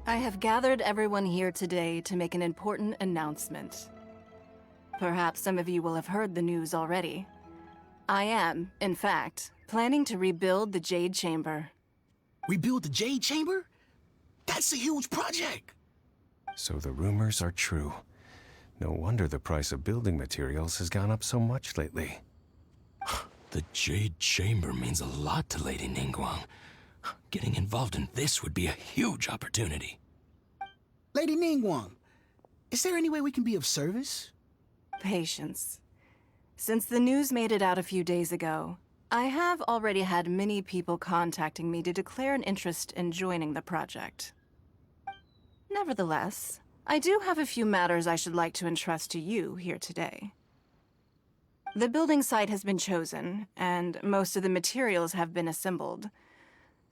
I have gathered everyone here today to make an important announcement. Perhaps some of you will have heard the news already. I am, in fact, planning to rebuild the Jade Chamber. Rebuild the Jade Chamber? That's a huge project! So the rumors are true. No wonder the price of building materials has gone up so much lately. The Jade Chamber means a lot to Lady Ningguang. Getting involved in this would be a huge opportunity. Lady Ningguang, is there any way we can be of service? Patience. Since the news made it out a few days ago, I have already had many people contacting me to declare an interest in joining the project. Nevertheless, I do have a few matters I should like to entrust to you here today. The building site has been chosen, and most of the materials have been assembled.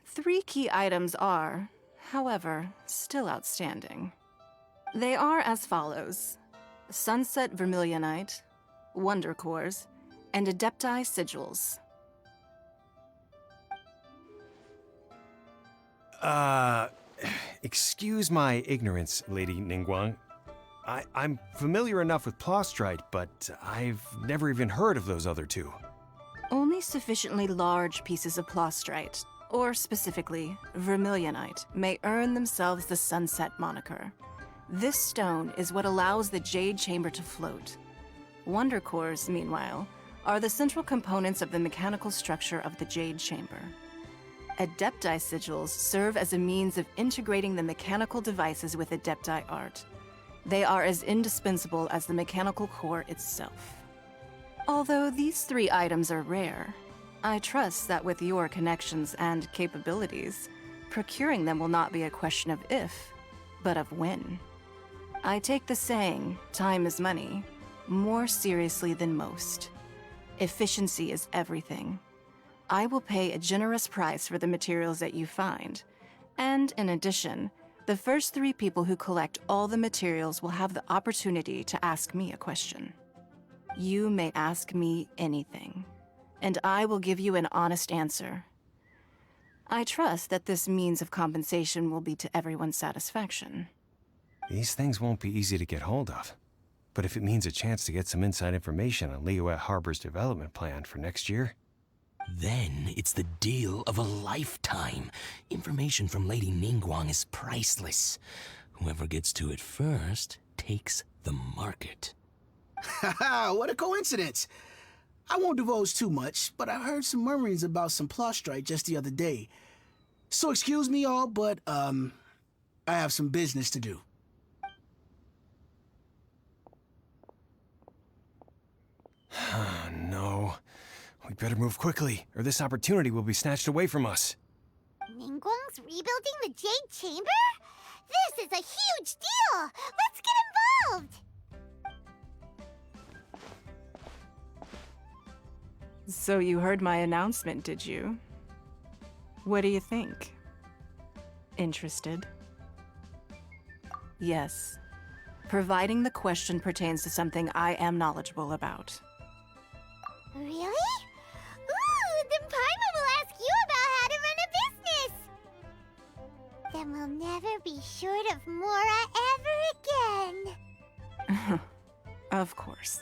3 key items are, however, still outstanding. They are as follows: Sunset Vermilionite, Wonder Cores, and Adepti Sigils. Excuse my ignorance, Lady Ningguang. I'm familiar enough with Plostrite, but I've never even heard of those other 2. Only sufficiently large pieces of Plostrite, or specifically, Vermilionite, may earn themselves the Sunset moniker. This stone is what allows the Jade Chamber to float. Wonder Cores, meanwhile, are the central components of the mechanical structure of the Jade Chamber. Adepti Sigils serve as a means of integrating the mechanical devices with Adepti art. They are as indispensable as the mechanical core itself. Although these 3 items are rare, I trust that with your connections and capabilities, procuring them will not be a question of if, but of when. I take the saying, time is money, more seriously than most. Efficiency is everything. I will pay a generous price for the materials that you find, and in addition, the first 3 people who collect all the materials will have the opportunity to ask me a question. You may ask me anything, and I will give you an honest answer. I trust that this means of compensation will be to everyone's satisfaction. These things won't be easy to get hold of. But if it means a chance to get some inside information on Liyue Harbor's development plan for next year... Then it's the deal of a lifetime. Information from Lady Ningguang is priceless. Whoever gets to it first takes the market. Haha, what a coincidence! I won't divulge too much, but I heard some murmurings about some Plostrite just the other day. So excuse me all, but, I have some business to do. No. We'd better move quickly, or this opportunity will be snatched away from us. Ningguang's rebuilding the Jade Chamber? This is a huge deal! Let's get involved! So you heard my announcement, did you? What do you think? Interested? Yes. Providing the question pertains to something I am knowledgeable about. Really? Ooh, then Paimon will ask you about how to run a business! Then we'll never be short of Mora ever again. Of course.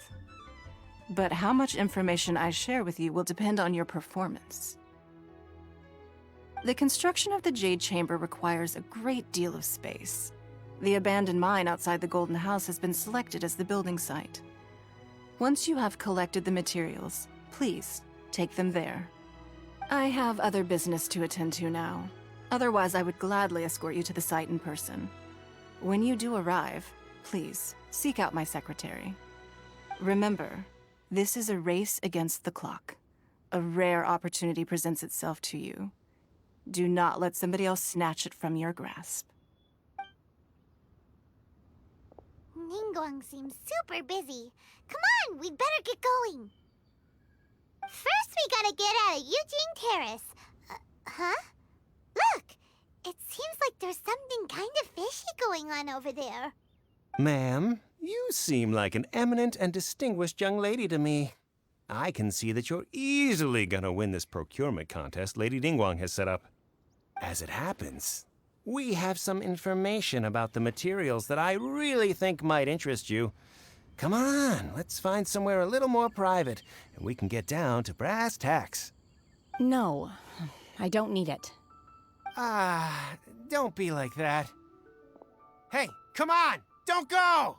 But how much information I share with you will depend on your performance. The construction of the Jade Chamber requires a great deal of space. The abandoned mine outside the Golden House has been selected as the building site. Once you have collected the materials, please take them there. I have other business to attend to now. Otherwise, I would gladly escort you to the site in person. When you do arrive, please seek out my secretary. Remember, this is a race against the clock. A rare opportunity presents itself to you. Do not let somebody else snatch it from your grasp. Ningguang seems super busy. Come on, we'd better get going. First, we gotta get out of Eugene Terrace. Huh? Look! It seems like there's something kind of fishy going on over there. Ma'am, you seem like an eminent and distinguished young lady to me. I can see that you're easily gonna win this procurement contest Lady Ningguang has set up. As it happens, we have some information about the materials that I really think might interest you. Come on, let's find somewhere a little more private, and we can get down to brass tacks. No, I don't need it. Ah, don't be like that. Hey, come on, don't go!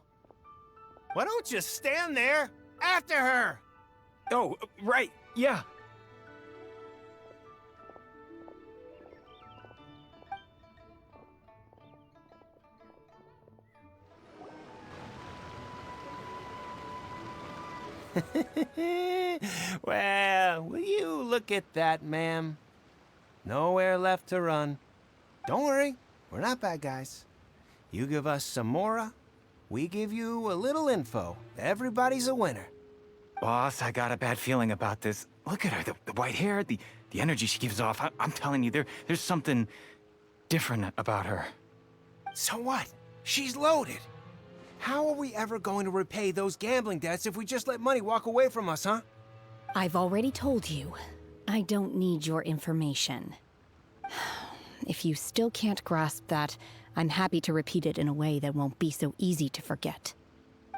Why don't you stand there after her? Oh, right, yeah. Well, will you look at that, ma'am? Nowhere left to run. Don't worry, we're not bad guys. You give us some mora, we give you a little info. Everybody's a winner. Boss, I got a bad feeling about this. Look at her, the white hair, the energy she gives off. I'm telling you, there's something different about her. So what? She's loaded. How are we ever going to repay those gambling debts if we just let money walk away from us, huh? I've already told you, I don't need your information. If you still can't grasp that, I'm happy to repeat it in a way that won't be so easy to forget.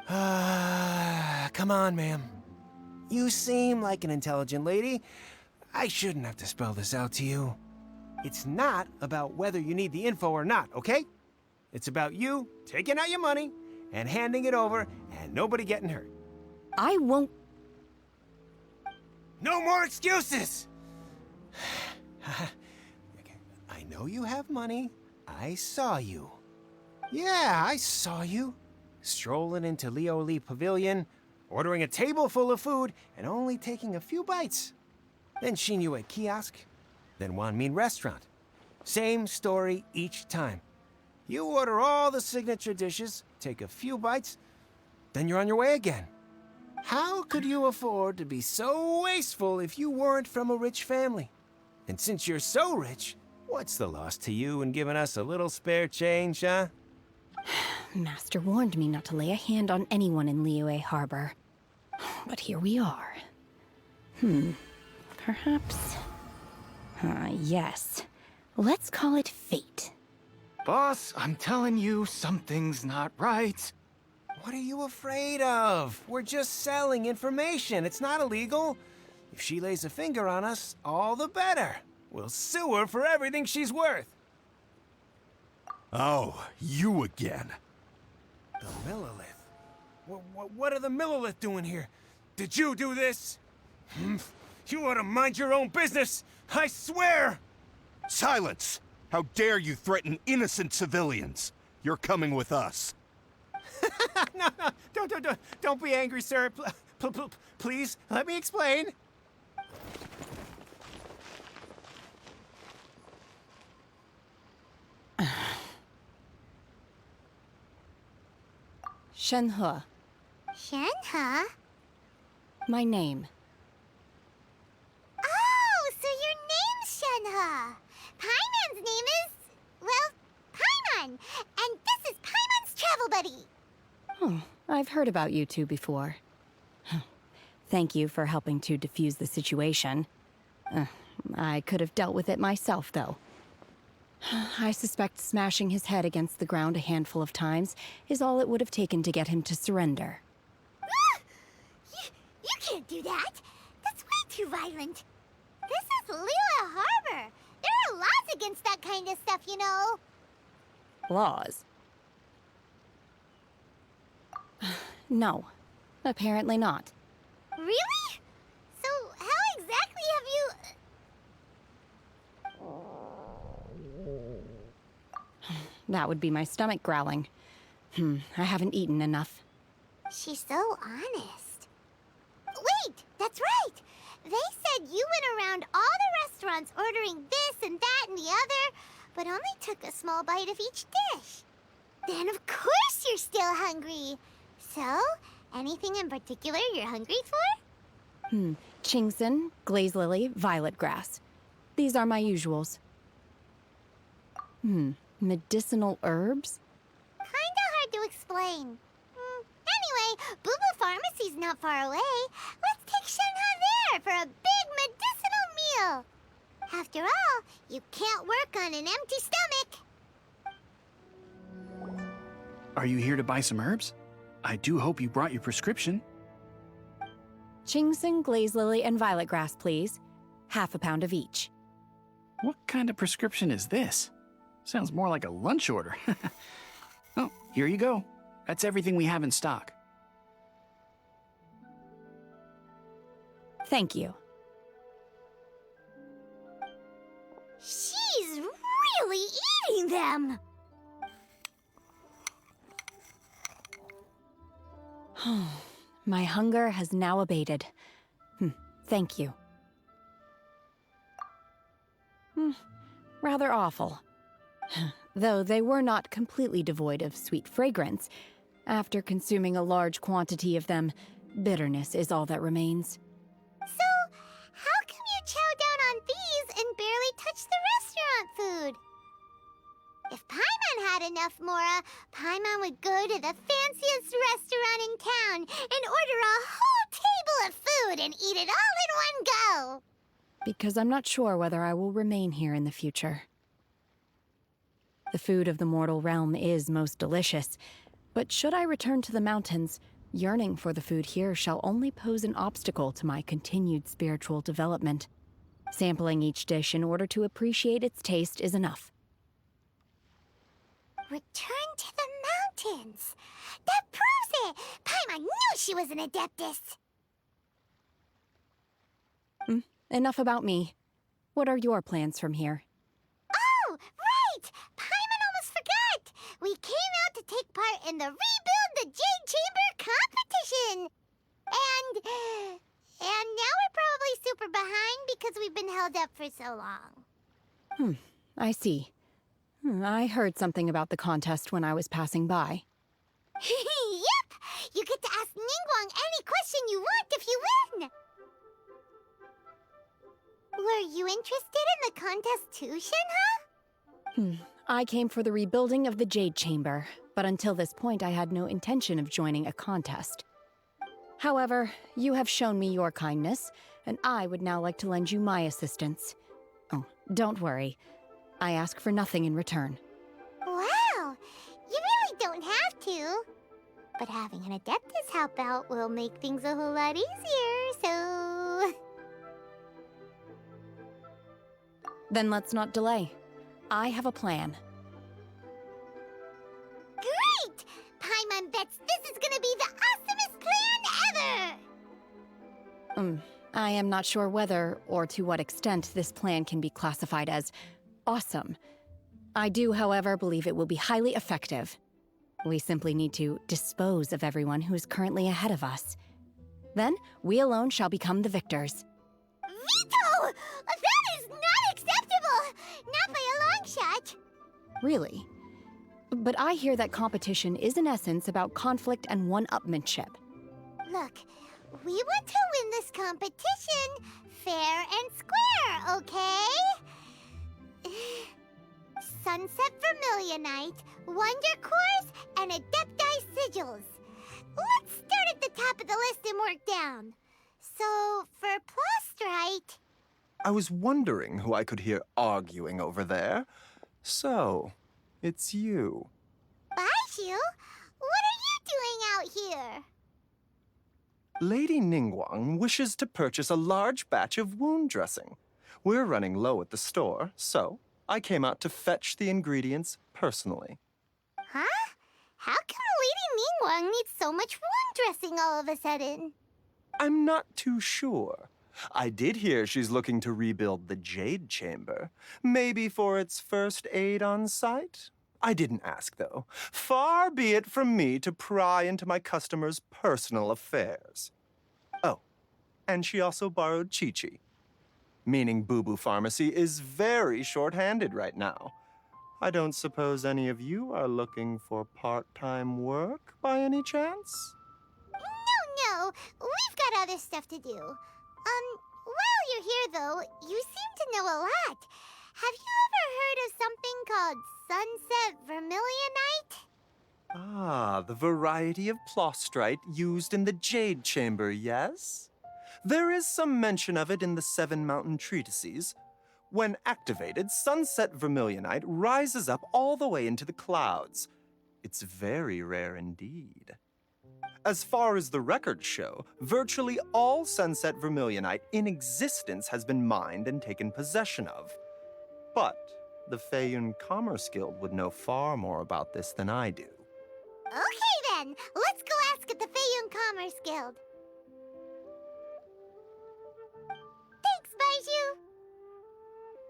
Come on, ma'am. You seem like an intelligent lady. I shouldn't have to spell this out to you. It's not about whether you need the info or not, okay? It's about you taking out your money and handing it over and nobody getting hurt. I won't. No more excuses! I know you have money. I saw you. Yeah, I saw you. Strolling into Leo Lee Pavilion, ordering a table full of food, and only taking a few bites. Then Shinyue Kiosk, then Wanmin Restaurant. Same story each time. You order all the signature dishes, take a few bites, then you're on your way again. How could you afford to be so wasteful if you weren't from a rich family? And since you're so rich, what's the loss to you in giving us a little spare change, huh? Master warned me not to lay a hand on anyone in Liyue Harbor. But here we are. Perhaps... yes. Let's call it fate. Boss, I'm telling you, something's not right. What are you afraid of? We're just selling information. It's not illegal. If she lays a finger on us, all the better. We'll sue her for everything she's worth. Oh, you again. The Millilith? What are the Millilith doing here? Did you do this? You ought to mind your own business, I swear! Silence! How dare you threaten innocent civilians? You're coming with us. No, don't be angry, sir. Please, let me explain. Shenhe, Shenhe? my name. Oh, so your name's Shenhe. Paimon's name is, well, Paimon. And this is Paimon's travel buddy. Oh, I've heard about you two before. Thank you for helping to defuse the situation. I could have dealt with it myself, though. I suspect smashing his head against the ground a handful of times is all it would have taken to get him to surrender. You can't do that. That's way too violent. This is Liyue Harbor. There are laws against that kind of stuff, you know. Laws? No, apparently not. Really? So how exactly have you... That would be my stomach growling. I haven't eaten enough. She's so honest. Wait, that's right. They said you went around all the restaurants ordering this and that and the other, but only took a small bite of each dish. Then of course you're still hungry. So, anything in particular you're hungry for? Chingson, glaze lily, violet grass. These are my usuals. Medicinal herbs? Kinda hard to explain. Anyway, Booba Pharmacy's not far away. Let's take Shenhe there for a big medicinal meal. After all, you can't work on an empty stomach. Are you here to buy some herbs? I do hope you brought your prescription. Chingsing, glaze lily, and violet grass, please. Half a pound of each. What kind of prescription is this? Sounds more like a lunch order. Oh, here you go. That's everything we have in stock. Thank you. She's really eating them! My hunger has now abated. Thank you. Rather awful. Though they were not completely devoid of sweet fragrance. After consuming a large quantity of them, bitterness is all that remains. So, how come you chow down on these and barely touch the restaurant food? If Paimon had enough Mora, Paimon would go to the fanciest restaurant in town and order a whole table of food and eat it all in one go. Because I'm not sure whether I will remain here in the future. The food of the mortal realm is most delicious, but should I return to the mountains, yearning for the food here shall only pose an obstacle to my continued spiritual development. Sampling each dish in order to appreciate its taste is enough. Return to the mountains. That proves it. Paimon knew she was an adeptus. Enough about me. What are your plans from here? Oh, right! Paimon almost forgot! We came out to take part in the Rebuild the Jade Chamber competition! And now we're probably super behind because we've been held up for so long. I see. I heard something about the contest when I was passing by. Yep! You get to ask Ningguang any question you want if you win! Were you interested in the contest too, Shenhe? I came for the rebuilding of the Jade Chamber, but until this point I had no intention of joining a contest. However, you have shown me your kindness, and I would now like to lend you my assistance. Oh, don't worry. I ask for nothing in return. Wow! You really don't have to. But having an Adeptus help out will make things a whole lot easier, so... Then let's not delay. I have a plan. Great! Paimon bets this is gonna be the awesomest plan ever! I am not sure whether or to what extent this plan can be classified as awesome. I do, however, believe it will be highly effective. We simply need to dispose of everyone who is currently ahead of us. Then, we alone shall become the victors. Veto! That is not acceptable! Not by a long shot! Really? But I hear that competition is in essence about conflict and one-upmanship. Look, we want to win this competition fair and square, okay? Sunset Vermilionite, Wonder Cores, and Adepti Sigils. Let's start at the top of the list and work down. So, for Plostrite... I was wondering who I could hear arguing over there. So, it's you. Baishu? What are you doing out here? Lady Ningguang wishes to purchase a large batch of wound dressing. We're running low at the store, so I came out to fetch the ingredients personally. Huh? How come Lady Ningguang needs so much wound dressing all of a sudden? I'm not too sure. I did hear she's looking to rebuild the Jade Chamber. Maybe for its first aid on site? I didn't ask, though. Far be it from me to pry into my customers' personal affairs. Oh, and she also borrowed Chi-Chi. Meaning Boo Boo Pharmacy is very short-handed right now. I don't suppose any of you are looking for part-time work by any chance? No, we've got other stuff to do. While you're here, though, you seem to know a lot. Have you ever heard of something called Sunset Vermilionite? Ah, the variety of plostrite used in the Jade Chamber, yes? There is some mention of it in the Seven Mountain Treatises. When activated, Sunset Vermilionite rises up all the way into the clouds. It's very rare indeed. As far as the records show, virtually all Sunset Vermilionite in existence has been mined and taken possession of. But the Feiyun Commerce Guild would know far more about this than I do. Okay then, let's go ask at the Feiyun Commerce Guild. Thanks, Baiju.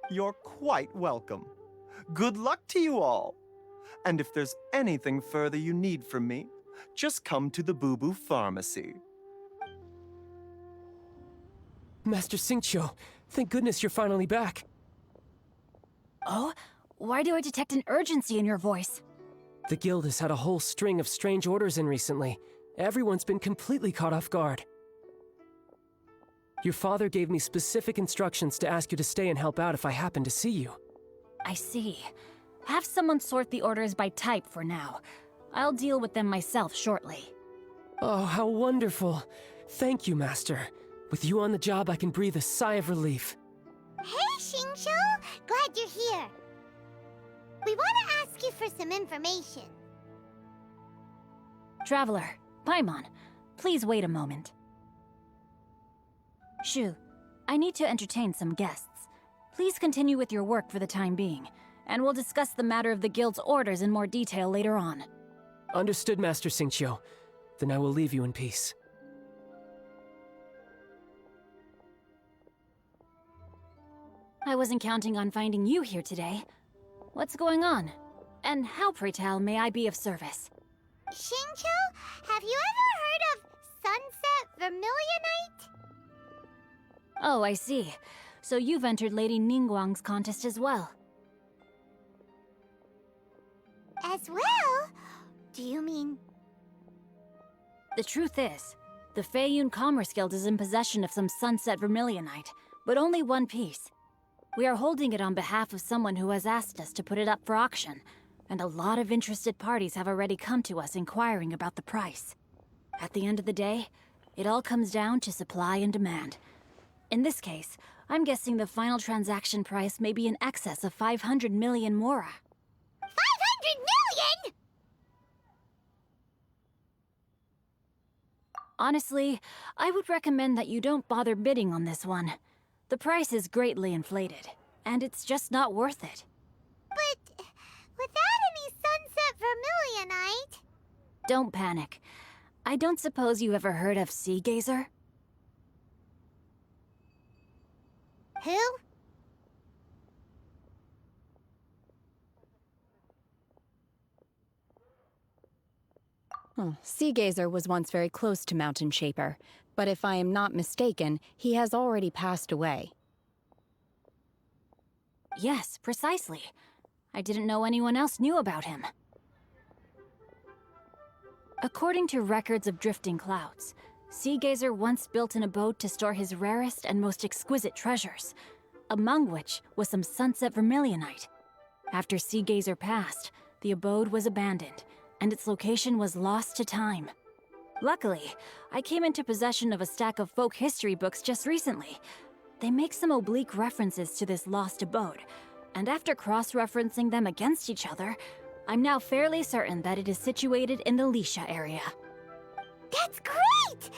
You're quite welcome. Good luck to you all. And if there's anything further you need from me, just come to the Boo Boo Pharmacy. Master Xingqiu, thank goodness you're finally back. Oh? Why do I detect an urgency in your voice? The guild has had a whole string of strange orders in recently. Everyone's been completely caught off guard. Your father gave me specific instructions to ask you to stay and help out if I happen to see you. I see. Have someone sort the orders by type for now. I'll deal with them myself shortly. Oh, how wonderful. Thank you, Master. With you on the job, I can breathe a sigh of relief. Hey, Xingqiu! Glad you're here. We want to ask you for some information. Traveler, Paimon, please wait a moment. Shu, I need to entertain some guests. Please continue with your work for the time being, and we'll discuss the matter of the guild's orders in more detail later on. Understood, Master Xingqiu. Then I will leave you in peace. I wasn't counting on finding you here today. What's going on? And how, pray tell, may I be of service? Xingqiu, have you ever heard of Sunset Vermilionite? Oh, I see. So you've entered Lady Ningguang's contest as well. As well? Do you mean... The truth is, the Feiyun Commerce Guild is in possession of some Sunset Vermilionite, but only one piece. We are holding it on behalf of someone who has asked us to put it up for auction, and a lot of interested parties have already come to us inquiring about the price. At the end of the day, it all comes down to supply and demand. In this case, I'm guessing the final transaction price may be in excess of 500 million mora. 500 million?! Honestly, I would recommend that you don't bother bidding on this one. The price is greatly inflated, and it's just not worth it. But without any Sunset Vermilionite... Don't panic. I don't suppose you ever heard of Sea Gazer? Who? Sea Gazer was once very close to Mountain Shaper, but if I am not mistaken, he has already passed away. Yes, precisely. I didn't know anyone else knew about him. According to records of drifting clouds, Sea Gazer once built an abode to store his rarest and most exquisite treasures, among which was some Sunset Vermilionite. After Sea Gazer passed, the abode was abandoned, and its location was lost to time. Luckily, I came into possession of a stack of folk history books just recently. They make some oblique references to this lost abode, and after cross-referencing them against each other, I'm now fairly certain that it is situated in the Lisha area. That's great!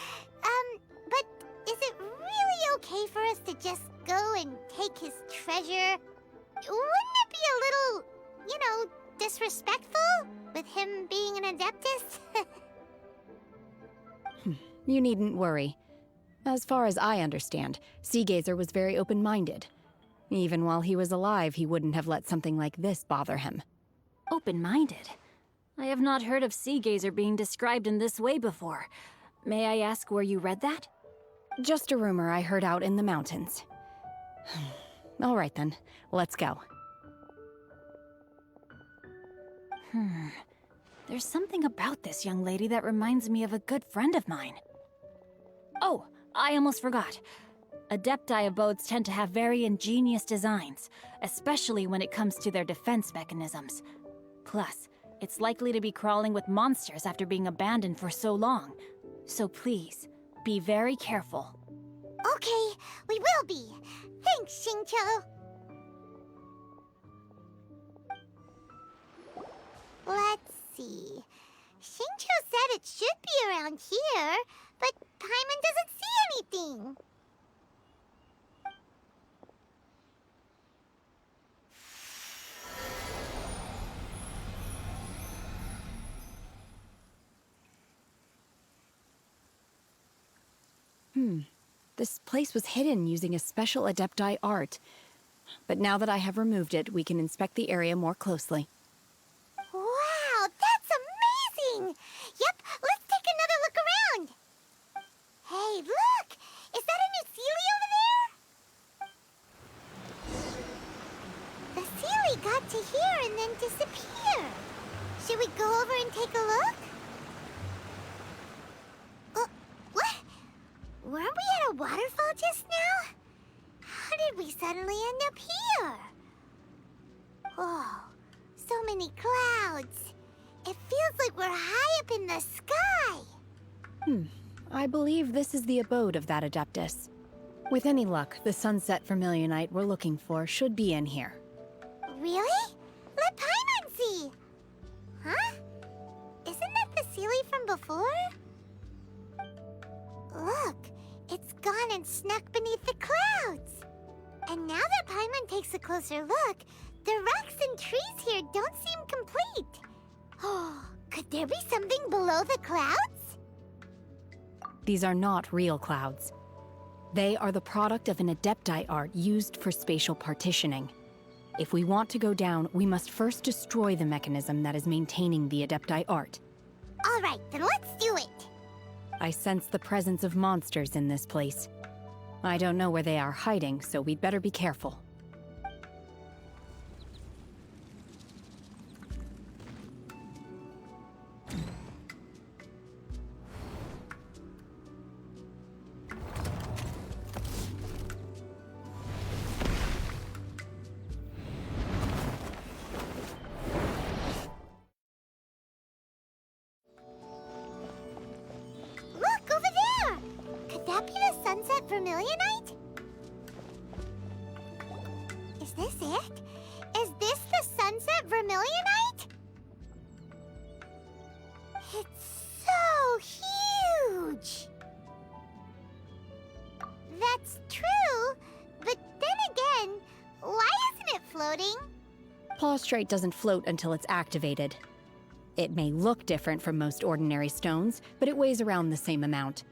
But is it really okay for us to just go and take his treasure? Wouldn't it be a little, disrespectful with him being an Adeptus? You needn't worry. As far as I understand, Sea Gazer was very open-minded. Even while he was alive, he wouldn't have let something like this bother him. Open-minded? I have not heard of Sea Gazer being described in this way before. May I ask where you read that? Just a rumor I heard out in the mountains. All right then, let's go. There's something about this young lady that reminds me of a good friend of mine. Oh, I almost forgot. Adepti abodes tend to have very ingenious designs, especially when it comes to their defense mechanisms. Plus, it's likely to be crawling with monsters after being abandoned for so long. So please, be very careful. Okay, we will be. Thanks, Xingqiu. Let's see. Shincho said it should be around here, but Paimon doesn't see anything. This place was hidden using a special Adepti art. But now that I have removed it, we can inspect the area more closely. Wow, that's amazing! Yep, let's take another look around. Hey, look! Is that a new Sealy over there? The Sealy got to here and then disappear. Should we go over and take a look? What? Weren't we at a waterfall just now? How did we suddenly end up here? Oh, so many clouds. It feels like we're high up in the sky. I believe this is the abode of that Adeptus. With any luck, the sunset vermilionite we're looking for should be in here. Really? Let Paimon see. Huh? Isn't that the Sealy from before? Look, it's gone and snuck beneath the clouds. And now that Paimon takes a closer look, the rocks and trees here don't seem complete. Oh, could there be something below the clouds? These are not real clouds. They are the product of an Adepti art used for spatial partitioning. If we want to go down, we must first destroy the mechanism that is maintaining the Adepti art. All right, then let's do it. I sense the presence of monsters in this place. I don't know where they are hiding, so we'd better be careful. Look, over there! Could that be the sunset vermilionite? Is this it? Is this the sunset vermilionite? It's so huge! That's true, but then again, why isn't it floating? Plaustrate doesn't float until it's activated. It may look different from most ordinary stones, but it weighs around the same amount.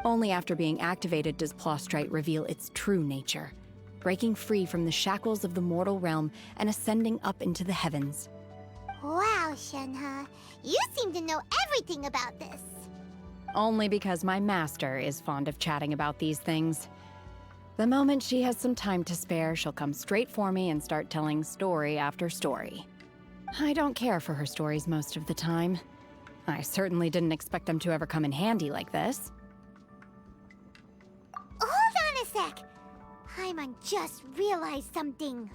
Only after being activated does Plaustrate reveal its true nature, breaking free from the shackles of the mortal realm and ascending up into the heavens. Wow, Shenhe, you seem to know everything about this. Only because my master is fond of chatting about these things. The moment she has some time to spare, she'll come straight for me and start telling story after story. I don't care for her stories most of the time. I certainly didn't expect them to ever come in handy like this. Hold on a sec. Paimon just realized something.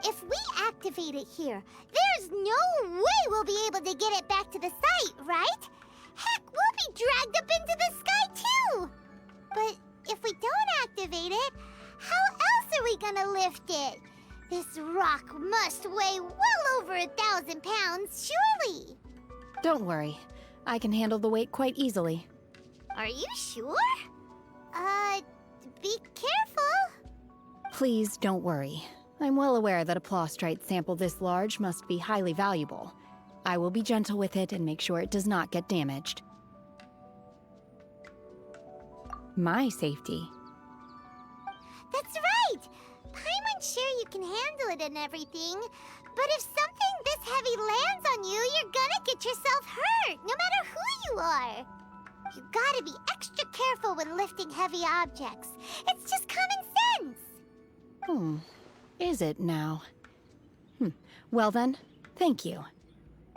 If we activate it here, there's no way we'll be able to get it back to the site, right? Heck, we'll be dragged up into the sky too! But if we don't activate it, how else are we gonna lift it? This rock must weigh well over 1,000 pounds, surely! Don't worry. I can handle the weight quite easily. Are you sure? Be careful. Please don't worry. I'm well aware that a Plaustrate sample this large must be highly valuable. I will be gentle with it and make sure it does not get damaged. My safety. That's right! Paimon's sure you can handle it and everything, but if something this heavy lands on you, you're gonna get yourself hurt, no matter who you are. You gotta be extra careful when lifting heavy objects. It's just common sense. Is it now? Well then, thank you.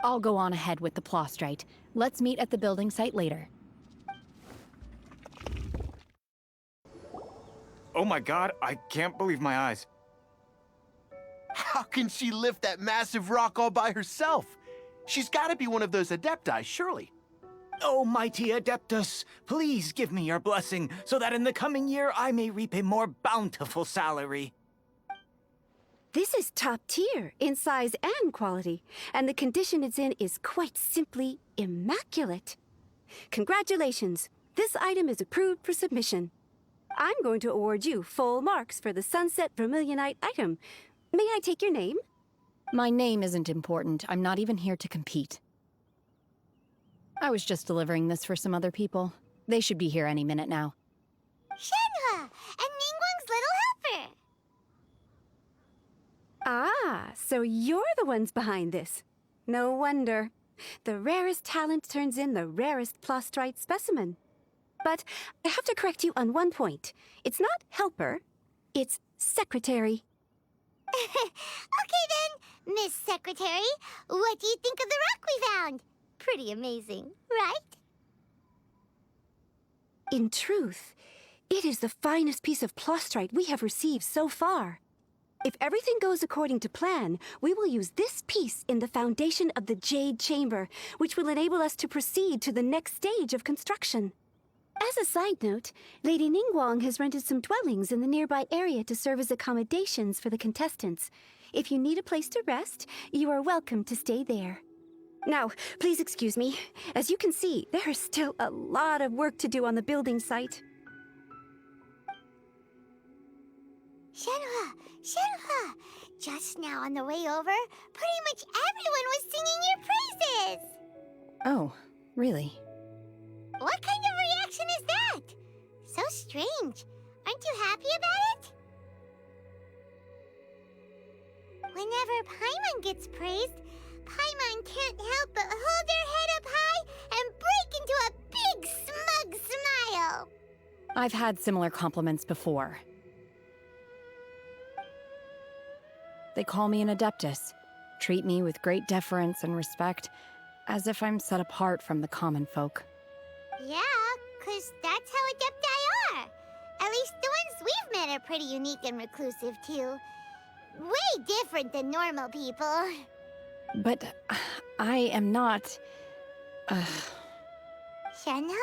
I'll go on ahead with the Plaustrate. Let's meet at the building site later. Oh my god, I can't believe my eyes. How can she lift that massive rock all by herself? She's gotta be one of those Adepti, surely. Oh, mighty Adeptus, please give me your blessing so that in the coming year I may reap a more bountiful salary. This is top tier in size and quality, and the condition it's in is quite simply immaculate. Congratulations! This item is approved for submission. I'm going to award you full marks for the Sunset Vermilionite item. May I take your name? My name isn't important. I'm not even here to compete. I was just delivering this for some other people. They should be here any minute now. Shenhe, and Ningguang's little helper. Ah, so you're the ones behind this. No wonder. The rarest talent turns in the rarest plastrite specimen. But I have to correct you on one point. It's not helper, it's secretary. Okay then, Miss Secretary, what do you think of the rock we found? Pretty amazing, right? In truth, it is the finest piece of plastrite we have received so far. If everything goes according to plan, we will use this piece in the foundation of the Jade Chamber, which will enable us to proceed to the next stage of construction. As a side note, Lady Ningguang has rented some dwellings in the nearby area to serve as accommodations for the contestants. If you need a place to rest, you are welcome to stay there. Now, please excuse me. As you can see, there is still a lot of work to do on the building site. Shenhe, just now on the way over, pretty much everyone was singing your praises. Oh, really? What kind of reaction is that? So strange. Aren't you happy about it? Whenever Paimon gets praised, Paimon can't help but hold their head up high and break into a big smug smile. I've had similar compliments before. They call me an adeptus, treat me with great deference and respect, as if I'm set apart from the common folk. Yeah, 'cause that's how adepti are. At least the ones we've met are pretty unique and reclusive, too. Way different than normal people. But I am not... Shenhe?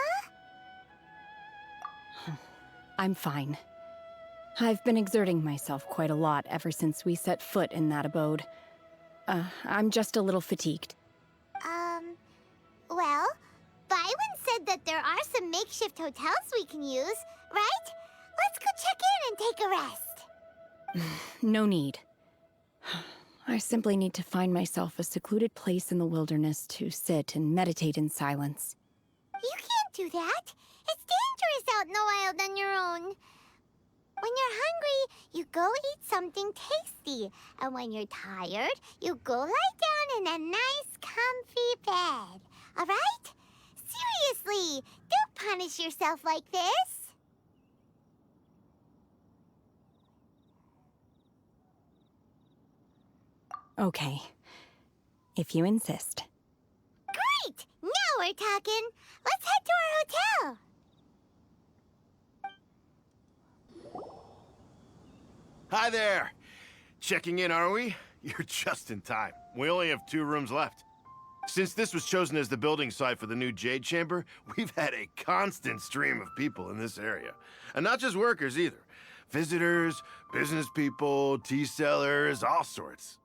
I'm fine. I've been exerting myself quite a lot ever since we set foot in that abode. I'm just a little fatigued. Well, Byron said that there are some makeshift hotels we can use, right? Let's go check in and take a rest. No need. I simply need to find myself a secluded place in the wilderness to sit and meditate in silence. You can't do that. It's dangerous out in the wild on your own. When you're hungry, you go eat something tasty. And when you're tired, you go lie down in a nice, comfy bed. All right? Seriously, don't punish yourself like this. Okay. If you insist. Great! Now we're talking. Let's head to our hotel. Hi there. Checking in, are we? You're just in time. We only have 2 rooms left. Since this was chosen as the building site for the new Jade Chamber, we've had a constant stream of people in this area. And not just workers either. Visitors, business people, tea sellers, all sorts.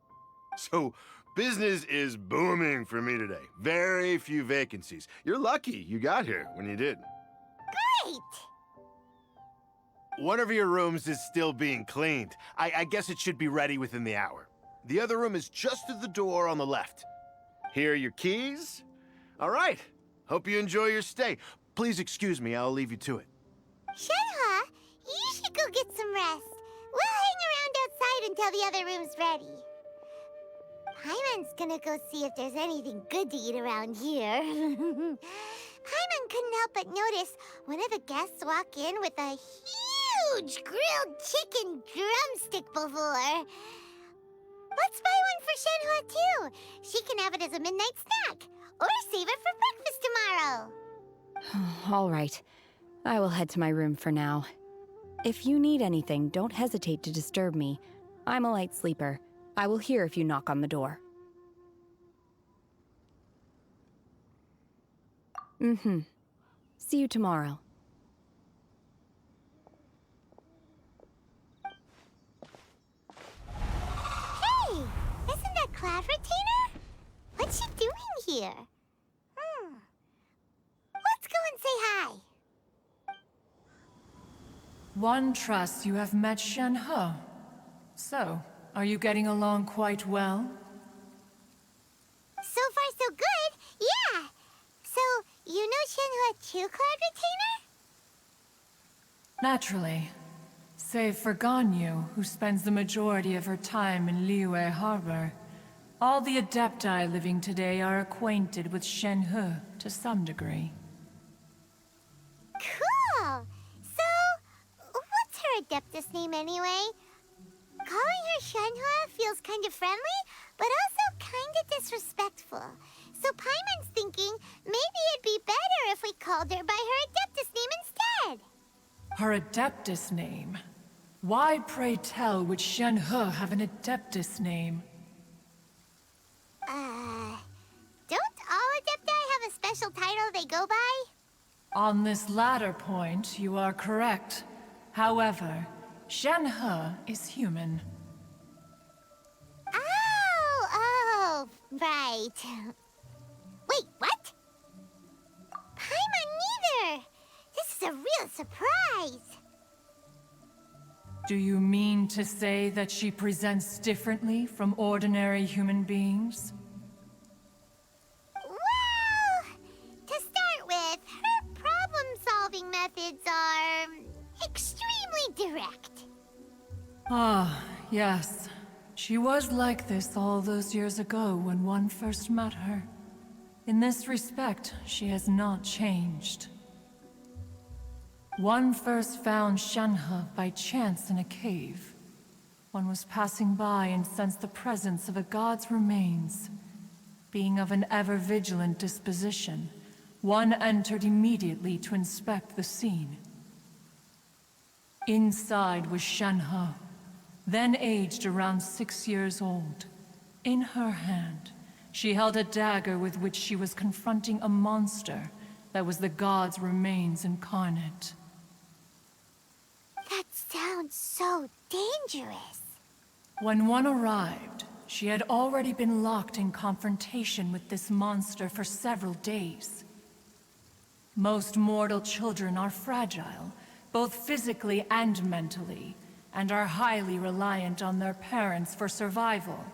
So, business is booming for me today. Very few vacancies. You're lucky you got here when you did. Great! One of your rooms is still being cleaned. I guess it should be ready within the hour. The other room is just to the door on the left. Here are your keys. All right. Hope you enjoy your stay. Please excuse me, I'll leave you to it. Shenhe, you should go get some rest. We'll hang around outside until the other room's ready. Paimon's gonna go see if there's anything good to eat around here. Paimon couldn't help but notice one of the guests walk in with a huge grilled chicken drumstick before. Let's buy one for Shenhe too. She can have it as a midnight snack, or save it for breakfast tomorrow. All right. I will head to my room for now. If you need anything, don't hesitate to disturb me. I'm a light sleeper. I will hear if you knock on the door. See you tomorrow. here. Let's go and say hi. One trusts you have met Shen He. So, are you getting along quite well? So far, so good. Yeah. So, you know Shenhua too, Cloud Retainer? Naturally. Save for Ganyu, who spends the majority of her time in Liyue Harbor. All the Adepti living today are acquainted with Shen He to some degree. Cool. So, what's her Adeptus name anyway? Calling her Shenhua feels kind of friendly, but also kind of disrespectful. So Paimon's thinking maybe it'd be better if we called her by her Adeptus name instead. Her Adeptus name? Why, pray tell, would Shen He have an Adeptus name? Don't all Adepti have a special title they go by? On this latter point, you are correct. However, Shen He is human. Oh, right. Wait, what? Paimon neither! This is a real surprise! Do you mean to say that she presents differently from ordinary human beings? Well, to start with, her problem-solving methods are extremely direct. Ah, yes. She was like this all those years ago when one first met her. In this respect, she has not changed. One first found Shen He by chance in a cave. One was passing by and sensed the presence of a god's remains. Being of an ever-vigilant disposition, one entered immediately to inspect the scene. Inside was Shen He, then aged around 6 years old. In her hand, she held a dagger with which she was confronting a monster that was the god's remains incarnate. That sounds so dangerous. When one arrived, she had already been locked in confrontation with this monster for several days. Most mortal children are fragile, both physically and mentally, and are highly reliant on their parents for survival,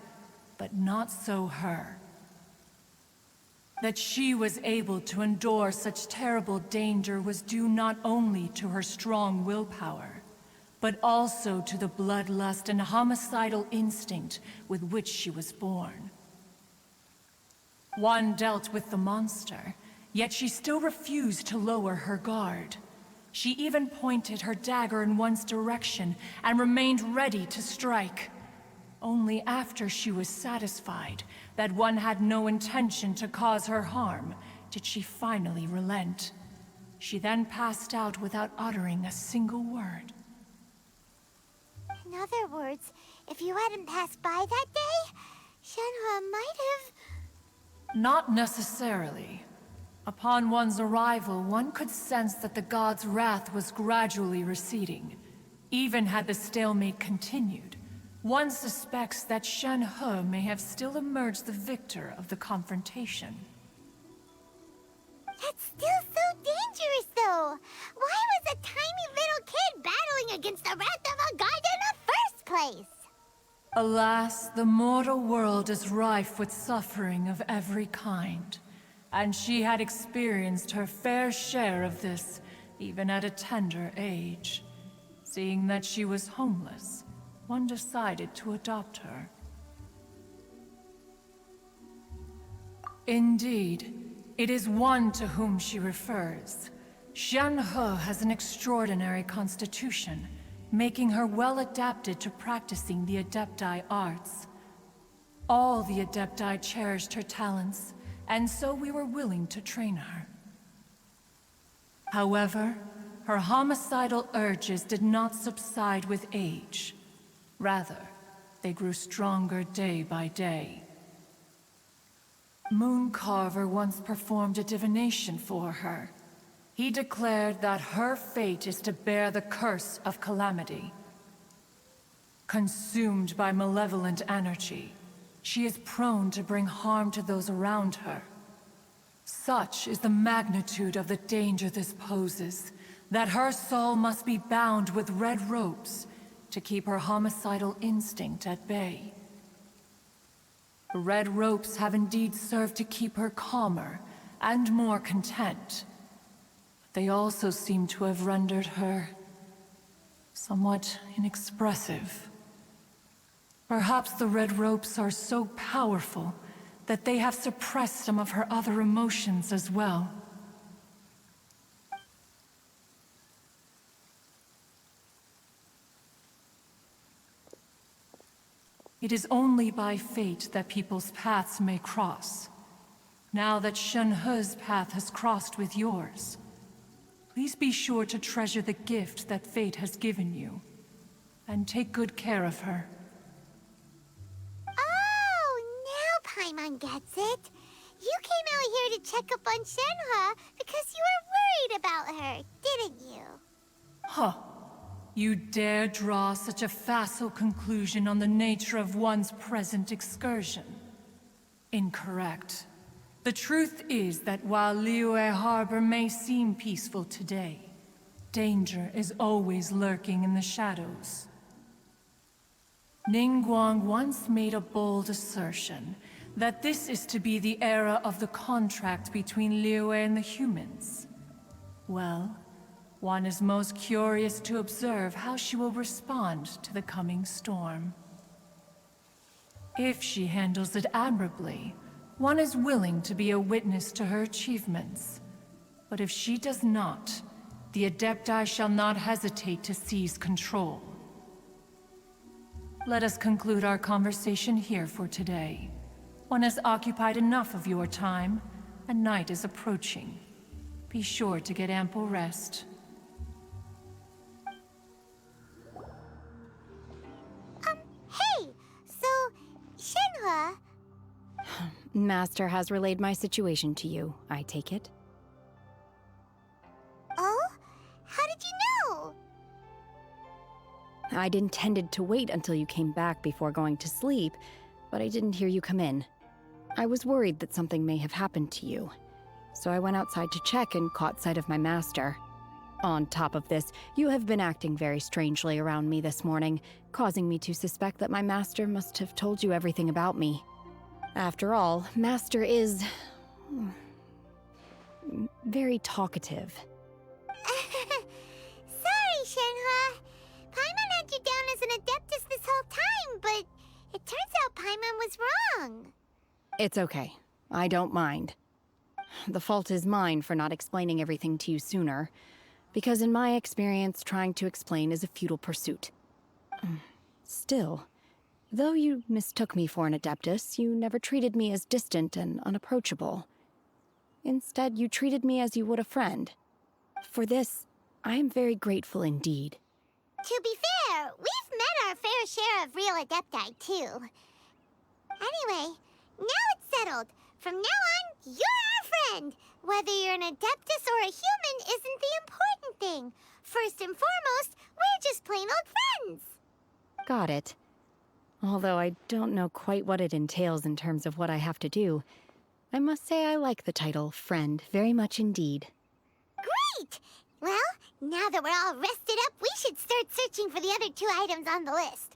but not so her. That she was able to endure such terrible danger was due not only to her strong willpower, but also to the bloodlust and homicidal instinct with which she was born. One dealt with the monster, yet she still refused to lower her guard. She even pointed her dagger in one's direction and remained ready to strike. Only after she was satisfied that one had no intention to cause her harm did she finally relent. She then passed out without uttering a single word. In other words, if you hadn't passed by that day, Shenhua might have... Not necessarily. Upon one's arrival, one could sense that the god's wrath was gradually receding. Even had the stalemate continued, one suspects that Shen He may have still emerged the victor of the confrontation. That's still so dangerous, though! Why was a tiny little kid battling against the wrath of a god in the first place? Alas, the mortal world is rife with suffering of every kind. And she had experienced her fair share of this, even at a tender age. Seeing that she was homeless, one decided to adopt her. Indeed, it is one to whom she refers. Shen He has an extraordinary constitution, making her well adapted to practicing the Adepti arts. All the Adepti cherished her talents, and so we were willing to train her. However, her homicidal urges did not subside with age. Rather, they grew stronger day by day. Mooncarver once performed a divination for her. He declared that her fate is to bear the curse of calamity. Consumed by malevolent energy, she is prone to bring harm to those around her, Such is the magnitude of the danger this poses, that her soul must be bound with red ropes to keep her homicidal instinct at bay. The red ropes have indeed served to keep her calmer and more content. But they also seem to have rendered her somewhat inexpressive. Perhaps the red ropes are so powerful that they have suppressed some of her other emotions as well. It is only by fate that people's paths may cross. Now that Shen-He's path has crossed with yours, please be sure to treasure the gift that fate has given you, and take good care of her. Oh, now Paimon gets it. You came out here to check up on Shenhe because you were worried about her, didn't you? Huh. You dare draw such a facile conclusion on the nature of one's present excursion? Incorrect. The truth is that while Liyue Harbor may seem peaceful today, danger is always lurking in the shadows. Ningguang once made a bold assertion that this is to be the era of the contract between Liyue and the humans. Well, one is most curious to observe how she will respond to the coming storm. If she handles it admirably, one is willing to be a witness to her achievements. But if she does not, the Adepti shall not hesitate to seize control. Let us conclude our conversation here for today. One has occupied enough of your time, and night is approaching. Be sure to get ample rest. Hey! So, Shenhe... Master has relayed my situation to you, I take it. Oh? How did you know? I'd intended to wait until you came back before going to sleep, but I didn't hear you come in. I was worried that something may have happened to you, so I went outside to check and caught sight of my master. On top of this, you have been acting very strangely around me this morning, causing me to suspect that my master must have told you everything about me. After all, Master is... very talkative. Sorry, Shenhe. Paimon had you down as an Adeptus this whole time, but it turns out Paimon was wrong. It's okay. I don't mind. The fault is mine for not explaining everything to you sooner, because in my experience, trying to explain is a futile pursuit. Still, though you mistook me for an Adeptus, you never treated me as distant and unapproachable. Instead, you treated me as you would a friend. For this, I am very grateful indeed. To be fair, we've met our fair share of real Adepti, too. Anyway, now it's settled. From now on, you're our friend. Whether you're an Adeptus or a human isn't the important thing. First and foremost, we're just plain old friends. Got it. Although I don't know quite what it entails in terms of what I have to do, I must say I like the title Friend very much indeed. Great! Well, now that we're all rested up, we should start searching for the other 2 items on the list.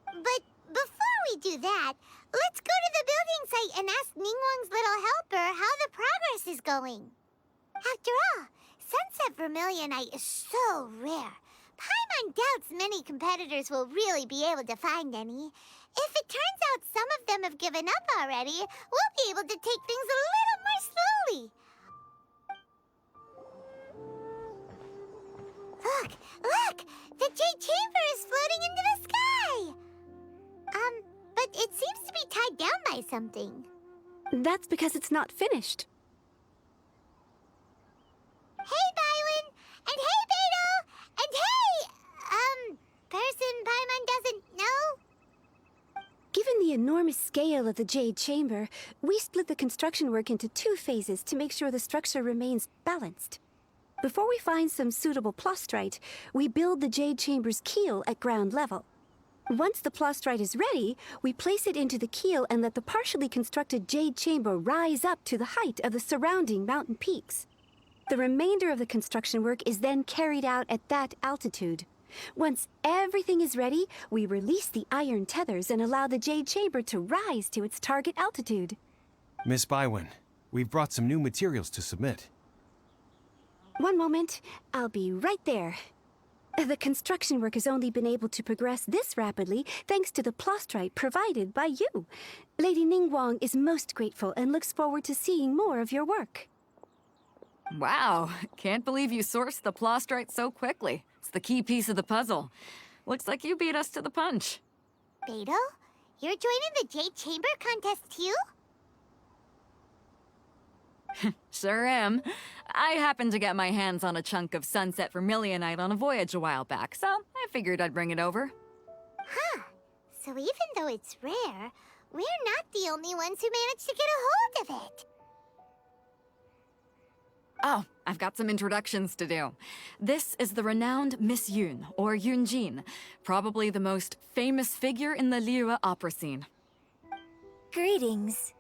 But before we do that, let's go to the building site and ask Ningguang's little helper how the progress is going. After all, Sunset Vermilionite is so rare. Paimon doubts many competitors will really be able to find any. If it turns out some of them have given up already, we'll be able to take things a little more slowly. Look! Look! The Jade Chamber is floating into the sky! But it seems to be tied down by something. That's because it's not finished. Hey, Bywin! And hey, Beidou! And hey, person Paimon doesn't know? Given the enormous scale of the Jade Chamber, we split the construction work into 2 phases to make sure the structure remains balanced. Before we find some suitable plustrite, we build the Jade Chamber's keel at ground level. Once the plastrite is ready, we place it into the keel and let the partially constructed jade chamber rise up to the height of the surrounding mountain peaks. The remainder of the construction work is then carried out at that altitude. Once everything is ready, we release the iron tethers and allow the jade chamber to rise to its target altitude. Miss Bywin, we've brought some new materials to submit. One moment, I'll be right there. The construction work has only been able to progress this rapidly thanks to the plastrite provided by you. Lady Ningguang is most grateful and looks forward to seeing more of your work. Wow, can't believe you sourced the plastrite so quickly. It's the key piece of the puzzle. Looks like you beat us to the punch. Beidou, you're joining the Jade Chamber contest too? Sure am. I happened to get my hands on a chunk of sunset vermilionite on a voyage a while back, so I figured I'd bring it over. Huh. So even though it's rare, we're not the only ones who managed to get a hold of it. Oh, I've got some introductions to do. This is the renowned Miss Yun, or Yunjin, probably the most famous figure in the Liyue opera scene. Greetings.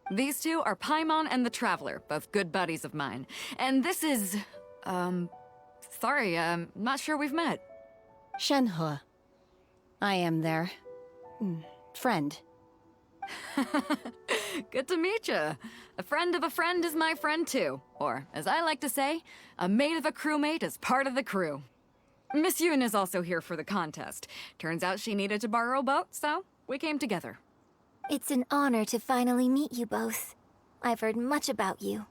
These two are Paimon and the Traveler, both good buddies of mine. And this is... sorry, not sure we've met. Shenhe. I am their... friend. Good to meet you. A friend of a friend is my friend too. Or, as I like to say, a mate of a crewmate is part of the crew. Miss Yun is also here for the contest. Turns out she needed to borrow a boat, so we came together. It's an honor to finally meet you both. I've heard much about you.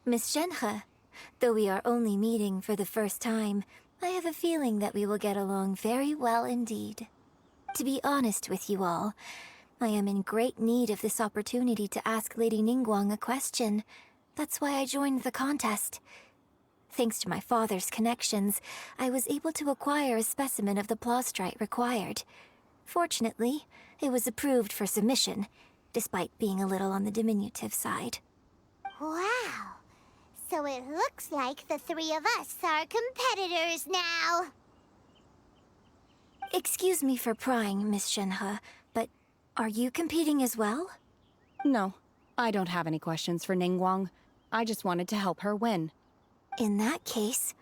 Miss Shenhe, though we are only meeting for the first time, I have a feeling that we will get along very well indeed. To be honest with you all, I am in great need of this opportunity to ask Lady Ningguang a question. That's why I joined the contest. Thanks to my father's connections, I was able to acquire a specimen of the plastrite required. Fortunately, it was approved for submission, despite being a little on the diminutive side. Wow. So it looks like the three of us are competitors now. Excuse me for prying, Miss Shenhe, but are you competing as well? No, I don't have any questions for Ningguang. I just wanted to help her win. In that case,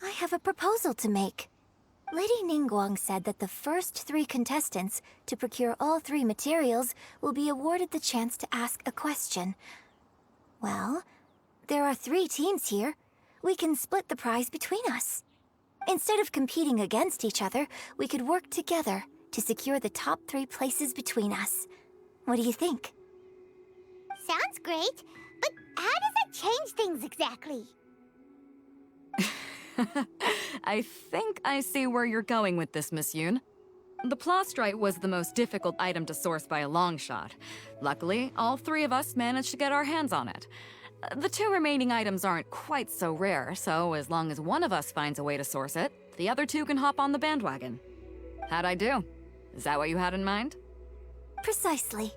I have a proposal to make. Lady Ningguang said that the first 3 contestants to procure all 3 materials will be awarded the chance to ask a question. Well, there are 3 teams here. We can split the prize between us. Instead of competing against each other, we could work together to secure the top 3 places between us. What do you think? Sounds great, but how does that change things exactly? I think I see where you're going with this, Miss Yun. The plastrite was the most difficult item to source by a long shot. Luckily, all 3 of us managed to get our hands on it. The 2 remaining items aren't quite so rare, so as long as one of us finds a way to source it, the other 2 can hop on the bandwagon. How'd I do? Is that what you had in mind? Precisely.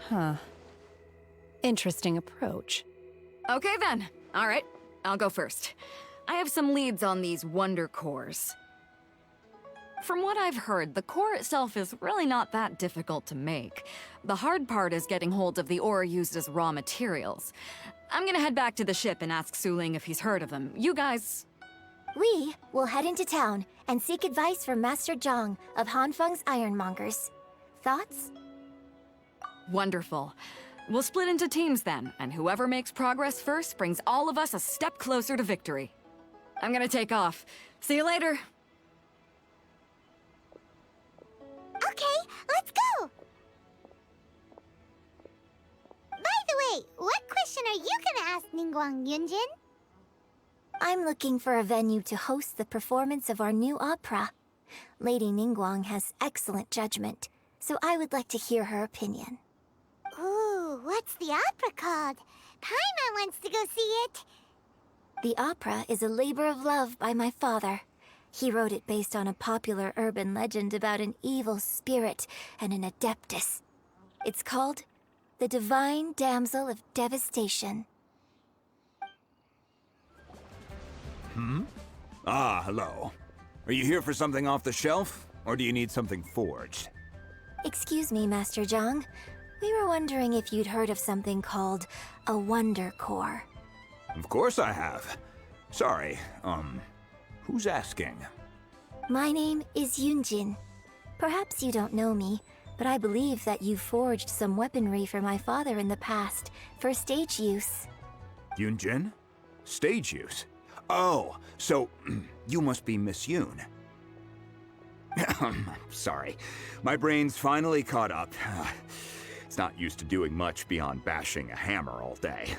Huh. Interesting approach. Okay then. All right. I'll go first. I have some leads on these wonder cores. From what I've heard, the core itself is really not that difficult to make. The hard part is getting hold of the ore used as raw materials. I'm gonna head back to the ship and ask Suling if he's heard of them. You guys... We will head into town and seek advice from Master Zhang of Hanfeng's Ironmongers. Thoughts? Wonderful. We'll split into teams then, and whoever makes progress first brings all of us a step closer to victory. I'm gonna take off. See you later. Okay, let's go! By the way, what question are you gonna ask Ningguang Yunjin? I'm looking for a venue to host the performance of our new opera. Lady Ningguang has excellent judgment, so I would like to hear her opinion. Ooh, what's the opera called? Paimon wants to go see it. The opera is a labor of love by my father. He wrote it based on a popular urban legend about an evil spirit and an adeptus. It's called The Divine Damsel of Devastation. Ah, hello. Are you here for something off the shelf, or do you need something forged? Excuse me, Master Zhang. We were wondering if you'd heard of something called a Wonder Core. Of course I have. Sorry, who's asking? My name is Yunjin. Perhaps you don't know me, but I believe that you forged some weaponry for my father in the past, for stage use. Yunjin? Stage use? Oh, so you must be Miss Yoon. Sorry, my brain's finally caught up. It's not used to doing much beyond bashing a hammer all day.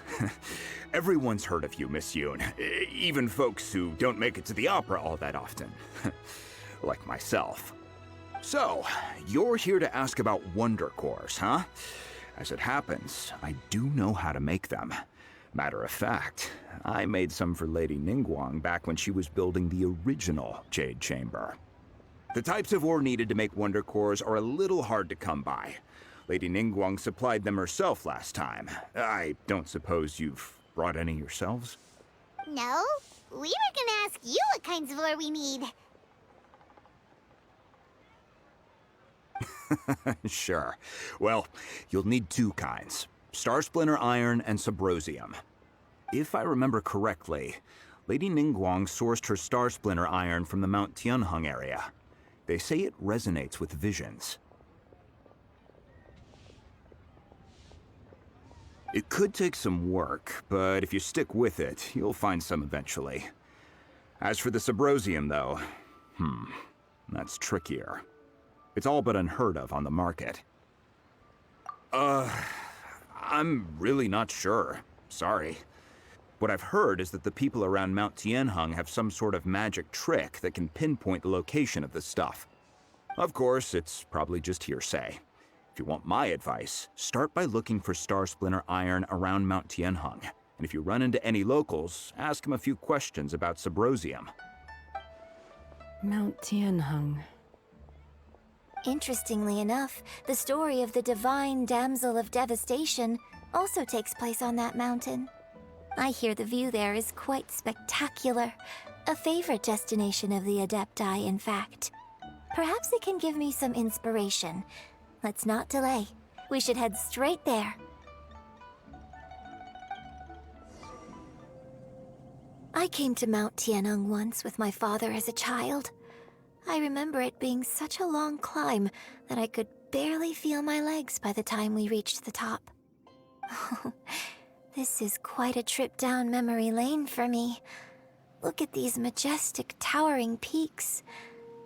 Everyone's heard of you, Miss Yoon, even folks who don't make it to the opera all that often. Like myself. So, you're here to ask about Wonder Cores, huh? As it happens, I do know how to make them. Matter of fact, I made some for Lady Ningguang back when she was building the original Jade Chamber. The types of ore needed to make Wonder Cores are a little hard to come by. Lady Ningguang supplied them herself last time. I don't suppose you've brought any yourselves? No, we were gonna ask you what kinds of ore we need. Sure. Well, you'll need two kinds. Star Splinter Iron and Subrosium. If I remember correctly, Lady Ningguang sourced her Star Splinter Iron from the Mount Tianheng area. They say it resonates with visions. It could take some work, but if you stick with it, you'll find some eventually. As for the Subrosium, though, that's trickier. It's all but unheard of on the market. I'm really not sure. Sorry. What I've heard is that the people around Mount Tianheng have some sort of magic trick that can pinpoint the location of the stuff. Of course, it's probably just hearsay. If you want my advice, start by looking for Star Splinter Iron around Mount Tianheng. And if you run into any locals, ask them a few questions about Subrosium. Mount Tianheng. Interestingly enough, the story of the divine damsel of devastation also takes place on that mountain. I hear the view there is quite spectacular. A favorite destination of the Adepti, in fact. Perhaps it can give me some inspiration. Let's not delay. We should head straight there. I came to Mount Tianheng once with my father as a child. I remember it being such a long climb that I could barely feel my legs by the time we reached the top. This is quite a trip down memory lane for me. Look at these majestic, towering peaks,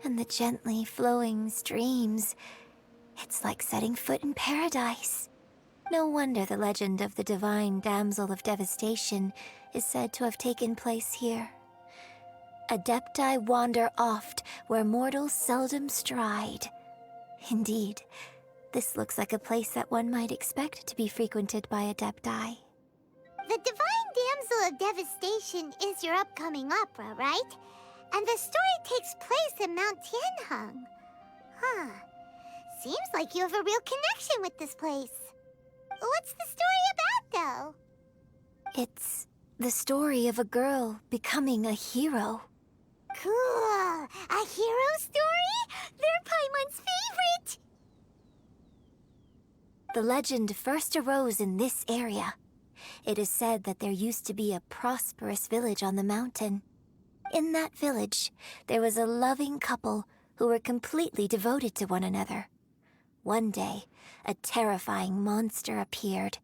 and the gently flowing streams. It's like setting foot in paradise. No wonder the legend of the divine damsel of devastation is said to have taken place here. Adepti wander oft where mortals seldom stride. Indeed, this looks like a place that one might expect to be frequented by Adepti. The Divine Damsel of Devastation is your upcoming opera, right? And the story takes place in Mount Tianheng. Huh. Seems like you have a real connection with this place. What's the story about, though? It's the story of a girl becoming a hero. Cool. A hero story? They're Paimon's favorite! The legend first arose in this area. It is said that there used to be a prosperous village on the mountain. In that village, there was a loving couple who were completely devoted to one another. One day, a terrifying monster appeared.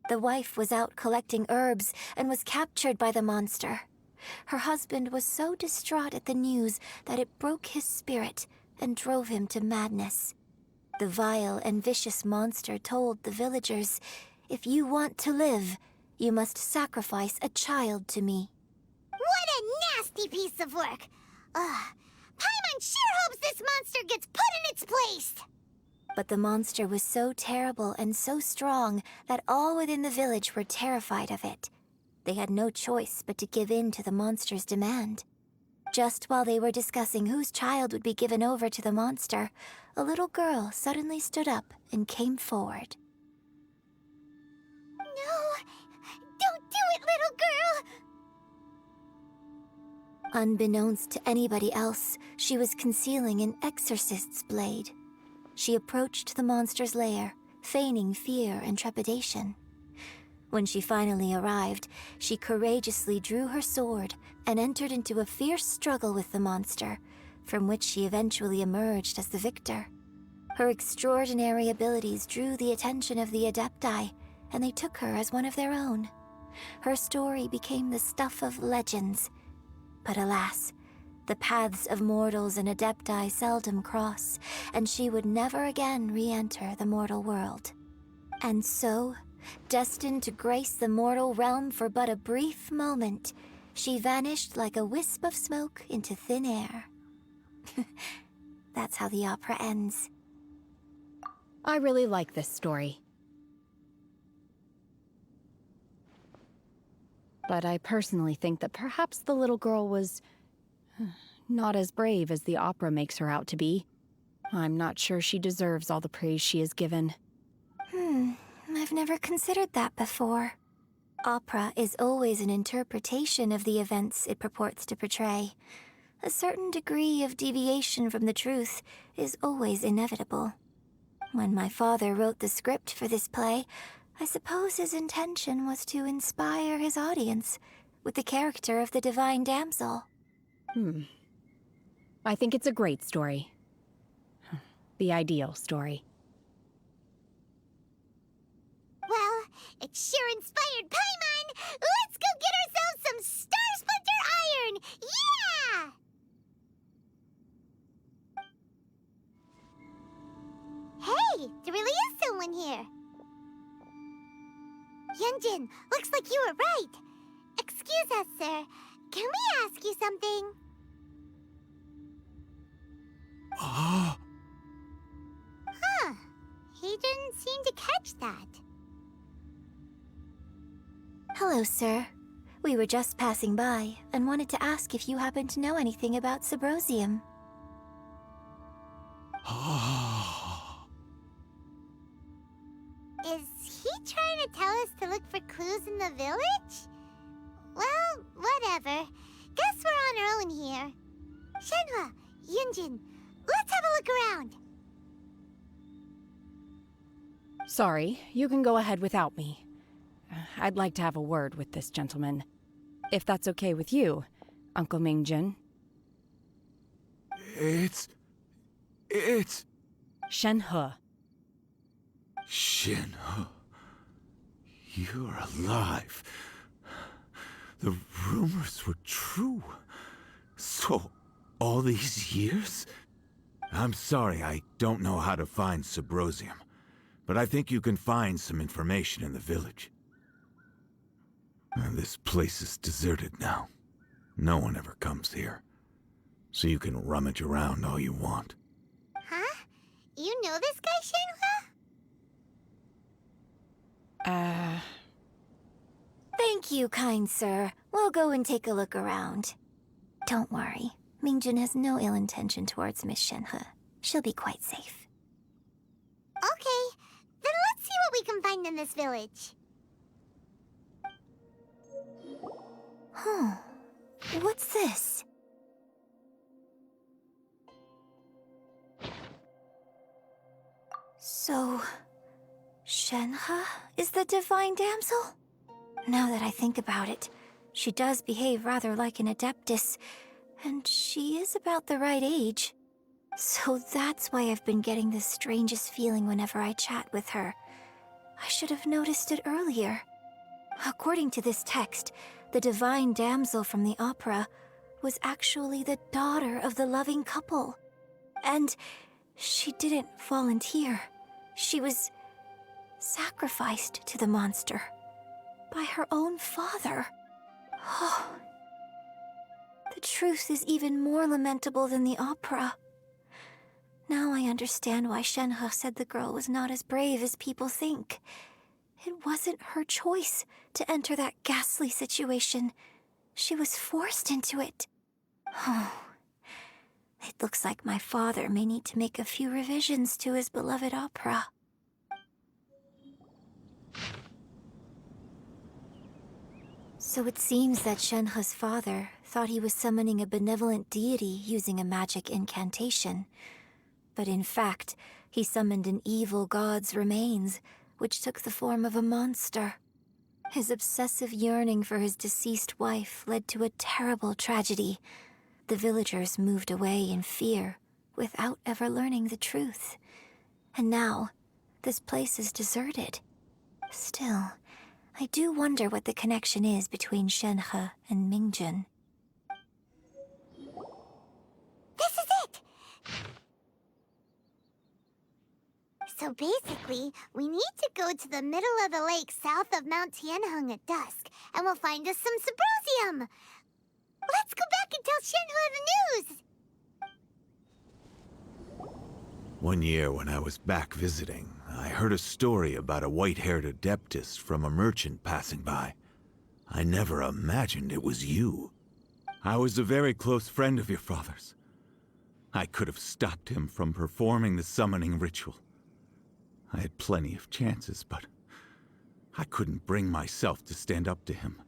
The wife was out collecting herbs and was captured by the monster. Her husband was so distraught at the news that it broke his spirit and drove him to madness. The vile and vicious monster told the villagers, "If you want to live, you must sacrifice a child to me." What a nasty piece of work! Paimon sure hopes this monster gets put in its place! But the monster was so terrible and so strong that all within the village were terrified of it. They had no choice but to give in to the monster's demand. Just while they were discussing whose child would be given over to the monster, a little girl suddenly stood up and came forward. No! Don't do it, little girl! Unbeknownst to anybody else, she was concealing an exorcist's blade. She approached the monster's lair, feigning fear and trepidation. When she finally arrived, she courageously drew her sword and entered into a fierce struggle with the monster, from which she eventually emerged as the victor. Her extraordinary abilities drew the attention of the Adepti, and they took her as one of their own. Her story became the stuff of legends. But alas, the paths of mortals and Adepti seldom cross, and she would never again re-enter the mortal world. And so, destined to grace the mortal realm for but a brief moment, she vanished like a wisp of smoke into thin air. That's how the opera ends. I really like this story. But I personally think that perhaps the little girl was not as brave as the opera makes her out to be. I'm not sure she deserves all the praise she is given. I've never considered that before. Opera is always an interpretation of the events it purports to portray. A certain degree of deviation from the truth is always inevitable. When my father wrote the script for this play, I suppose his intention was to inspire his audience with the character of the divine damsel. I think it's a great story. The ideal story. Well, it sure inspired Paimon! Let's go get ourselves some Star Splinter Iron! Yeah! Hey, there really is someone here. Yunjin, looks like you were right. Excuse us, sir. Can we ask you something? Huh. He didn't seem to catch that. Hello, sir. We were just passing by and wanted to ask if you happen to know anything about Subrosium. Is he trying to tell us to look for clues in the village? Well, whatever. Guess we're on our own here. Shenhua, Yunjin, let's have a look around. Sorry, you can go ahead without me. I'd like to have a word with this gentleman. If that's okay with you, Uncle Mingjin. It's... Shenhe. Shenhe. You're alive. The rumors were true. So, all these years? I'm sorry, I don't know how to find Subrosium, but I think you can find some information in the village. And this place is deserted now. No one ever comes here. So you can rummage around all you want. Huh? You know this guy, Shenhua? Thank you, kind sir. We'll go and take a look around. Don't worry. Mingjin has no ill intention towards Miss Shenhe. She'll be quite safe. Okay, then let's see what we can find in this village. Huh. What's this? So, Shenhe is the divine damsel? Now that I think about it, she does behave rather like an adeptus, and she is about the right age. So that's why I've been getting the strangest feeling whenever I chat with her. I should have noticed it earlier. According to this text, the divine damsel from the opera was actually the daughter of the loving couple. And she didn't volunteer. She was sacrificed to the monster by her own father. Oh, the truth is even more lamentable than the opera. Now I understand why Shenhe said the girl was not as brave as people think. It wasn't her choice to enter that ghastly situation. She was forced into it. Oh, it looks like my father may need to make a few revisions to his beloved opera. So it seems that Shenhe's father thought he was summoning a benevolent deity using a magic incantation. But in fact, he summoned an evil god's remains, which took the form of a monster. His obsessive yearning for his deceased wife led to a terrible tragedy. The villagers moved away in fear, without ever learning the truth. And now, this place is deserted. Still, I do wonder what the connection is between Shenhe and Mingjun. This is it! So basically, we need to go to the middle of the lake south of Mount Tianheng at dusk, and we'll find us some Subrosium! Let's go back and tell Shenhe the news! One year when I was back visiting, I heard a story about a white-haired adeptess from a merchant passing by. I never imagined it was you. I was a very close friend of your father's. I could have stopped him from performing the summoning ritual. I had plenty of chances, but I couldn't bring myself to stand up to him.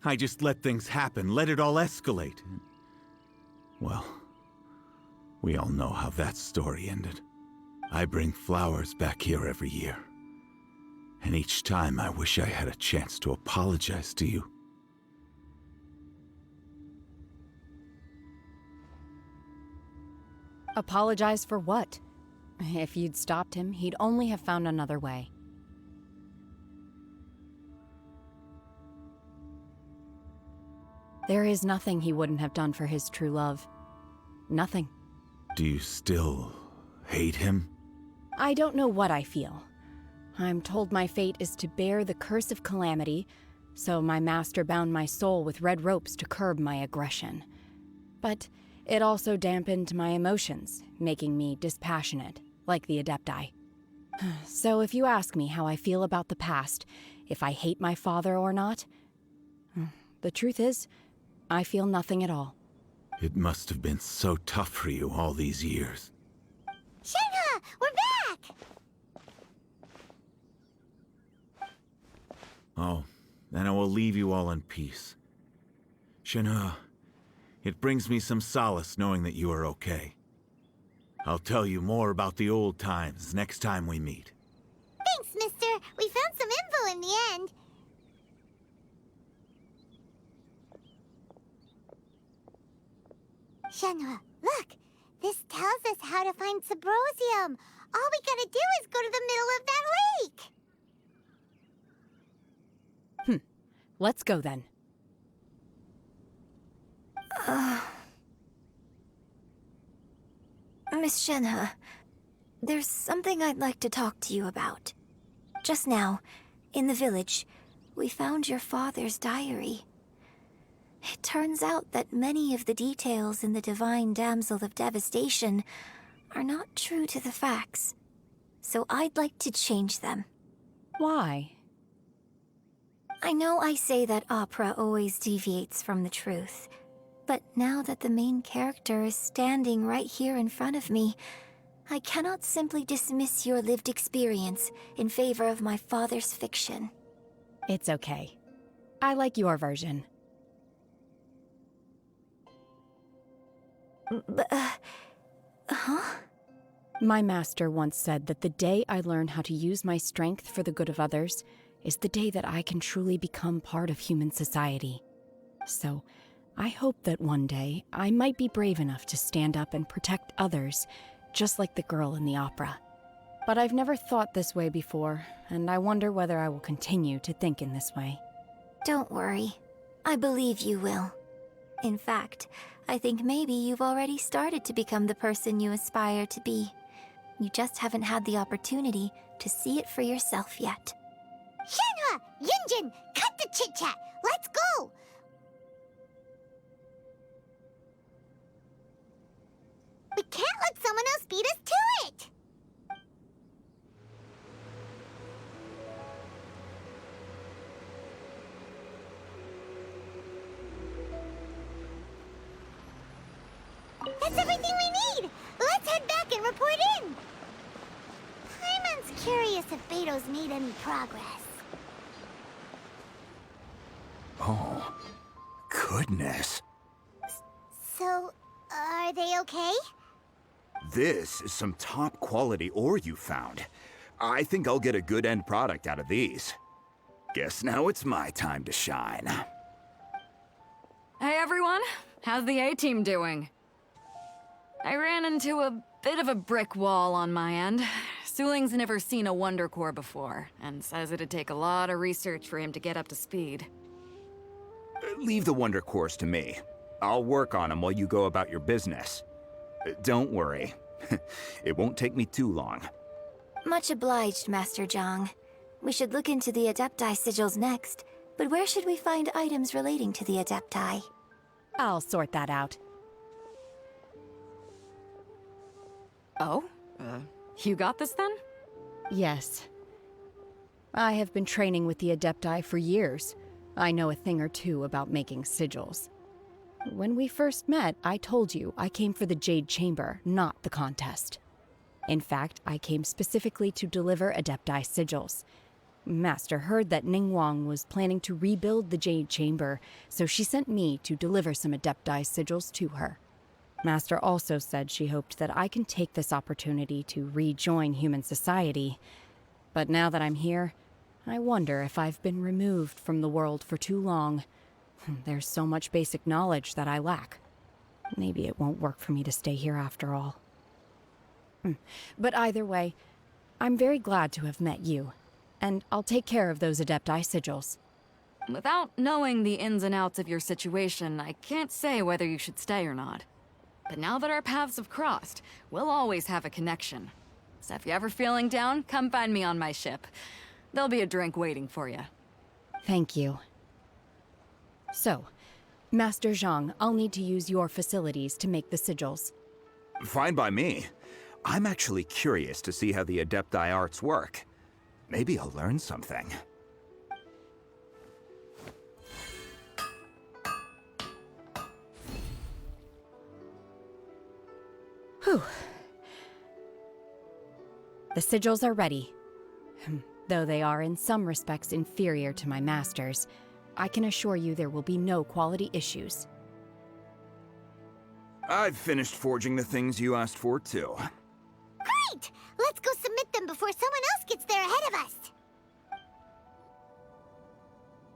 I just let things happen, let it all escalate. Well, we all know how that story ended. I bring flowers back here every year. And each time I wish I had a chance to apologize to you. Apologize for what? If you'd stopped him, he'd only have found another way. There is nothing he wouldn't have done for his true love. Nothing. Do you still hate him? I don't know what I feel. I'm told my fate is to bear the curse of calamity, so my master bound my soul with red ropes to curb my aggression. But it also dampened my emotions, making me dispassionate, like the Adepti. So if you ask me how I feel about the past, if I hate my father or not, the truth is, I feel nothing at all. It must have been so tough for you all these years. Shenhe! We're back! Oh, then I will leave you all in peace. Shenhe, it brings me some solace knowing that you are okay. I'll tell you more about the old times next time we meet. Thanks, mister. We found some info in the end. Shenhe, look! This tells us how to find Subrosium. All we gotta do is go to the middle of that lake! Let's go then. Miss Shenhe, there's something I'd like to talk to you about. Just now, in the village, we found your father's diary. It turns out that many of the details in the Divine Damsel of Devastation are not true to the facts. So I'd like to change them. Why? I know I say that opera always deviates from the truth, but now that the main character is standing right here in front of me, I cannot simply dismiss your lived experience in favor of my father's fiction. It's okay. I like your version. Huh? My master once said that the day I learn how to use my strength for the good of others is the day that I can truly become part of human society. So, I hope that one day I might be brave enough to stand up and protect others, just like the girl in the opera. But I've never thought this way before, and I wonder whether I will continue to think in this way. Don't worry. I believe you will. In fact, I think maybe you've already started to become the person you aspire to be. You just haven't had the opportunity to see it for yourself yet. Shenhe! Yunjin! Cut the chit-chat! Let's go! We can't let someone else beat us to it! That's everything we need! Let's head back and report in! Paimon's curious if Beto's made any progress. Oh, goodness. they okay? This is some top quality ore you found. I think I'll get a good end product out of these. Guess now it's my time to shine. Hey everyone, how's the A-team doing? I ran into a bit of a brick wall on my end. Suling's never seen a Wonder Core before, and says it'd take a lot of research for him to get up to speed. Leave the Wonder Cores to me. I'll work on them while you go about your business. Don't worry. It won't take me too long. Much obliged, Master Zhang. We should look into the Adepti sigils next, but where should we find items relating to the Adepti? I'll sort that out. Oh? You got this then? Yes. I have been training with the Adepti for years. I know a thing or two about making sigils. When we first met, I told you I came for the Jade Chamber, not the contest. In fact, I came specifically to deliver Adepti sigils. Master heard that Ningguang was planning to rebuild the Jade Chamber, so she sent me to deliver some Adepti sigils to her. Master also said she hoped that I can take this opportunity to rejoin human society. But now that I'm here, I wonder if I've been removed from the world for too long. There's so much basic knowledge that I lack. Maybe it won't work for me to stay here after all. But either way, I'm very glad to have met you, and I'll take care of those Adepti sigils. Without knowing the ins and outs of your situation, I can't say whether you should stay or not. But now that our paths have crossed, we'll always have a connection. So if you're ever feeling down, come find me on my ship. There'll be a drink waiting for you. Thank you. So, Master Zhang, I'll need to use your facilities to make the sigils. Fine by me. I'm actually curious to see how the Adepti arts work. Maybe I'll learn something. Whew. The sigils are ready. Though they are in some respects inferior to my master's, I can assure you there will be no quality issues. I've finished forging the things you asked for, too. Great! Let's go submit them before someone else gets there ahead of us.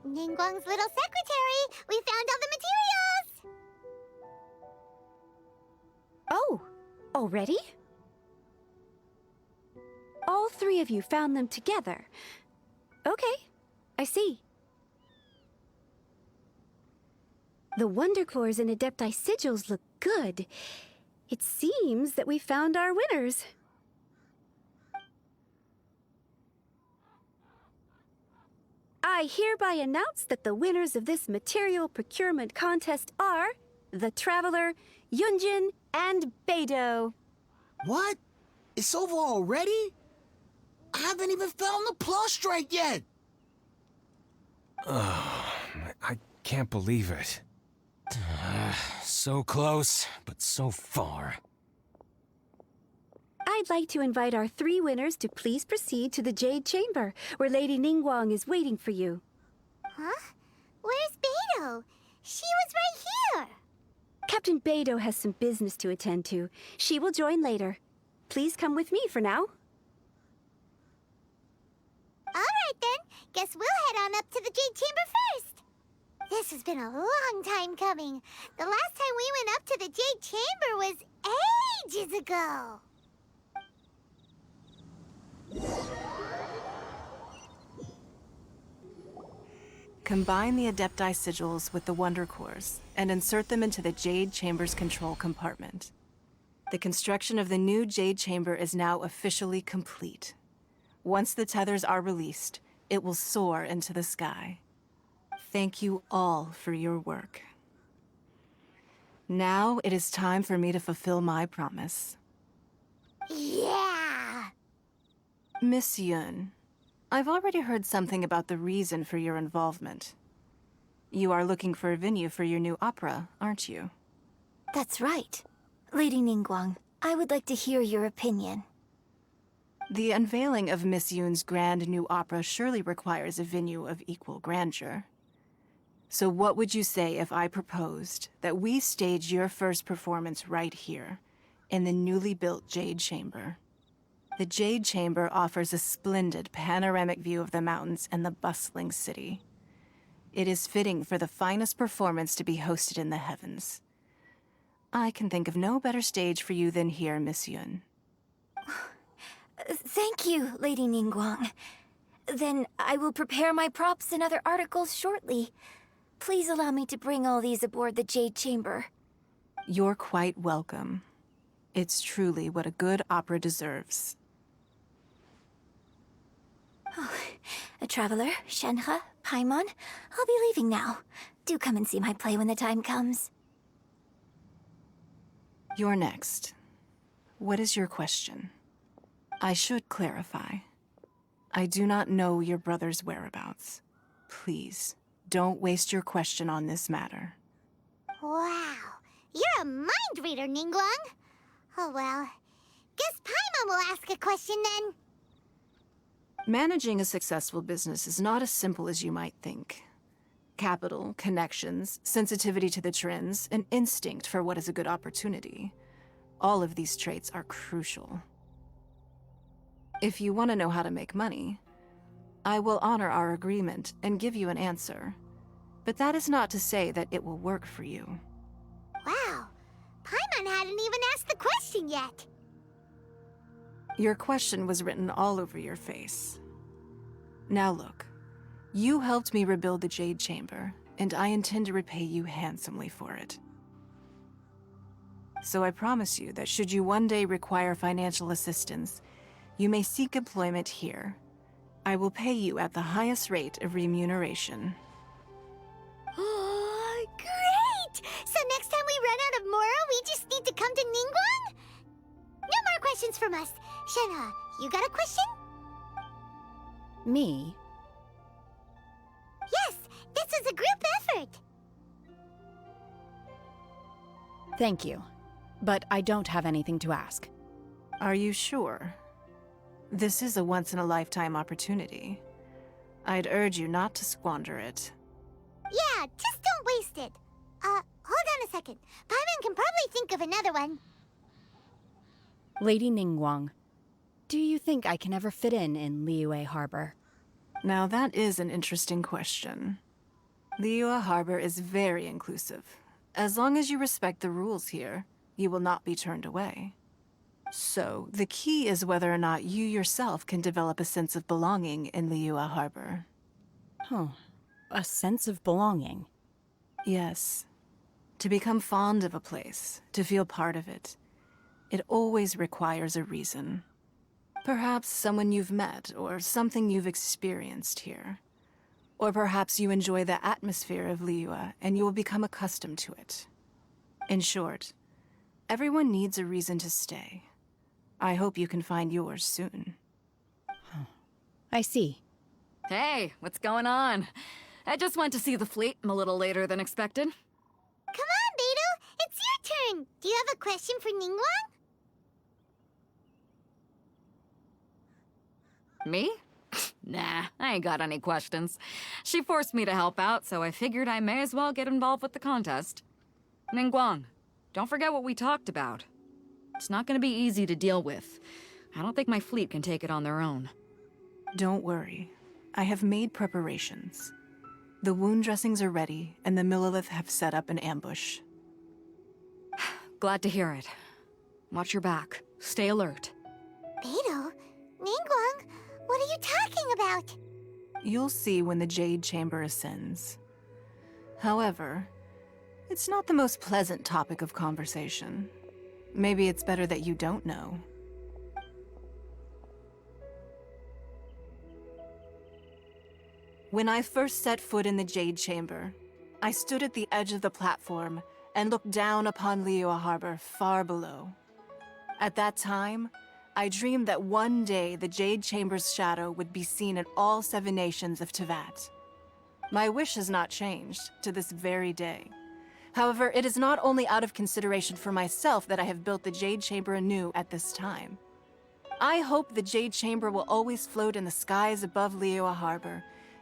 Ningguang's little secretary, we found all the materials! Oh, already? All three of you found them together. Okay, I see. The Wonder Cores and Adepti sigils look good. It seems that we found our winners. I hereby announce that the winners of this material procurement contest are the Traveler, Yunjin, and Beidou. What? It's over already? I haven't even found the plustrite yet! I can't believe it. So close, but so far. I'd like to invite our three winners to please proceed to the Jade Chamber, where Lady Ningguang is waiting for you. Huh? Where's Beidou? She was right here! Captain Beidou has some business to attend to. She will join later. Please come with me for now. Alright then, guess we'll head on up to the Jade Chamber first. This has been a long time coming. The last time we went up to the Jade Chamber was ages ago. Combine the Adepti sigils with the Wonder Cores and insert them into the Jade Chamber's control compartment. The construction of the new Jade Chamber is now officially complete. Once the tethers are released, it will soar into the sky. Thank you all for your work. Now it is time for me to fulfill my promise. Yeah! Miss Yun, I've already heard something about the reason for your involvement. You are looking for a venue for your new opera, aren't you? That's right. Lady Ningguang, I would like to hear your opinion. The unveiling of Miss Yun's grand new opera surely requires a venue of equal grandeur. So what would you say if I proposed that we stage your first performance right here, in the newly built Jade Chamber? The Jade Chamber offers a splendid panoramic view of the mountains and the bustling city. It is fitting for the finest performance to be hosted in the heavens. I can think of no better stage for you than here, Miss Yun. Thank you, Lady Ningguang. Then I will prepare my props and other articles shortly. Please allow me to bring all these aboard the Jade Chamber. You're quite welcome. It's truly what a good opera deserves. Oh, a traveler, Shenhe, Paimon, I'll be leaving now. Do come and see my play when the time comes. You're next. What is your question? I should clarify. I do not know your brother's whereabouts. Please, don't waste your question on this matter. Wow, you're a mind reader, Ningguang. Oh well, guess Paimon will ask a question then. Managing a successful business is not as simple as you might think. Capital, connections, sensitivity to the trends, and instinct for what is a good opportunity. All of these traits are crucial. If you want to know how to make money, I will honor our agreement and give you an answer. But that is not to say that it will work for you. Wow, Paimon hadn't even asked the question yet. Your question was written all over your face. Now look, you helped me rebuild the Jade Chamber, and I intend to repay you handsomely for it. So I promise you that should you one day require financial assistance, you may seek employment here. I will pay you at the highest rate of remuneration. Oh, great! So next time we run out of Mora, we just need to come to Ningguang? No more questions from us. Shenhe, you got a question? Me? Yes, this is a group effort. Thank you. But I don't have anything to ask. Are you sure? This is a once-in-a-lifetime opportunity. I'd urge you not to squander it. Yeah, just don't waste it. Hold on a second. Paimon can probably think of another one. Lady Ningguang, do you think I can ever fit in Liyue Harbor? Now that is an interesting question. Liyue Harbor is very inclusive. As long as you respect the rules here, you will not be turned away. So, the key is whether or not you yourself can develop a sense of belonging in Liyue Harbor. Oh, a sense of belonging. Yes. To become fond of a place, to feel part of it, it always requires a reason. Perhaps someone you've met, or something you've experienced here. Or perhaps you enjoy the atmosphere of Liyue, and you will become accustomed to it. In short, everyone needs a reason to stay. I hope you can find yours soon. I see. Hey, what's going on? I just went to see the fleet a little later than expected. Come on, Beidou! It's your turn! Do you have a question for Ningguang? Me? Nah, I ain't got any questions. She forced me to help out, so I figured I may as well get involved with the contest. Ningguang, don't forget what we talked about. It's not gonna be easy to deal with. I don't think my fleet can take it on their own. Don't worry. I have made preparations. The wound dressings are ready, and the Millilith have set up an ambush. Glad to hear it. Watch your back. Stay alert. Beidou? Ningguang? What are you talking about? You'll see when the Jade Chamber ascends. However, it's not the most pleasant topic of conversation. Maybe it's better that you don't know. When I first set foot in the Jade Chamber, I stood at the edge of the platform and looked down upon Liyue Harbor far below. At that time, I dreamed that one day the Jade Chamber's shadow would be seen in all 7 nations of Teyvat. My wish has not changed to this very day. However, it is not only out of consideration for myself that I have built the Jade Chamber anew at this time. I hope the Jade Chamber will always float in the skies above Liyue Harbor,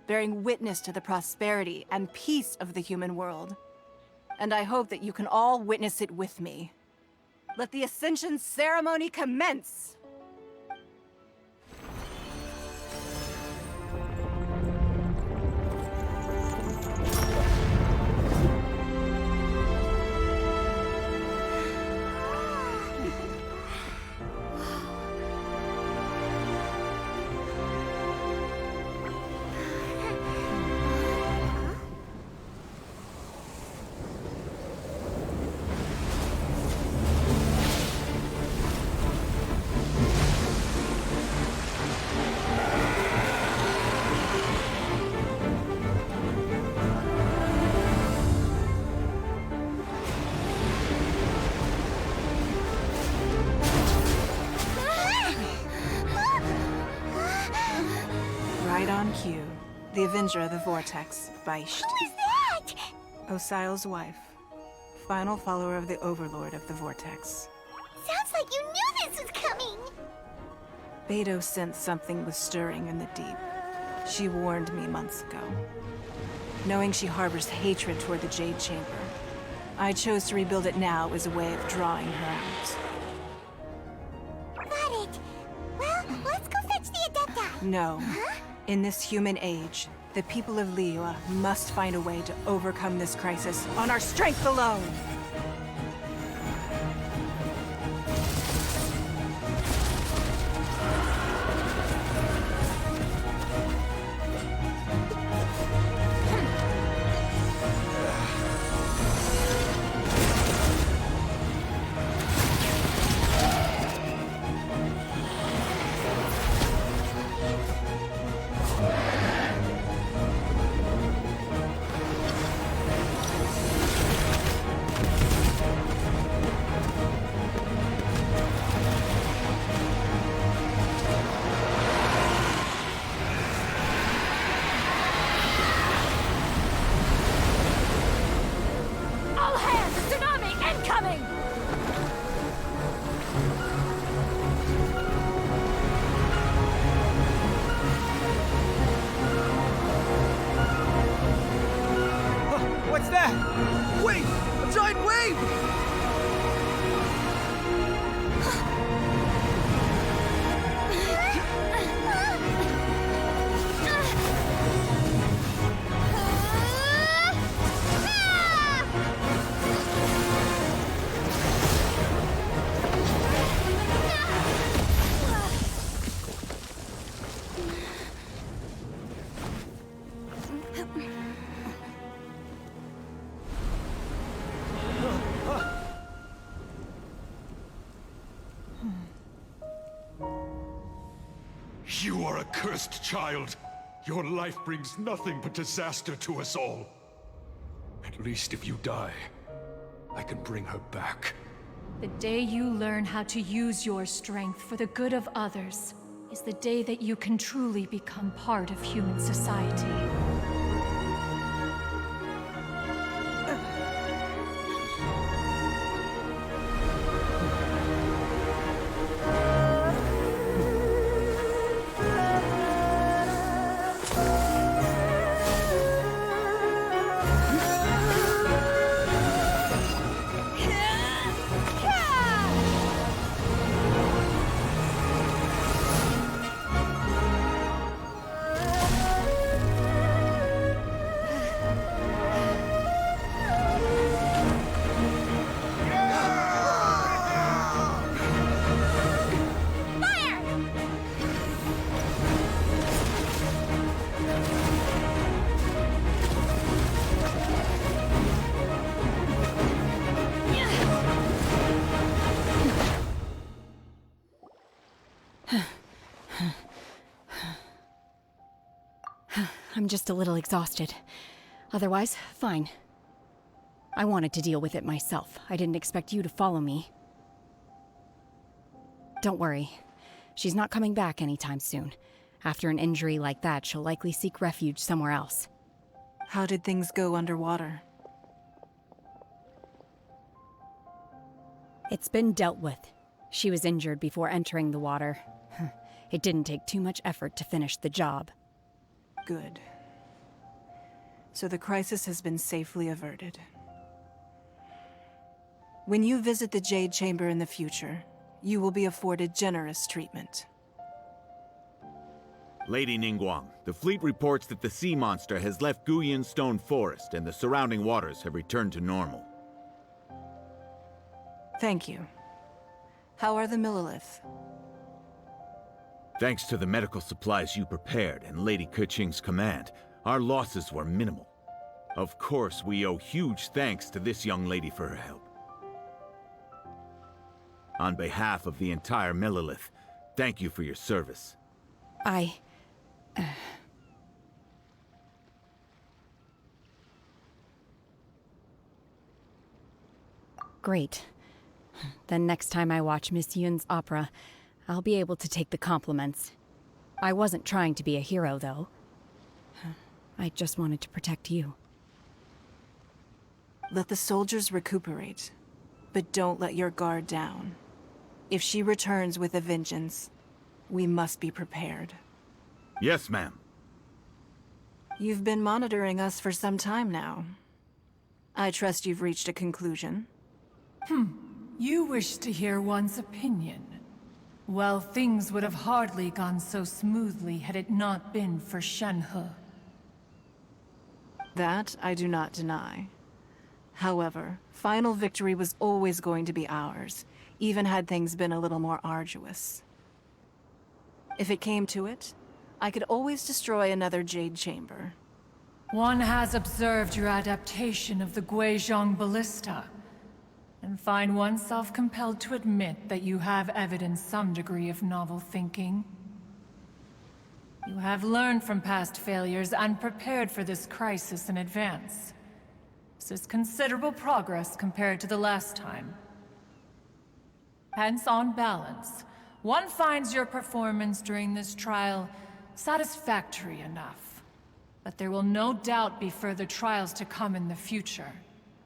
bearing witness to the prosperity and peace of the human world. And I hope that you can all witness it with me. Let the Ascension ceremony commence! Right on cue. The Avenger of the Vortex, Beisht. Who is that? Osial's wife. Final follower of the Overlord of the Vortex. Sounds like you knew this was coming! Beidou sensed something was stirring in the deep. She warned me months ago. Knowing she harbors hatred toward the Jade Chamber, I chose to rebuild it now as a way of drawing her out. Got it. Well, let's go fetch the Adepti. No. In this human age, the people of Liyue must find a way to overcome this crisis on our strength alone! All hands! A tsunami incoming! What's that? Wait! A giant wave! You are a cursed child. Your life brings nothing but disaster to us all. At least if you die, I can bring her back. The day you learn how to use your strength for the good of others is the day that you can truly become part of human society. I'm just a little exhausted. Otherwise, fine. I wanted to deal with it myself. I didn't expect you to follow me. Don't worry. She's not coming back anytime soon. After an injury like that, she'll likely seek refuge somewhere else. How did things go underwater? It's been dealt with. She was injured before entering the water. It didn't take too much effort to finish the job. Good. so the crisis has been safely averted. When you visit the Jade Chamber in the future, you will be afforded generous treatment. Lady Ningguang, the fleet reports that the sea monster has left Guyan Stone Forest and the surrounding waters have returned to normal. Thank you. How are the Millilith? Thanks to the medical supplies you prepared and Lady Keqing's command, our losses were minimal. Of course, we owe huge thanks to this young lady for her help. On behalf of the entire Millilith, thank you for your service. Great. Then next time I watch Miss Yun's opera, I'll be able to take the compliments. I wasn't trying to be a hero, though. I just wanted to protect you. Let the soldiers recuperate, but don't let your guard down. If she returns with a vengeance, we must be prepared. Yes, ma'am. You've been monitoring us for some time now. I trust you've reached a conclusion. You wish to hear one's opinion. Well, things would have hardly gone so smoothly had it not been for Shenhe. That I do not deny. However, final victory was always going to be ours, even had things been a little more arduous. If it came to it, I could always destroy another Jade Chamber. One has observed your adaptation of the Guizhong Ballista, and find oneself compelled to admit that you have evidenced some degree of novel thinking. You have learned from past failures and prepared for this crisis in advance. This is considerable progress compared to the last time. Hence, on balance, one finds your performance during this trial satisfactory enough. But there will no doubt be further trials to come in the future.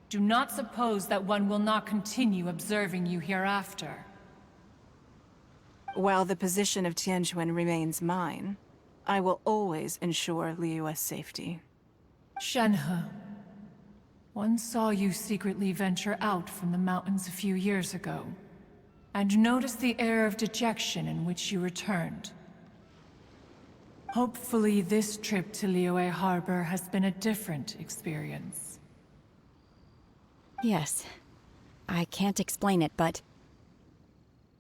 Do not suppose that one will not continue observing you hereafter. While the position of Tianquan remains mine, I will always ensure Liyue's safety. Shenhe, one saw you secretly venture out from the mountains a few years ago, and noticed the air of dejection in which you returned. Hopefully this trip to Liyue Harbor has been a different experience. Yes. I can't explain it, but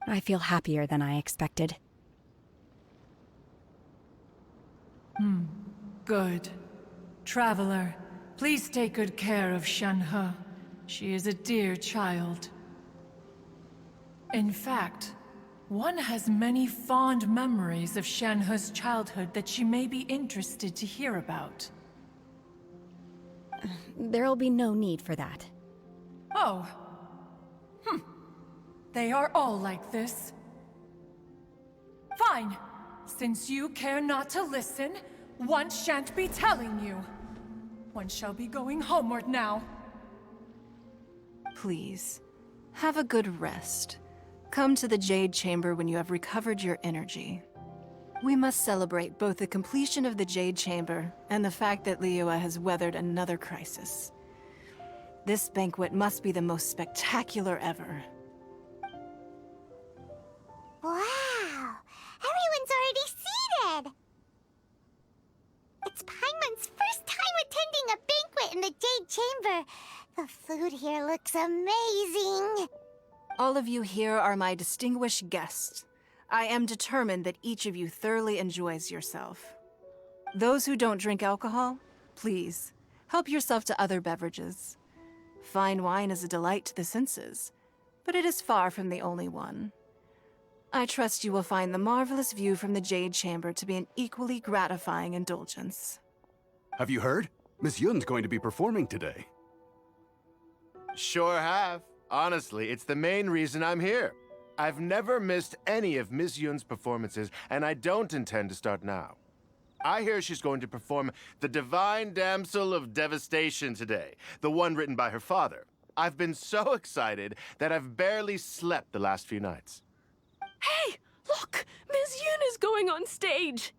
I feel happier than I expected. Good. Traveler, please take good care of Shenhe. She is a dear child. In fact, one has many fond memories of Shenhe's childhood that she may be interested to hear about. There'll be no need for that. Oh. They are all like this. Fine. Since you care not to listen, one shan't be telling you. One shall be going homeward now. Please, have a good rest. Come to the Jade Chamber when you have recovered your energy. We must celebrate both the completion of the Jade Chamber and the fact that Liyue has weathered another crisis. This banquet must be the most spectacular ever. Wow! Everyone's already seated! It's Paimon's first time attending a banquet in the Jade Chamber. The food here looks amazing. All of you here are my distinguished guests. I am determined that each of you thoroughly enjoys yourself. Those who don't drink alcohol, please, help yourself to other beverages. Fine wine is a delight to the senses, but it is far from the only one. I trust you will find the marvelous view from the Jade Chamber to be an equally gratifying indulgence. Have you heard? Miss Yun's going to be performing today. Sure have. Honestly, it's the main reason I'm here. I've never missed any of Miss Yun's performances, and I don't intend to start now. I hear she's going to perform The Divine Damsel of Devastation today, the one written by her father. I've been so excited that I've barely slept the last few nights. Hey, look! Miss Yun is going on stage!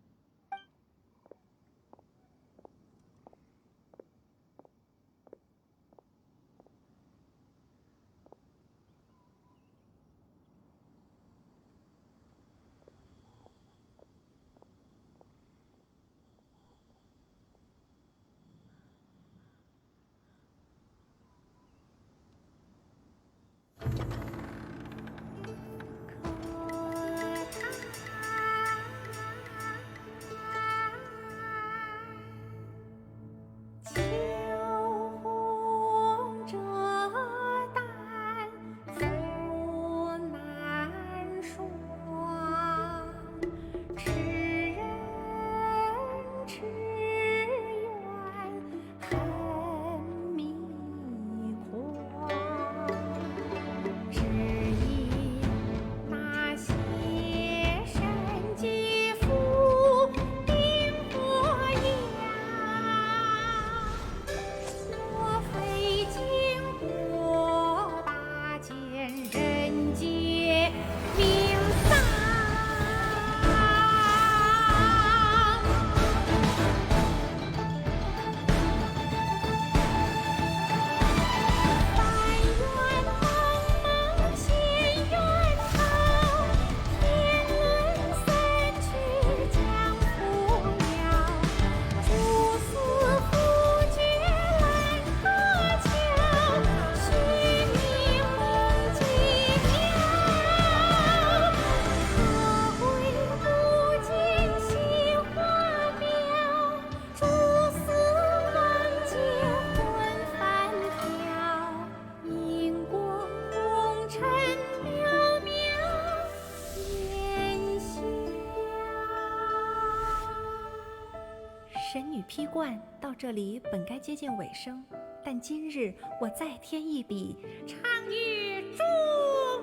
惯到这里本该接近尾声，但今日我再添一笔，唱与诸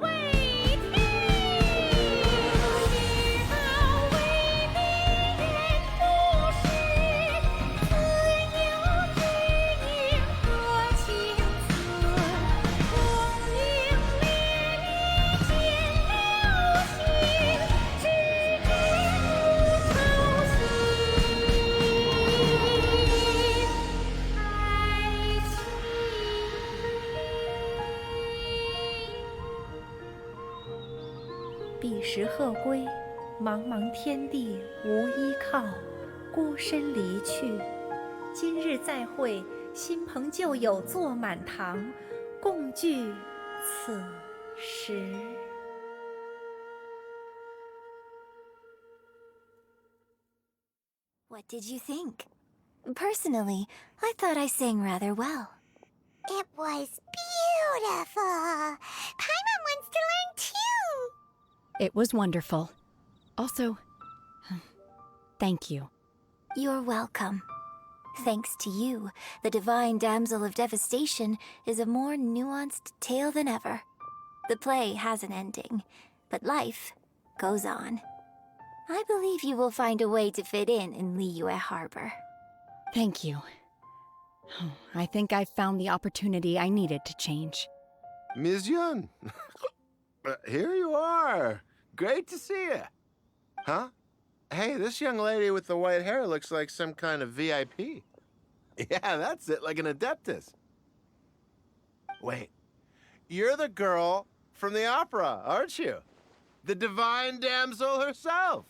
位听，是好为民人不是，自有之应多情存，功名烈烈见了心，只知不操心。彼时鹤归，茫茫天地无依靠，孤身离去。今日再会，新朋旧友坐满堂，共聚此时。What did you think? Personally, I thought I sang rather well. It was beautiful. Paimon wants to learn too. It was wonderful. Also, thank you. You're welcome. Thanks to you, the Divine Damsel of Devastation is a more nuanced tale than ever. The play has an ending, but life goes on. I believe you will find a way to fit in Liyue Harbor. Thank you. I think I've found the opportunity I needed to change. Ms. Yun, here you are. Great to see you. Huh? Hey, this young lady with the white hair looks like some kind of VIP. Yeah, that's it, like an Adeptus. Wait, you're the girl from the opera, aren't you? The Divine Damsel herself.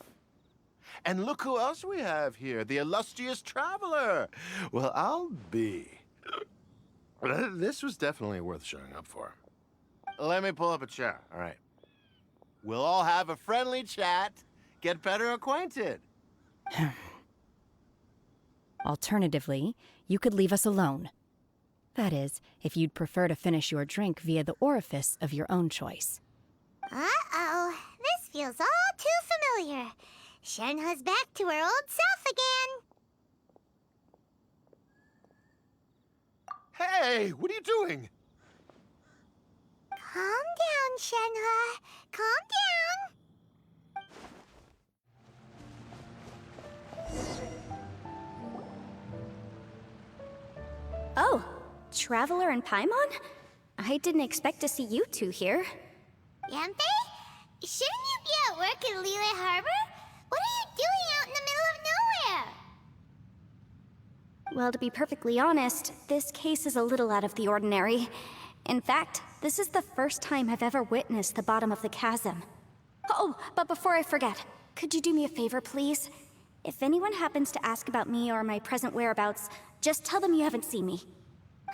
And look who else we have here, the illustrious traveler. Well, I'll be. This was definitely worth showing up for. Let me pull up a chair, all right? We'll all have a friendly chat, get better acquainted. Alternatively, you could leave us alone. That is, if you'd prefer to finish your drink via the orifice of your own choice. Uh-oh, this feels all too familiar. Shenhe's back to her old self again. Hey, what are you doing? Calm down, Shenhe. Calm down. Oh, Traveler and Paimon? I didn't expect to see you two here. Yanfei? Shouldn't you be at work in Liyue Harbor? What are you doing out in the middle of nowhere? Well, to be perfectly honest, this case is a little out of the ordinary. In fact, this is the first time I've ever witnessed the bottom of the chasm. Oh, but before I forget, could you do me a favor, please? If anyone happens to ask about me or my present whereabouts, just tell them you haven't seen me.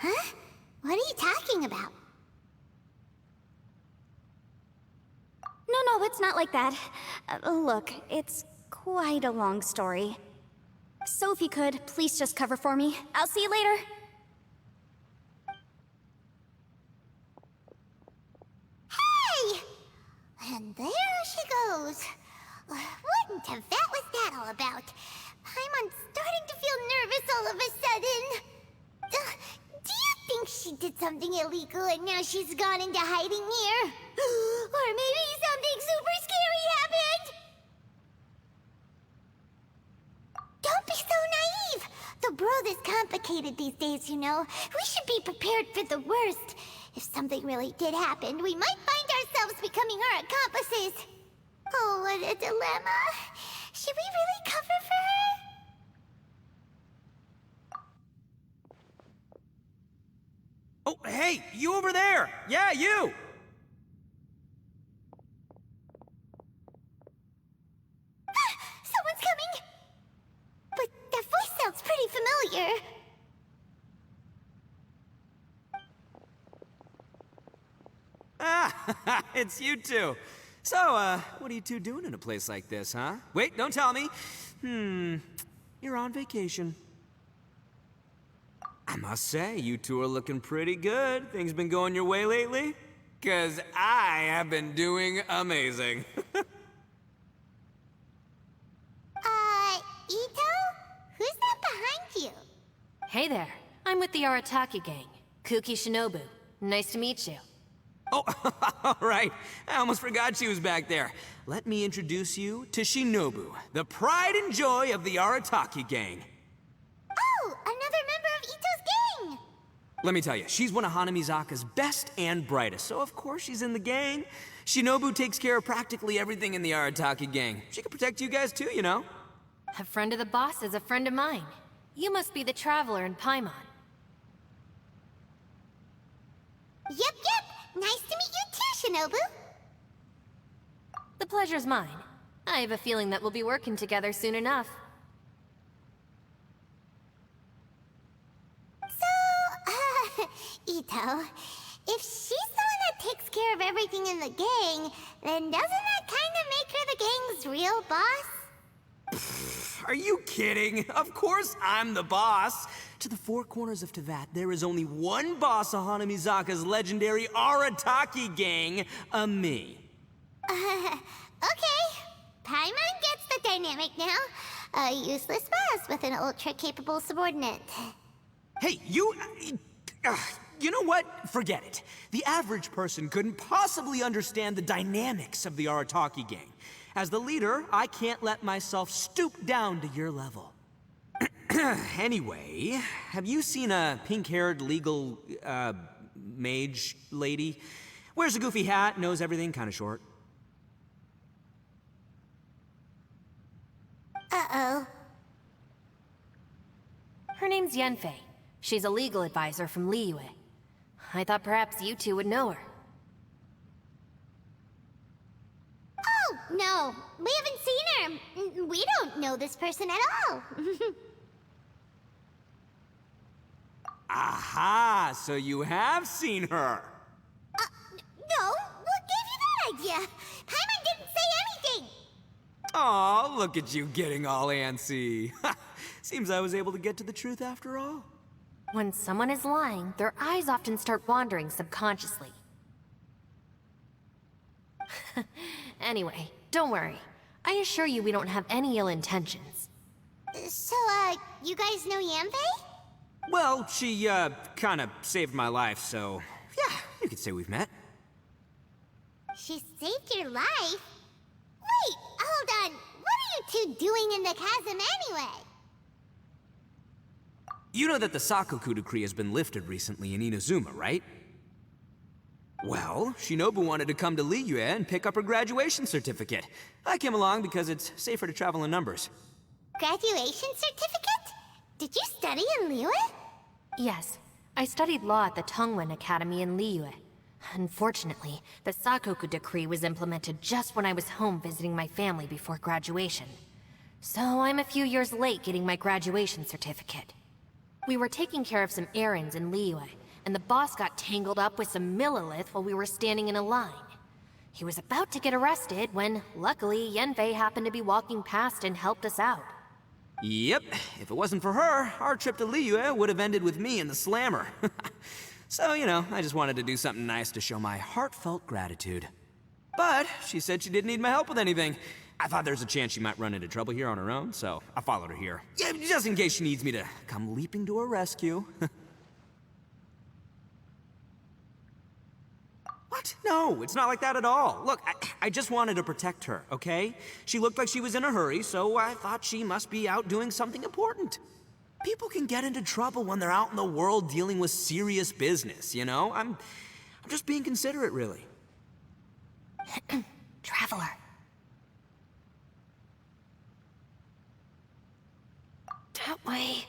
Huh? What are you talking about? No, it's not like that. Look, it's quite a long story. So if you could, please just cover for me. I'll see you later. Hey! And there she goes. What in Tibet was that all about? I'm starting to feel nervous all of a sudden. Do you think she did something illegal and now she's gone into hiding here? Or maybe something super scary happened? Don't be so naive! The world is complicated these days, you know. We should be prepared for the worst. If something really did happen, we might find ourselves becoming her accomplices. Oh, what a dilemma. Should we really cover for her? Oh, hey, you over there! Yeah, you! Someone's coming! But that voice sounds pretty familiar. Ah, it's you two. So, what are you two doing in a place like this, huh? Wait, don't tell me. You're on vacation. I must say, you two are looking pretty good. Things been going your way lately? 'Cause I have been doing amazing. Ito? Who's that behind you? I'm with the Arataki gang. Kuki Shinobu. Nice to meet you. Oh, all right. I almost forgot she was back there. Let me introduce you to Shinobu, the pride and joy of the Arataki gang. Oh, another member of Ito's gang! Let me tell you, she's one of Hanamizaka's best and brightest, so of course she's in the gang. Shinobu takes care of practically everything in the Arataki gang. She can protect you guys too, you know? A friend of the boss is a friend of mine. You must be the traveler in Paimon. Yep. Nice to meet you too, Shinobu. The pleasure's mine. I have a feeling that we'll be working together soon enough. So, Ito, if she's the one that takes care of everything in the gang, then doesn't that kind of make her the gang's real boss? Are you kidding? Of course I'm the boss. To the four corners of Teyvat, there is only one boss of Hanamizaka's legendary Arataki gang, me. Okay. Paimon gets the dynamic now. A useless boss with an ultra-capable subordinate. Hey, you know what? Forget it. The average person couldn't possibly understand the dynamics of the Arataki gang. As the leader, I can't let myself stoop down to your level. Anyway, have you seen a pink-haired legal, mage lady? Wears a goofy hat, knows everything, kinda short. Uh-oh. Her name's Yanfei. She's a legal advisor from Liyue. I thought perhaps you two would know her. Oh, no. We haven't seen her. We don't know this person at all. Aha! So you have seen her! No, what gave you that idea? Paimon didn't say anything! Aw, look at you getting all antsy. Seems I was able to get to the truth after all. When someone is lying, their eyes often start wandering subconsciously. Anyway, don't worry. I assure you we don't have any ill intentions. So, you guys know Yanfei? Well, she, kinda saved my life, so... yeah, you could say we've met. She saved your life? Wait, hold on. What are you two doing in the chasm anyway? You know that the Sakoku decree has been lifted recently in Inazuma, right? Well, Shinobu wanted to come to Liyue and pick up her graduation certificate. I came along because it's safer to travel in numbers. Graduation certificate? Did you study in Liyue? Yes. I studied law at the Tongwen Academy in Liyue. Unfortunately, the Sakoku decree was implemented just when I was home visiting my family before graduation. So I'm a few years late getting my graduation certificate. We were taking care of some errands in Liyue, and the boss got tangled up with some Millilith while we were standing in a line. He was about to get arrested when, luckily, Yanfei happened to be walking past and helped us out. Yep, if it wasn't for her, our trip to Liyue would have ended with me in the slammer. So, you know, I just wanted to do something nice to show my heartfelt gratitude. But she said she didn't need my help with anything. I thought there's a chance she might run into trouble here on her own, so I followed her here. Yeah, just in case she needs me to come leaping to her rescue. What? No, it's not like that at all. Look, I just wanted to protect her, okay? She looked like she was in a hurry, so I thought she must be out doing something important. People can get into trouble when they're out in the world dealing with serious business, you know? I'm just being considerate, really. Traveler. That way.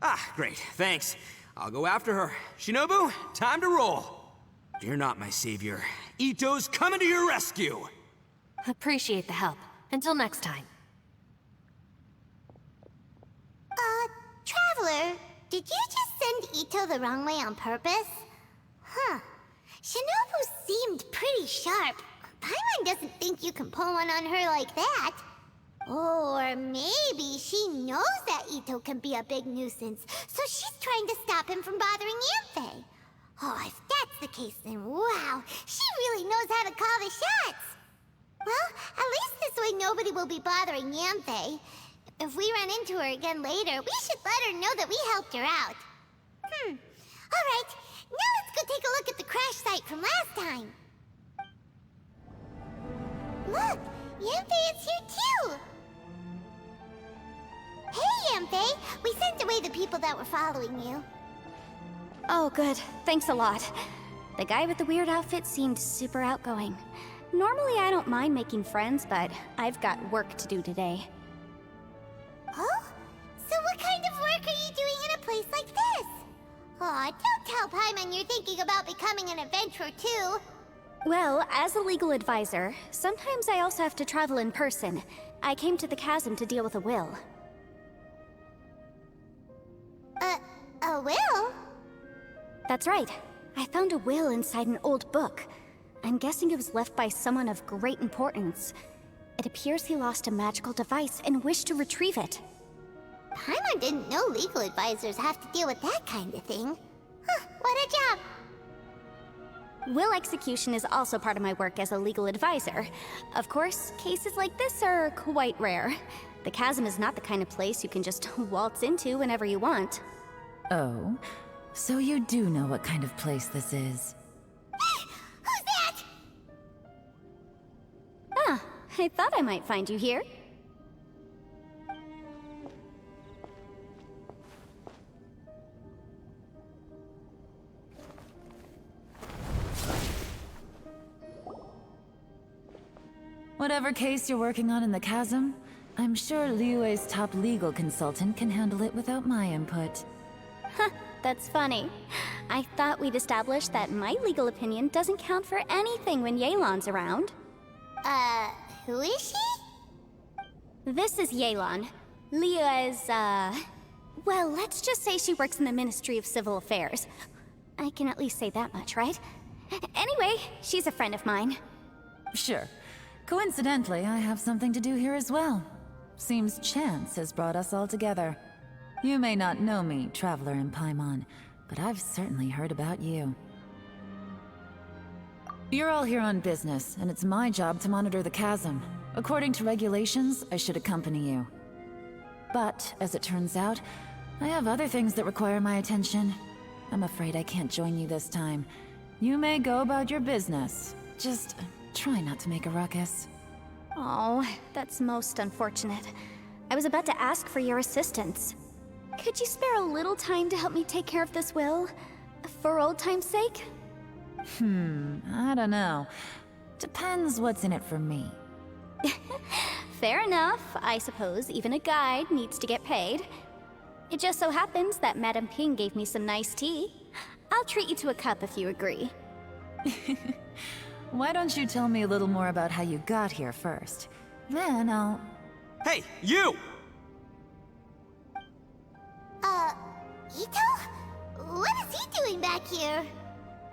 Ah, great, thanks. I'll go after her. Shinobu, time to roll. You're not my savior. Ito's coming to your rescue. Appreciate the help. Until next time. Traveler, did you just send Ito the wrong way on purpose? Huh. Shinobu seemed pretty sharp. Paimon doesn't think you can pull one on her like that. Or maybe she knows that Ito can be a big nuisance, so she's trying to stop him from bothering Yanfei. Oh, I case, then wow, she really knows how to call the shots. Well, at least this way nobody will be bothering Yamfei. If we run into her again later, we should let her know that we helped her out. Alright, now let's go take a look at the crash site from last time. Look, Yamfei is here too! Hey, Yamfei! We sent away the people that were following you. Oh, good. Thanks a lot. The guy with the weird outfit seemed super outgoing. Normally I don't mind making friends, but I've got work to do today. Oh? So what kind of work are you doing in a place like this? Aw, don't tell Paimon you're thinking about becoming an adventurer too. Well, as a legal advisor, sometimes I also have to travel in person. I came to the chasm to deal with a will. A will? That's right. I found a will inside an old book. I'm guessing it was left by someone of great importance. It appears he lost a magical device and wished to retrieve it. Paimon didn't know legal advisors have to deal with that kind of thing. Huh, what a job! Will execution is also part of my work as a legal advisor. Of course, cases like this are quite rare. The chasm is not the kind of place you can just waltz into whenever you want. Oh, so you do know what kind of place this is. Who's that? Ah, I thought I might find you here. Whatever case you're working on in the chasm, I'm sure Liyue's top legal consultant can handle it without my input. Huh, that's funny. I thought we'd established that my legal opinion doesn't count for anything when Yelan's around. Who is she? This is Yelan. Liyue's, well, let's just say she works in the Ministry of Civil Affairs. I can at least say that much, right? Anyway, she's a friend of mine. Sure. Coincidentally, I have something to do here as well. Seems chance has brought us all together. You may not know me, Traveler in Paimon, but I've certainly heard about you. You're all here on business, and it's my job to monitor the chasm. According to regulations, I should accompany you. But, as it turns out, I have other things that require my attention. I'm afraid I can't join you this time. You may go about your business. Just try not to make a ruckus. Oh, that's most unfortunate. I was about to ask for your assistance. Could you spare a little time to help me take care of this will? For old time's sake? I don't know. Depends what's in it for me. Fair enough. I suppose even a guide needs to get paid. It just so happens that Madame Ping gave me some nice tea. I'll treat you to a cup if you agree. Why don't you tell me a little more about how you got here first? Then I'll... Hey, you! Ito? What is he doing back here?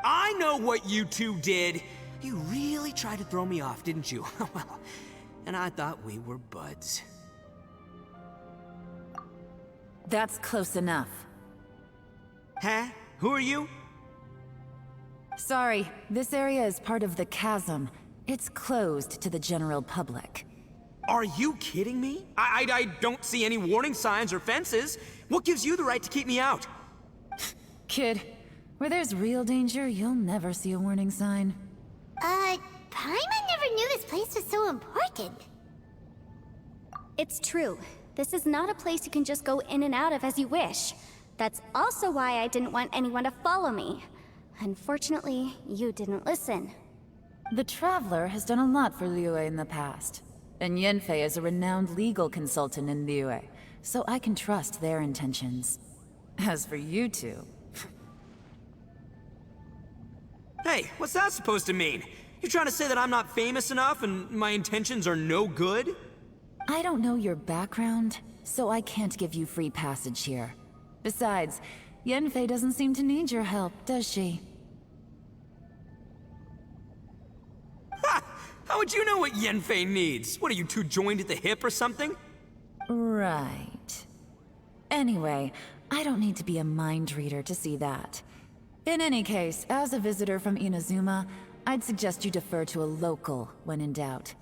I know what you two did. You really tried to throw me off, didn't you? Well, and I thought we were buds. That's close enough. Huh? Who are you? Sorry, this area is part of the chasm. It's closed to the general public. Are you kidding me? I don't see any warning signs or fences. What gives you the right to keep me out? Kid, where there's real danger, you'll never see a warning sign. Paimon never knew this place was so important. It's true. This is not a place you can just go in and out of as you wish. That's also why I didn't want anyone to follow me. Unfortunately, you didn't listen. The Traveler has done a lot for Liyue in the past. And Yanfei is a renowned legal consultant in Liyue, so I can trust their intentions. As for you two... Hey, what's that supposed to mean? You trying to say that I'm not famous enough and my intentions are no good? I don't know your background, so I can't give you free passage here. Besides, Yanfei doesn't seem to need your help, does she? Ha! How would you know what Yanfei needs? What, are you two joined at the hip or something? Right. Anyway, I don't need to be a mind reader to see that. In any case, as a visitor from Inazuma, I'd suggest you defer to a local when in doubt.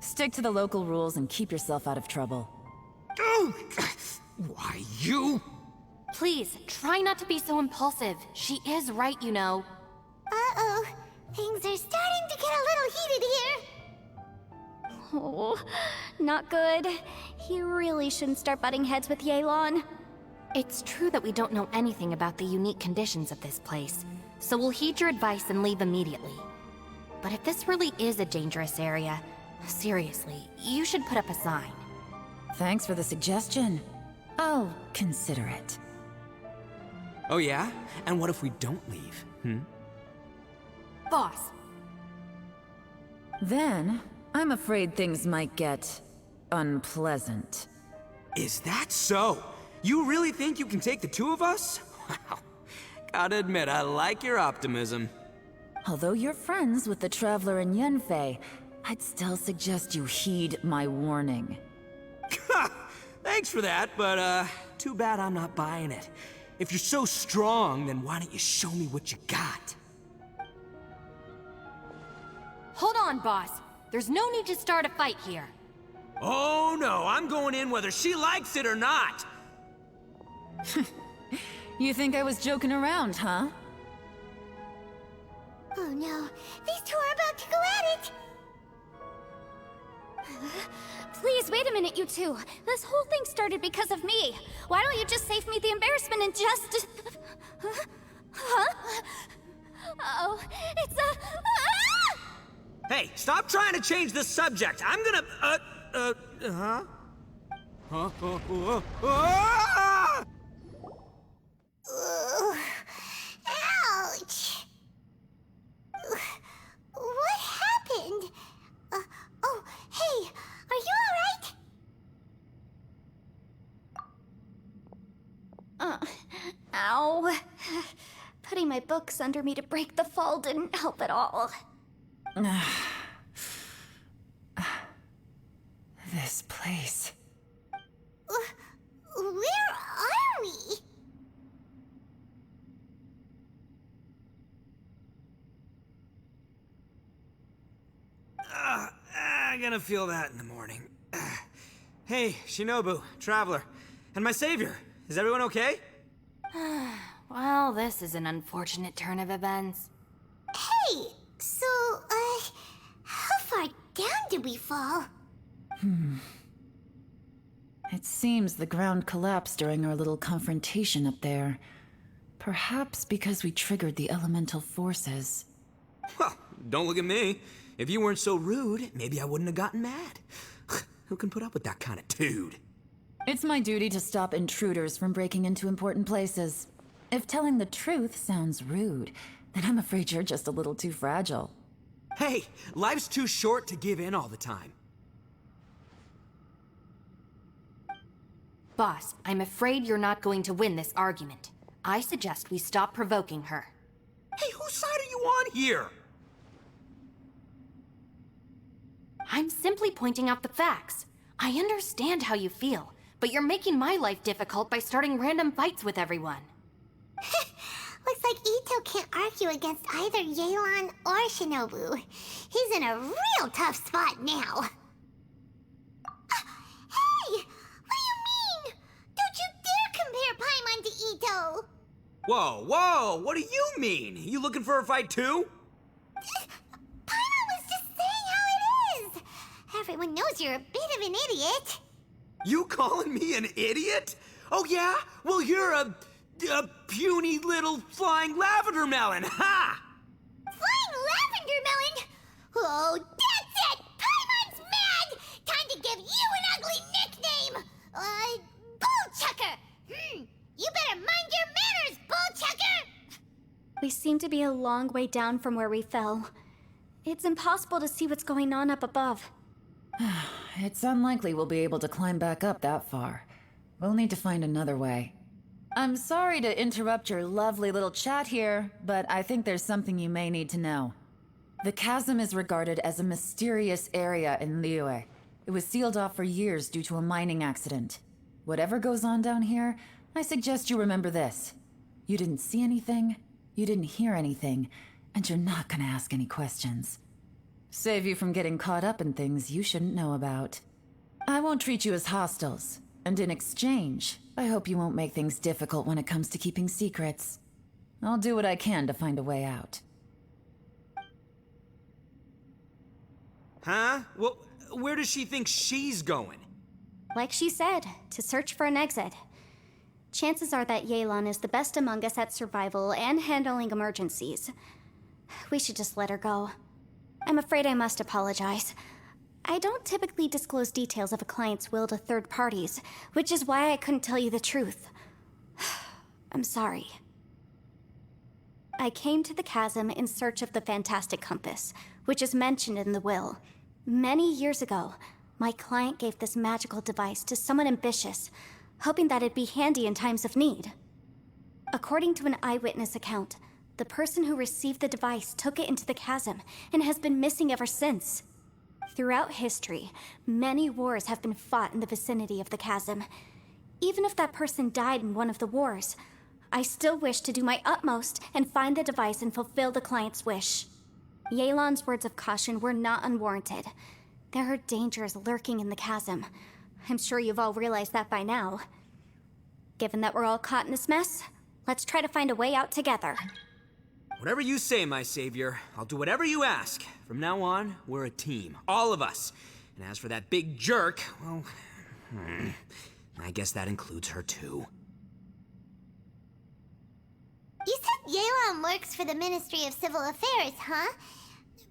Stick to the local rules and keep yourself out of trouble. Why, you? Please, try not to be so impulsive. She is right, you know. Uh-oh. Things are starting to get a little heated here. Oh, not good. He really shouldn't start butting heads with Yelan. It's true that we don't know anything about the unique conditions of this place, so we'll heed your advice and leave immediately. But if this really is a dangerous area, seriously, you should put up a sign. Thanks for the suggestion. I'll consider it. Oh yeah? And what if we don't leave? Boss. Then, I'm afraid things might get unpleasant. Is that so? You really think you can take the two of us? Wow. Gotta admit, I like your optimism. Although you're friends with the Traveler and Yenfei, I'd still suggest you heed my warning. Thanks for that, but too bad I'm not buying it. If you're so strong, then why don't you show me what you got? Hold on, boss. There's no need to start a fight here. Oh no, I'm going in whether she likes it or not! You think I was joking around, huh? Oh no, these two are about to go at it! Please, wait a minute, you two. This whole thing started because of me. Why don't you just save me the embarrassment and just... Huh? Uh-oh, it's a... Ah! Hey, stop trying to change the subject. I'm gonna... Huh? Ah! Ouch! What happened? Oh, hey, are you alright? Ow. Putting my books under me to break the fall didn't help at all. This place. Where are we? I'm gonna feel that in the morning. Hey, Shinobu, Traveler, and my savior. Is everyone okay? Well, this is an unfortunate turn of events. Hey, so, how far down did we fall? It seems the ground collapsed during our little confrontation up there. Perhaps because we triggered the elemental forces. Well, don't look at me. If you weren't so rude, maybe I wouldn't have gotten mad. Who can put up with that kind of dude? It's my duty to stop intruders from breaking into important places. If telling the truth sounds rude, then I'm afraid you're just a little too fragile. Hey, life's too short to give in all the time. Boss, I'm afraid you're not going to win this argument. I suggest we stop provoking her. Hey, whose side are you on here? I'm simply pointing out the facts. I understand how you feel, but you're making my life difficult by starting random fights with everyone. Looks like Ito can't argue against either Yelan or Shinobu. He's in a real tough spot now. Hey! What do you mean? Don't you dare compare Paimon to Ito! Whoa, whoa, what do you mean? You looking for a fight too? Paimon was just saying how it is! Everyone knows you're a bit of an idiot. You calling me an idiot? Oh yeah? Well, you're a puny little flying lavender melon, ha! Flying lavender melon? Oh, that's it! Paimon's mad! Time to give you an ugly nickname! Bullchucker! You better mind your manners, Bullchucker! We seem to be a long way down from where we fell. It's impossible to see what's going on up above. It's unlikely we'll be able to climb back up that far. We'll need to find another way. I'm sorry to interrupt your lovely little chat here, but I think there's something you may need to know. The chasm is regarded as a mysterious area in Liyue. It was sealed off for years due to a mining accident. Whatever goes on down here, I suggest you remember this. You didn't see anything, You didn't hear anything, and you're not gonna ask any questions. Save you from getting caught up in things you shouldn't know about. I won't treat you as hostiles, and in exchange, I hope you won't make things difficult when it comes to keeping secrets. I'll do what I can to find a way out. Huh? Well, where does she think she's going? Like she said, to search for an exit. Chances are that Yelan is the best among us at survival and handling emergencies. We should just let her go. I'm afraid I must apologize. I don't typically disclose details of a client's will to third parties, which is why I couldn't tell you the truth. I'm sorry. I came to the chasm in search of the fantastic compass, which is mentioned in the will. Many years ago, my client gave this magical device to someone ambitious, hoping that it'd be handy in times of need. According to an eyewitness account, the person who received the device took it into the chasm and has been missing ever since. Throughout history, many wars have been fought in the vicinity of the chasm. Even if that person died in one of the wars, I still wish to do my utmost and find the device and fulfill the client's wish. Yelan's words of caution were not unwarranted. There are dangers lurking in the chasm. I'm sure you've all realized that by now. Given that we're all caught in this mess, let's try to find a way out together. Whatever you say, my savior. I'll do whatever you ask. From now on, we're a team. All of us. And as for that big jerk, well... I guess that includes her too. You said Yelan works for the Ministry of Civil Affairs, huh?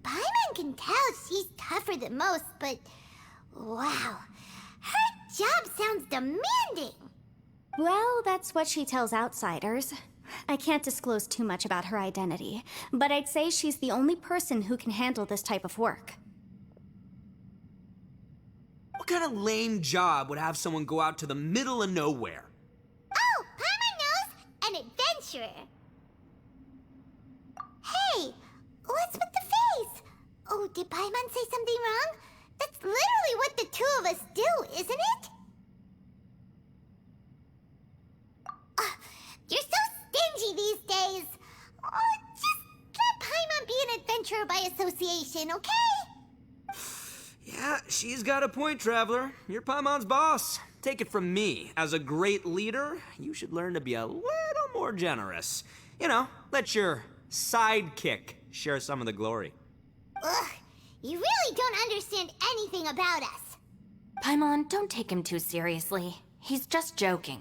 Paimon can tell she's tougher than most, but... wow. Her job sounds demanding! Well, that's what she tells outsiders. I can't disclose too much about her identity, but I'd say she's the only person who can handle this type of work. What kind of lame job would have someone go out to the middle of nowhere? Oh, Paimon knows! An adventurer! Hey! What's with the face? Oh, did Paimon say something wrong? That's literally what the two of us do, isn't it? You're so stingy these days. Oh, just let Paimon be an adventurer by association, okay? Yeah, she's got a point, Traveler. You're Paimon's boss. Take it from me. As a great leader, you should learn to be a little more generous. You know, let your sidekick share some of the glory. Ugh, you really don't understand anything about us. Paimon, don't take him too seriously. He's just joking.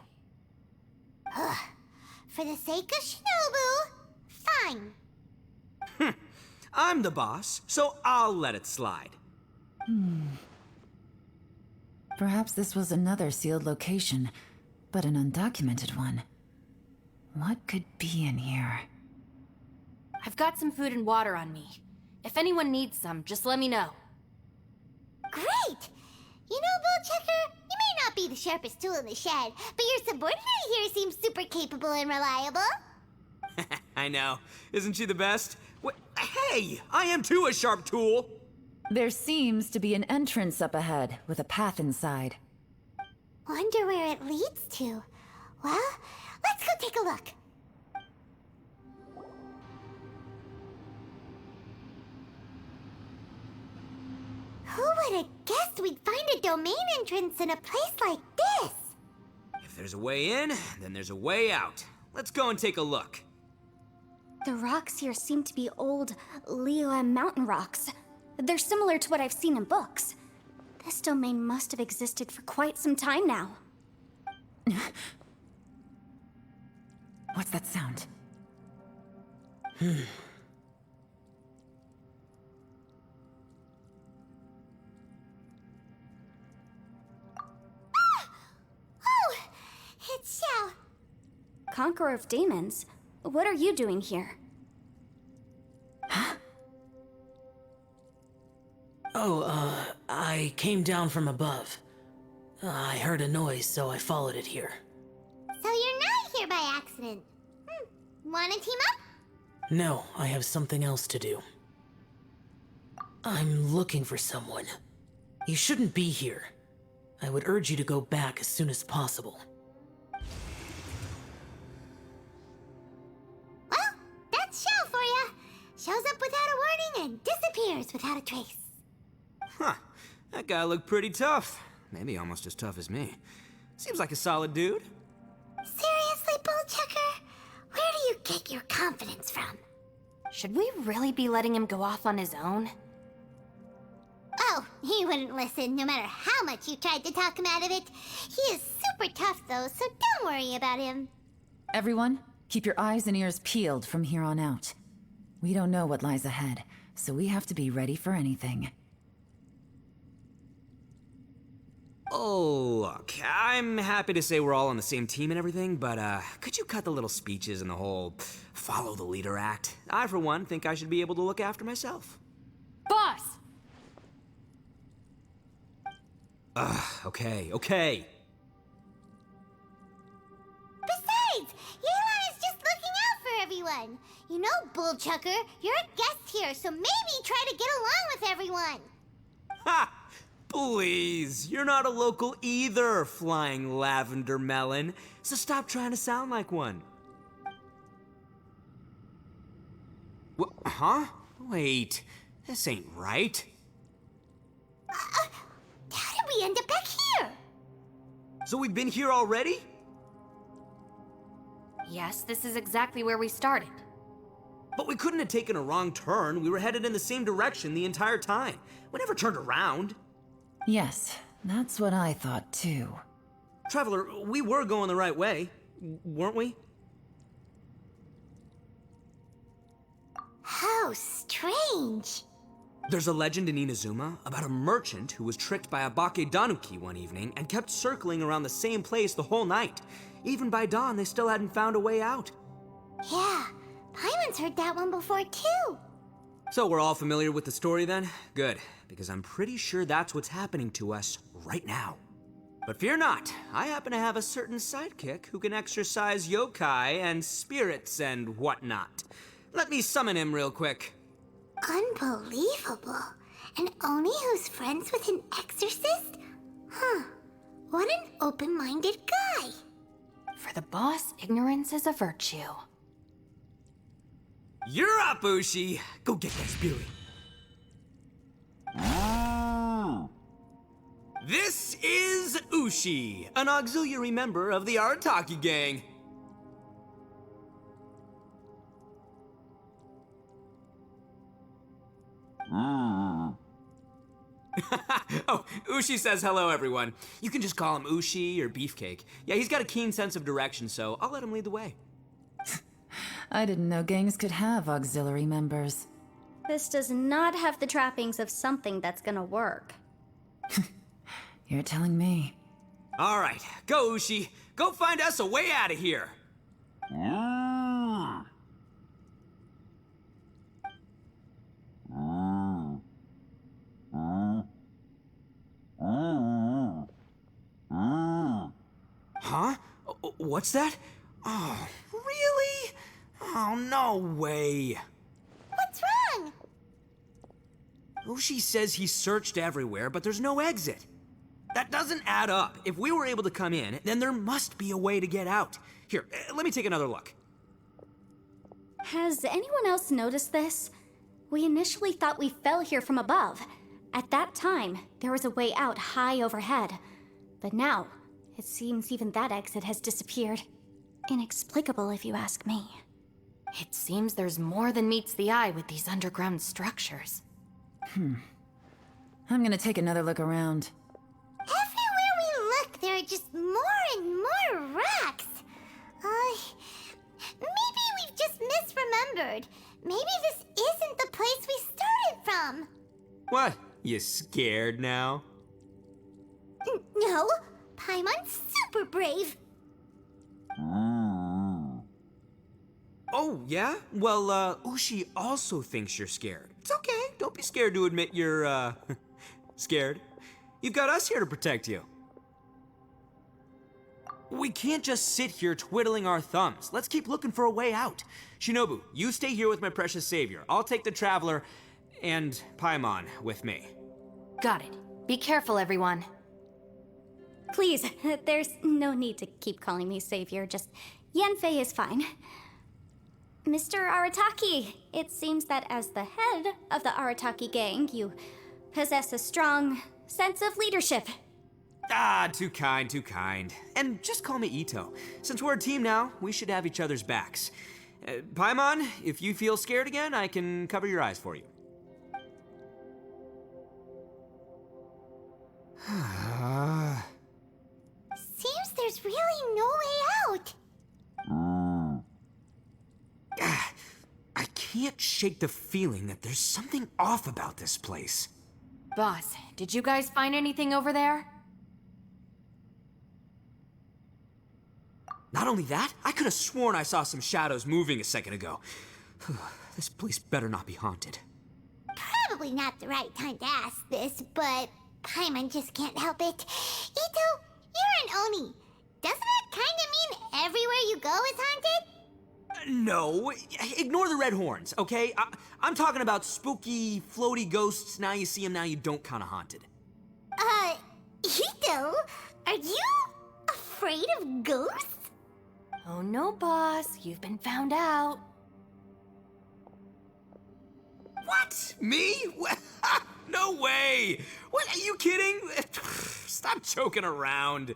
Ugh. For the sake of Shinobu, fine. I'm the boss, so I'll let it slide. Perhaps this was another sealed location, but an undocumented one. What could be in here? I've got some food and water on me. If anyone needs some, just let me know. Great! You know, Bullchecker, you may not be the sharpest tool in the shed, but your subordinate here seems super capable and reliable. I know. Isn't she the best? Hey! I am too a sharp tool! There seems to be an entrance up ahead, with a path inside. Wonder where it leads to. Well, let's go take a look. Who would have guessed we'd find a domain entrance in a place like this? If there's a way in, then there's a way out. Let's go and take a look. The rocks here seem to be old Liyue mountain rocks. They're similar to what I've seen in books. This domain must have existed for quite some time now. What's that sound? Oh, it's Xiao. Conqueror of Demons, what are you doing here? I came down from above. I heard a noise, so I followed it here. So you're not here by accident. Wanna team up? No, I have something else to do. I'm looking for someone. You shouldn't be here. I would urge you to go back as soon as possible. Well, that's Shows up without a warning and disappears without a trace. Huh. That guy looked pretty tough. Maybe almost as tough as me. Seems like a solid dude. Seriously, Bullchucker? Where do you get your confidence from? Should we really be letting him go off on his own? Oh, he wouldn't listen no matter how much you tried to talk him out of it. He is super tough though, so don't worry about him. Everyone, keep your eyes and ears peeled from here on out. We don't know what lies ahead, so we have to be ready for anything. Oh, look, I'm happy to say we're all on the same team and everything, but could you cut the little speeches and the whole follow the leader act? I, for one, think I should be able to look after myself. Boss! Okay. Besides, Yelan is just looking out for everyone. You know, Bullchucker, you're a guest here, so maybe try to get along with everyone. Ha! Please, you're not a local either, flying lavender melon, so stop trying to sound like one. Huh? Wait, this ain't right. How did we end up back here? So we've been here already? Yes, this is exactly where we started. But we couldn't have taken a wrong turn. We were headed in the same direction the entire time. We never turned around. Yes, that's what I thought too. Traveler, we were going the right way, weren't we? How strange. There's a legend in Inazuma about a merchant who was tricked by a Bakedanuki one evening and kept circling around the same place the whole night. Even by dawn, they still hadn't found a way out. Yeah, Paimon's heard that one before too. So we're all familiar with the story then? Good, because I'm pretty sure that's what's happening to us right now. But fear not, I happen to have a certain sidekick who can exercise yokai and spirits and whatnot. Let me summon him real quick. Unbelievable. An Oni who's friends with an exorcist? Huh. What an open-minded guy. For the boss, ignorance is a virtue. You're up, Ushi! Go get that spirit. This is Ushi, an auxiliary member of the Arataki gang. Oh, Ushi says hello, everyone. You can just call him Ushi or Beefcake. Yeah, he's got a keen sense of direction, so I'll let him lead the way. I didn't know gangs could have auxiliary members. This does not have the trappings of something that's gonna work. You're telling me. All right, go, Ushi. Go find us a way out of here. Huh? What's that? Oh, really? Oh, no way. What's wrong? Ushi says he searched everywhere, but there's no exit. That doesn't add up. If we were able to come in, then there must be a way to get out. Here, let me take another look. Has anyone else noticed this? We initially thought we fell here from above. At that time, there was a way out high overhead. But now, it seems even that exit has disappeared. Inexplicable, if you ask me. It seems there's more than meets the eye with these underground structures. I'm gonna take another look around. Everywhere we look, there are just more and more rocks. Maybe we've just misremembered. Maybe this isn't the place we started from. What? You scared now? No, Paimon's super brave. Oh, yeah? Well, Ushi also thinks you're scared. It's okay. Don't be scared to admit you're, scared. You've got us here to protect you. We can't just sit here twiddling our thumbs. Let's keep looking for a way out. Shinobu, you stay here with my precious savior. I'll take the Traveler and Paimon with me. Got it. Be careful, everyone. Please, there's no need to keep calling me savior. Just Yanfei is fine. Mr. Arataki, it seems that as the head of the Arataki gang, you possess a strong sense of leadership. Ah, too kind, too kind. And just call me Ito. Since we're a team now, we should have each other's backs. Paimon, if you feel scared again, I can cover your eyes for you. Seems there's really no way out. I can't shake the feeling that there's something off about this place. Boss, did you guys find anything over there? Not only that, I could have sworn I saw some shadows moving a second ago. This place better not be haunted. Probably not the right time to ask this, but Paimon just can't help it. Ito, you're an Oni. Doesn't it kind of mean everywhere you go is haunted? No, ignore the red horns, okay? I'm talking about spooky, floaty ghosts, now you see them, now you don't kind of haunted. Ito, are you afraid of ghosts? Oh no, boss. You've been found out. What? Me? No way! What, are you kidding? Stop joking around.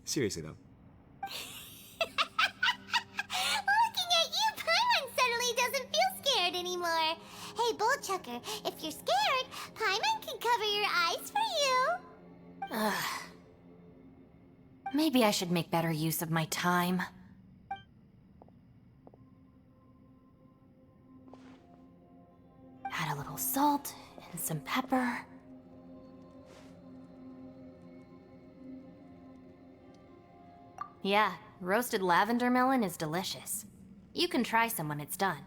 Seriously, though. Looking at you, Paimon suddenly doesn't feel scared anymore. Hey, Bullchucker, if you're scared, Paimon can cover your eyes for you. Maybe I should make better use of my time. Add a little salt and some pepper. Yeah, roasted lavender melon is delicious. You can try some when it's done.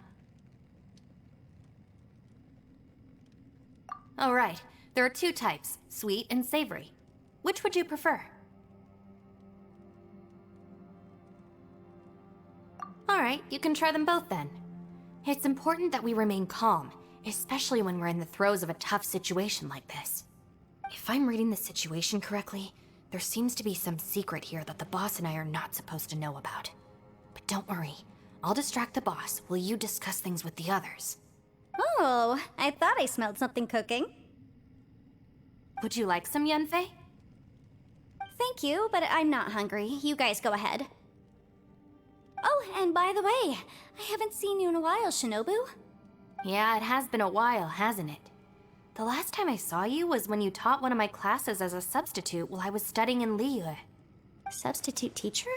Oh right, there are two types, sweet and savory. Which would you prefer? Alright, you can try them both then. It's important that we remain calm, especially when we're in the throes of a tough situation like this. If I'm reading the situation correctly, there seems to be some secret here that the boss and I are not supposed to know about. But don't worry, I'll distract the boss while you discuss things with the others. Oh, I thought I smelled something cooking. Would you like some Yunfei? Thank you, but I'm not hungry. You guys go ahead. Oh, and by the way, I haven't seen you in a while, Shinobu. Yeah, it has been a while, hasn't it? The last time I saw you was when you taught one of my classes as a substitute while I was studying in Liyue. Substitute teacher?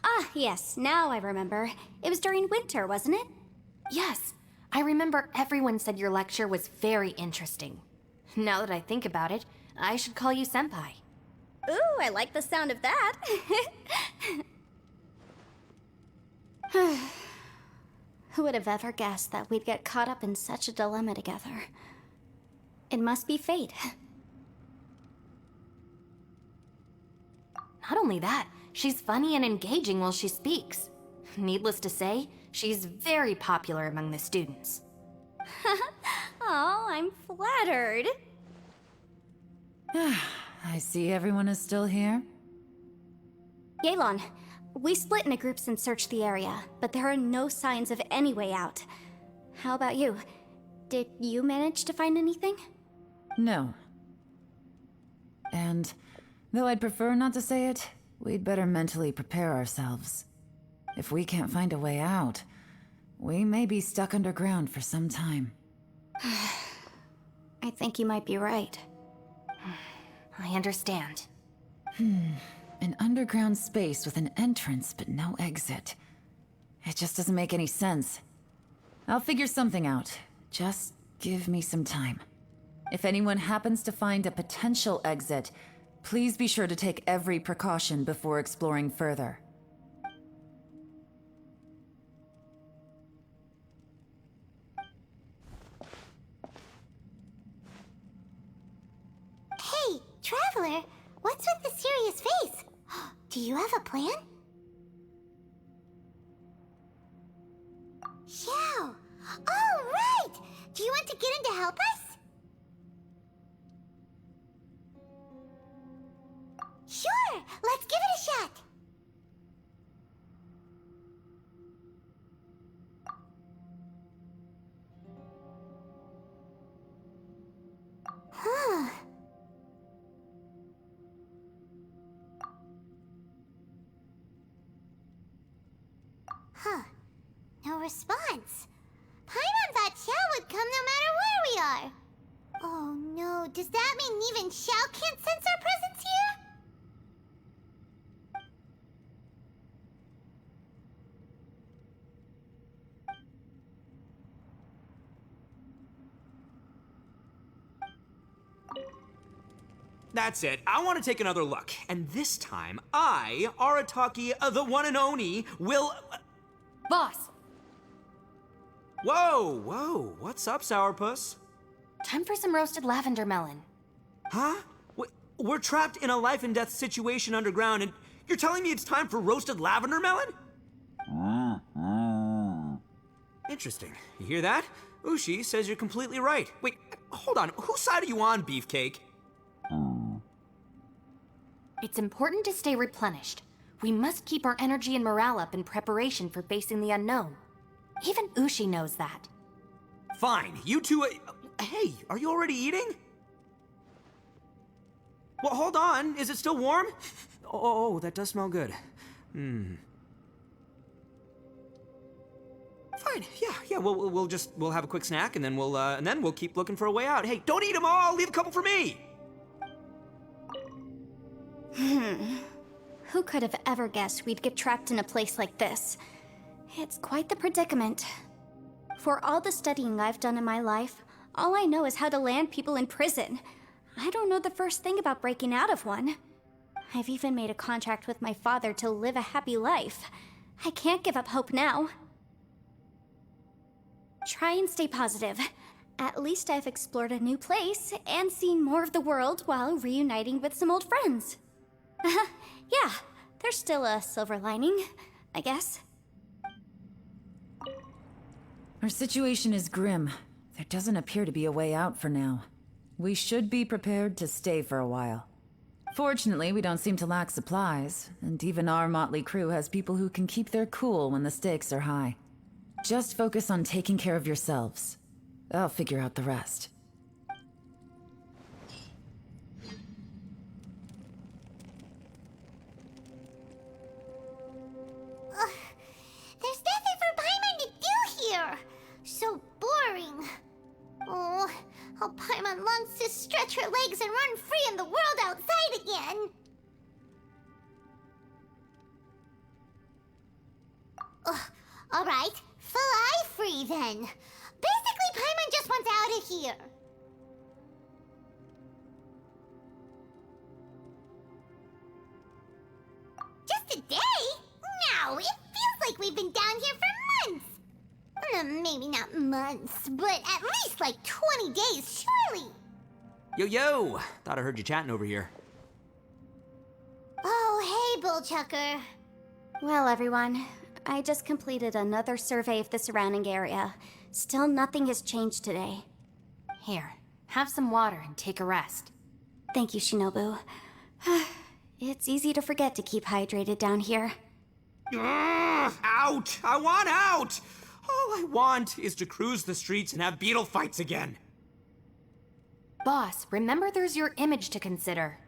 Ah, yes, now I remember. It was during winter, wasn't it? Yes, I remember everyone said your lecture was very interesting. Now that I think about it, I should call you Senpai. Ooh, I like the sound of that. Who would have ever guessed that we'd get caught up in such a dilemma together? It must be fate. Not only that, she's funny and engaging while she speaks. Needless to say, she's very popular among the students. Oh, I'm flattered. I see everyone is still here. Yelan, we split into groups and searched the area, but there are no signs of any way out. How about you? Did you manage to find anything? No. And though I'd prefer not to say it, we'd better mentally prepare ourselves. If we can't find a way out, we may be stuck underground for some time. I think you might be right. I understand. An underground space with an entrance but no exit. It just doesn't make any sense. I'll figure something out. Just give me some time. If anyone happens to find a potential exit, please be sure to take every precaution before exploring further. Hey, Traveler, what's with the serious face? Do you have a plan? Xiao! Oh, right! Do you want to get in to help us? Sure! Let's give it a shot! response. Paimon thought Xiao would come no matter where we are. Oh no, does that mean even Xiao can't sense our presence here? That's it. I want to take another look. And this time, I, Arataki, the one and only, will... Boss! Whoa. What's up, Sourpuss? Time for some roasted lavender melon. Huh? We're trapped in a life and death situation underground, and you're telling me it's time for roasted lavender melon? Interesting. You hear that? Ushi says you're completely right. Wait, hold on. Whose side are you on, Beefcake? It's important to stay replenished. We must keep our energy and morale up in preparation for facing the unknown. Even Ushi knows that. Fine, you two... hey, are you already eating? Well, hold on. Is it still warm? Oh, that does smell good. Fine. Yeah. We'll have a quick snack, and then we'll keep looking for a way out. Hey, don't eat them all. Leave a couple for me. Who could have ever guessed we'd get trapped in a place like this? It's quite the predicament. For all the studying I've done in my life, all I know is how to land people in prison. I don't know the first thing about breaking out of one. I've even made a contract with my father to live a happy life. I can't give up hope now. Try and stay positive. At least I've explored a new place and seen more of the world while reuniting with some old friends. Yeah, there's still a silver lining, I guess. Our situation is grim. There doesn't appear to be a way out for now. We should be prepared to stay for a while. Fortunately, we don't seem to lack supplies, and even our motley crew has people who can keep their cool when the stakes are high. Just focus on taking care of yourselves. I'll figure out the rest. There's nothing for Paimon to do here. So boring. Oh, how Paimon longs to stretch her legs and run free in the world outside again. Alright, fly free then. Basically, Paimon just wants out of here. Just a day? No, it feels like we've been down here for months. Maybe not months, but at least like 20 days, surely. Yo! Thought I heard you chatting over here. Oh, hey, Bullchucker. Well, everyone, I just completed another survey of the surrounding area. Still nothing has changed today. Here, have some water and take a rest. Thank you, Shinobu. It's easy to forget to keep hydrated down here. Out! I want out! All I want is to cruise the streets and have beetle fights again. Boss, remember there's your image to consider.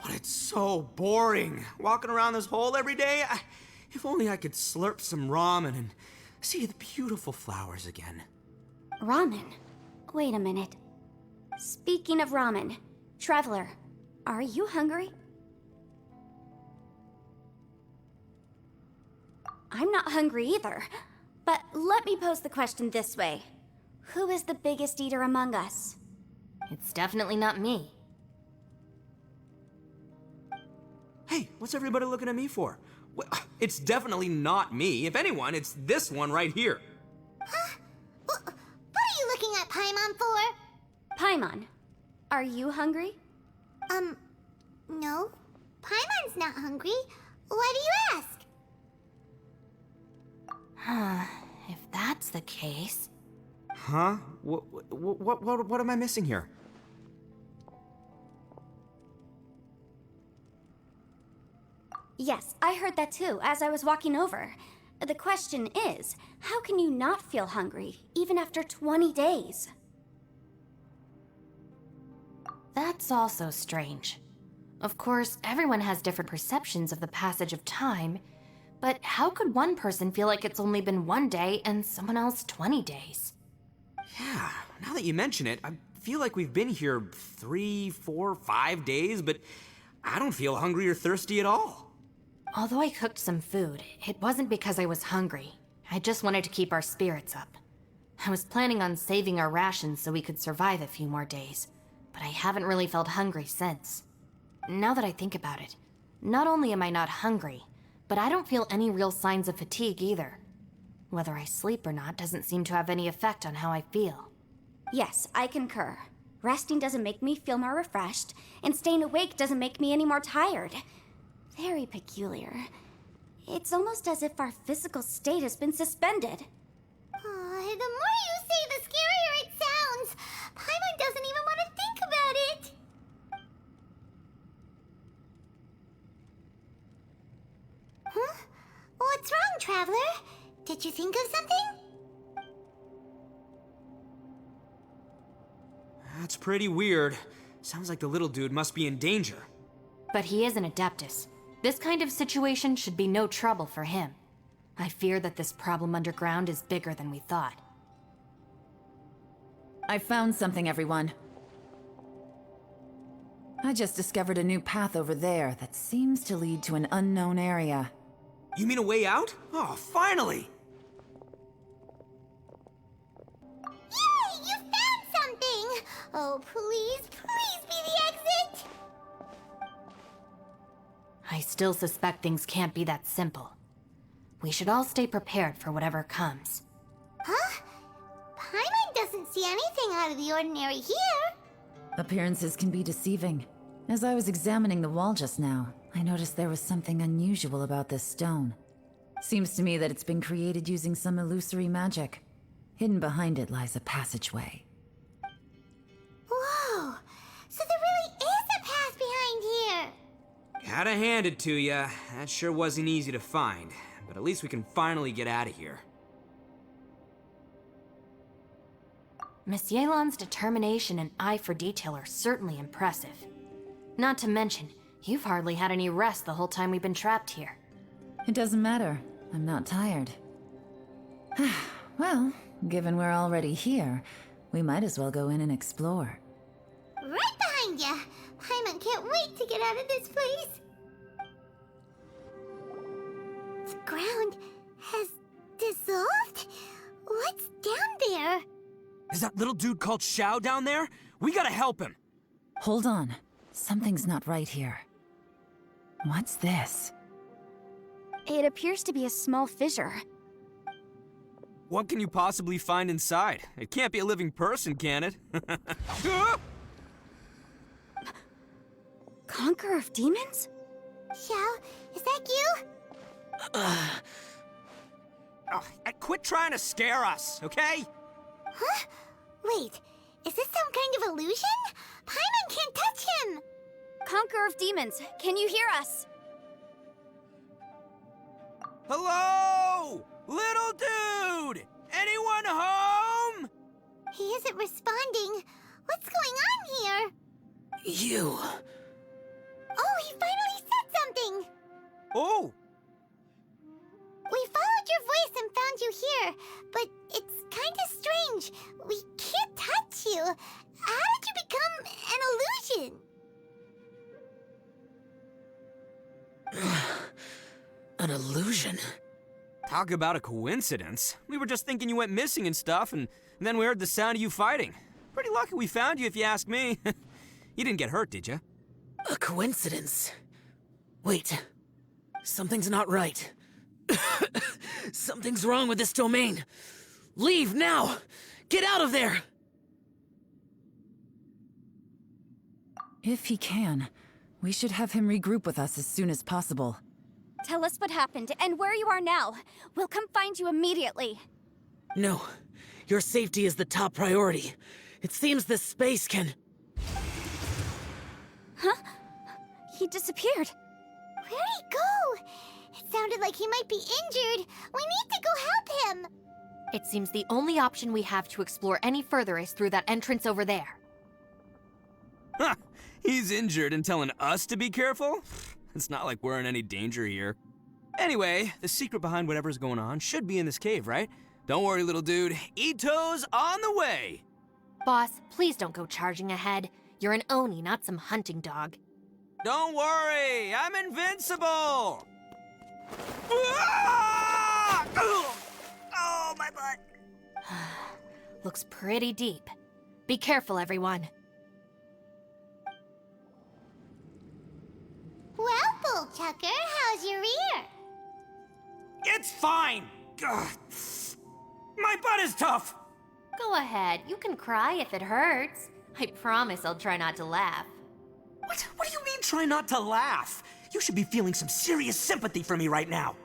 But it's so boring. Walking around this hole every day. If only I could slurp some ramen and see the beautiful flowers again. Ramen? Wait a minute. Speaking of ramen, Traveler, are you hungry? I'm not hungry either. But let me pose the question this way. Who is the biggest eater among us? It's definitely not me. Hey, what's everybody looking at me for? Well, it's definitely not me. If anyone, it's this one right here. Huh? What are you looking at Paimon for? Paimon, are you hungry? No. Paimon's not hungry. Why do you ask? If that's the case... Huh? What am I missing here? Yes, I heard that too, as I was walking over. The question is, how can you not feel hungry, even after 20 days? That's also strange. Of course, everyone has different perceptions of the passage of time, But how could one person feel like it's only been 1 day and someone else 20 days? Yeah, now that you mention it, I feel like we've been here 3, 4, 5 days, but I don't feel hungry or thirsty at all. Although I cooked some food, it wasn't because I was hungry. I just wanted to keep our spirits up. I was planning on saving our rations so we could survive a few more days, but I haven't really felt hungry since. Now that I think about it, not only am I not hungry, but I don't feel any real signs of fatigue either. Whether I sleep or not doesn't seem to have any effect on how I feel. Yes, I concur. Resting doesn't make me feel more refreshed, and staying awake doesn't make me any more tired. Very peculiar. It's almost as if our physical state has been suspended. The more you say, the scarier it sounds. Paimon doesn't even want to think about it. Huh? What's wrong, Traveler? Did you think of something? That's pretty weird. Sounds like the little dude must be in danger. But he is an Adeptus. This kind of situation should be no trouble for him. I fear that this problem underground is bigger than we thought. I found something, everyone. I just discovered a new path over there that seems to lead to an unknown area. You mean a way out? Oh, finally! Yay! You found something! Oh, please, please be the exit! I still suspect things can't be that simple. We should all stay prepared for whatever comes. Huh? Paimon doesn't see anything out of the ordinary here. Appearances can be deceiving. As I was examining the wall just now, I noticed there was something unusual about this stone. Seems to me that it's been created using some illusory magic. Hidden behind it lies a passageway. Whoa! So there really is a path behind here! Gotta hand it to ya. That sure wasn't easy to find. But at least we can finally get out of here. Miss Yelan's determination and eye for detail are certainly impressive. Not to mention, you've hardly had any rest the whole time we've been trapped here. It doesn't matter. I'm not tired. Well, given we're already here, we might as well go in and explore. Right behind ya! Paimon can't wait to get out of this place! The ground has dissolved? What's down there? Is that little dude called Xiao down there? We gotta help him! Hold on. Something's not right here. What's this? It appears to be a small fissure. What can you possibly find inside? It can't be a living person, can it? Conqueror of demons? Xiao, is that you? Quit trying to scare us, okay? Huh? Wait, is this some kind of illusion? Paimon can't touch him! Conqueror of demons, can you hear us? Hello? Little dude! Anyone home? He isn't responding. What's going on here? You. Oh, he finally said something! Oh! We followed your voice and found you here, but it's kinda strange. We can't touch you. How did you become an illusion? An illusion? Talk about a coincidence. We were just thinking you went missing and stuff, and then we heard the sound of you fighting. Pretty lucky we found you, if you ask me. You didn't get hurt, did you? A coincidence? Wait. Something's not right. Something's wrong with this domain. Leave now! Get out of there! If he can, we should have him regroup with us as soon as possible. Tell us what happened and where you are now. We'll come find you immediately. No. Your safety is the top priority. It seems this space can... Huh? He disappeared. Where'd he go? It sounded like he might be injured. We need to go help him. It seems the only option we have to explore any further is through that entrance over there. Huh! He's injured and telling us to be careful? It's not like we're in any danger here. Anyway, the secret behind whatever's going on should be in this cave, right? Don't worry, little dude. Ito's on the way! Boss, please don't go charging ahead. You're an Oni, not some hunting dog. Don't worry, I'm invincible! Ah! Oh, my butt! Looks pretty deep. Be careful, everyone. Well, Bullchucker, how's your ear? It's fine! Ugh. My butt is tough! Go ahead, you can cry if it hurts. I promise I'll try not to laugh. What do you mean, try not to laugh? You should be feeling some serious sympathy for me right now.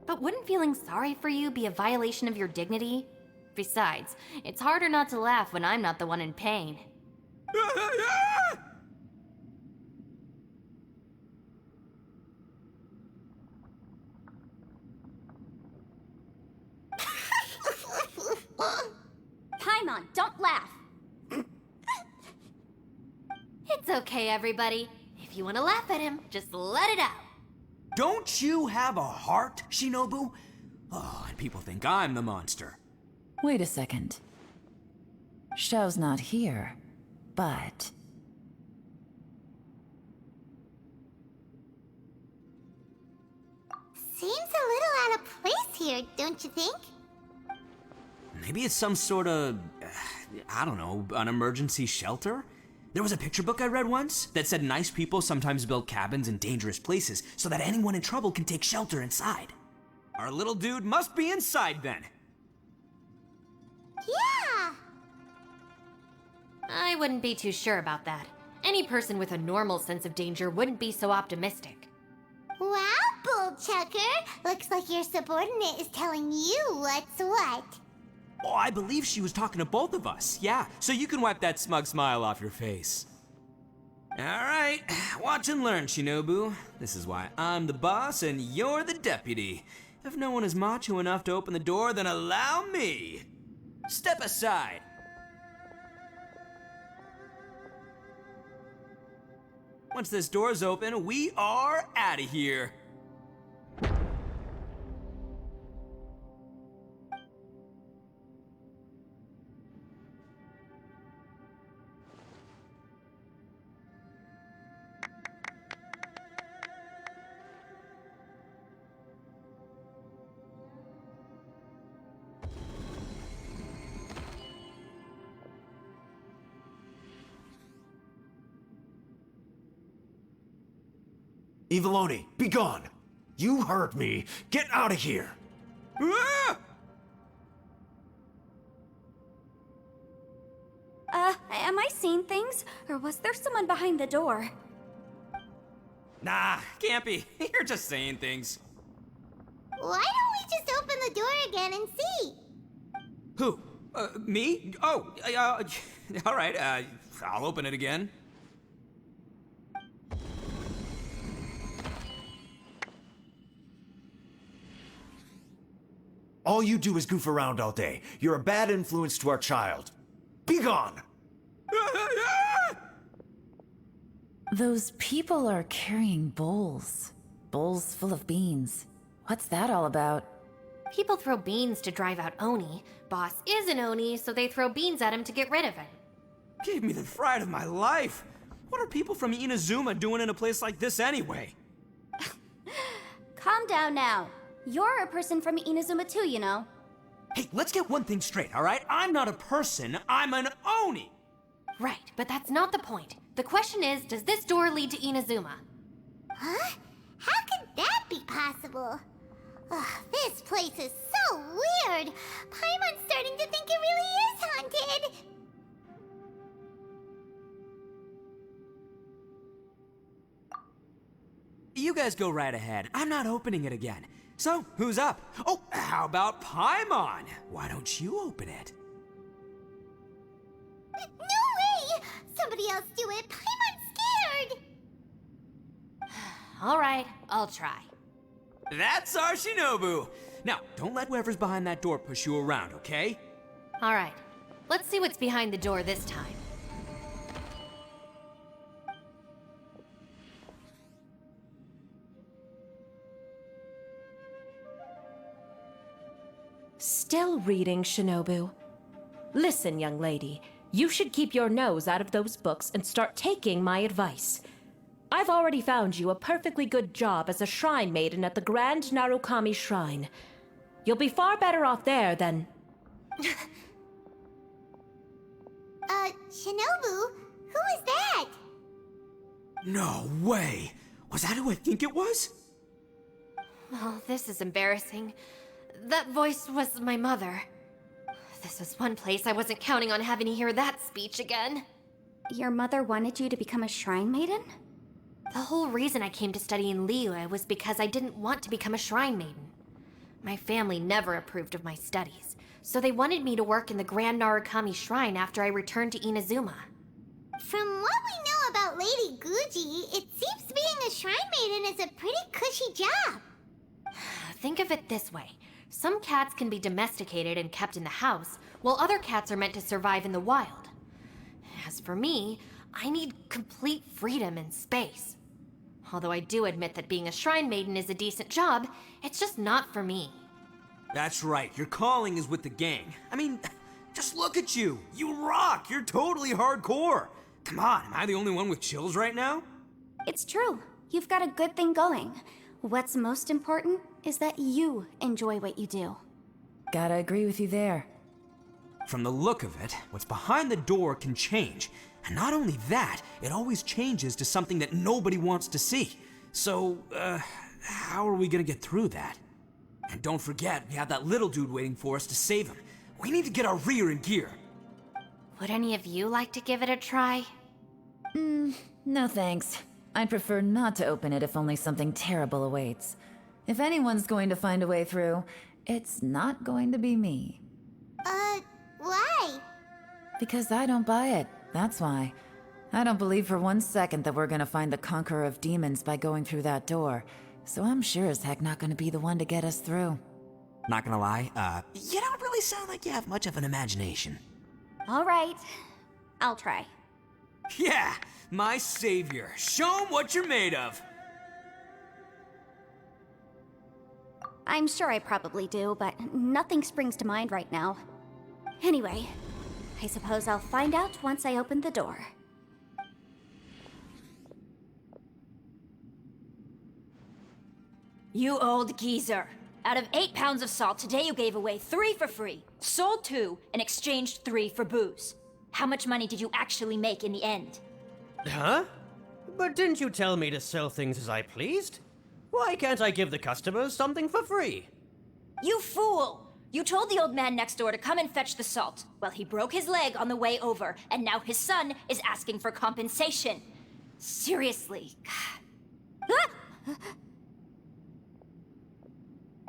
But wouldn't feeling sorry for you be a violation of your dignity? Besides, it's harder not to laugh when I'm not the one in pain. Paimon, don't laugh. It's okay, everybody. If you want to laugh at him, just let it out. Don't you have a heart, Shinobu? Oh, and people think I'm the monster. Wait a second. Xiao's not here, but... Seems a little out of place here, don't you think? Maybe it's some sort of, I don't know, an emergency shelter? There was a picture book I read once that said nice people sometimes build cabins in dangerous places so that anyone in trouble can take shelter inside. Our little dude must be inside then. Yeah! I wouldn't be too sure about that. Any person with a normal sense of danger wouldn't be so optimistic. Wow, Bullchucker! Looks like your subordinate is telling you what's what. Oh, I believe she was talking to both of us. Yeah, so you can wipe that smug smile off your face. All right, watch and learn, Shinobu. This is why I'm the boss and you're the deputy. If no one is macho enough to open the door, then allow me. Step aside. Once this door's open, we are out of here. Eviloni, be gone! You heard me! Get out of here! Ah! Am I seeing things? Or was there someone behind the door? Nah, can't be. You're just saying things. Why don't we just open the door again and see? Who? Me? Oh, all right, I'll open it again. All you do is goof around all day. You're a bad influence to our child. Be gone! Those people are carrying bowls. Bowls full of beans. What's that all about? People throw beans to drive out Oni. Boss is an Oni, so they throw beans at him to get rid of him. Gave me the fright of my life. What are people from Inazuma doing in a place like this anyway? Calm down now. You're a person from Inazuma too, you know. Hey, let's get one thing straight, all right? I'm not a person, I'm an Oni! Right, but that's not the point. The question is, does this door lead to Inazuma? Huh? How could that be possible? Ugh, this place is so weird. Paimon's starting to think it really is haunted. You guys go right ahead. I'm not opening it again. So, who's up? Oh, how about Paimon? Why don't you open it? No way! Somebody else do it. Paimon's scared. All right, I'll try. That's our Shinobu! Now, don't let whoever's behind that door push you around, okay? All right, let's see what's behind the door this time. Still reading, Shinobu. Listen, young lady, you should keep your nose out of those books and start taking my advice. I've already found you a perfectly good job as a shrine maiden at the Grand Narukami Shrine. You'll be far better off there than... Shinobu? Who is that? No way! Was that who I think it was? Oh, this is embarrassing. That voice was my mother. This is one place I wasn't counting on having to hear that speech again. Your mother wanted you to become a shrine maiden? The whole reason I came to study in Liyue was because I didn't want to become a shrine maiden. My family never approved of my studies, so they wanted me to work in the Grand Narukami Shrine after I returned to Inazuma. From what we know about Lady Guji, it seems being a shrine maiden is a pretty cushy job. Think of it this way. Some cats can be domesticated and kept in the house, while other cats are meant to survive in the wild. As for me, I need complete freedom and space. Although I do admit that being a shrine maiden is a decent job, it's just not for me. That's right, your calling is with the gang. I mean, just look at you. You rock, you're totally hardcore. Come on, am I the only one with chills right now? It's true. You've got a good thing going. What's most important is that you enjoy what you do. Gotta agree with you there. From the look of it, what's behind the door can change. And not only that, it always changes to something that nobody wants to see. So, how are we gonna get through that? And don't forget, we have that little dude waiting for us to save him. We need to get our rear in gear. Would any of you like to give it a try? No thanks. I'd prefer not to open it if only something terrible awaits. If anyone's going to find a way through, it's not going to be me. Why? Because I don't buy it, that's why. I don't believe for 1 second that we're gonna find the Conqueror of Demons by going through that door. So I'm sure as heck not gonna be the one to get us through. Not gonna lie, you don't really sound like you have much of an imagination. All right. I'll try. Yeah, my savior. Show 'em what you're made of. I'm sure I probably do, but nothing springs to mind right now. Anyway, I suppose I'll find out once I open the door. You old geezer. Out of 8 pounds of salt, today you gave away 3 for free, sold 2, and exchanged 3 for booze. How much money did you actually make in the end? Huh? But didn't you tell me to sell things as I pleased? Why can't I give the customers something for free? You fool! You told the old man next door to come and fetch the salt. Well, he broke his leg on the way over, and now his son is asking for compensation. Seriously.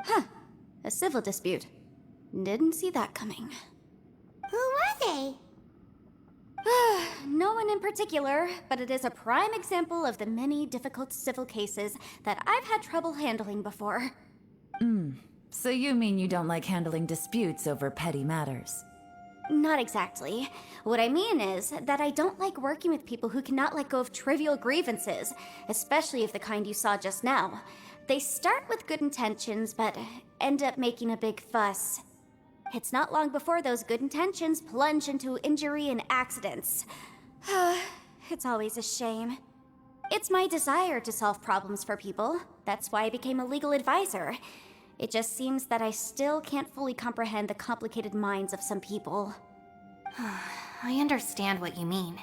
Huh. A civil dispute. Didn't see that coming. Who were they? No one in particular, but it is a prime example of the many difficult civil cases that I've had trouble handling before. So you mean you don't like handling disputes over petty matters? Not exactly. What I mean is that I don't like working with people who cannot let go of trivial grievances, especially of the kind you saw just now. They start with good intentions, but end up making a big fuss. It's not long before those good intentions plunge into injury and accidents. It's always a shame. It's my desire to solve problems for people. That's why I became a legal advisor. It just seems that I still can't fully comprehend the complicated minds of some people. I understand what you mean.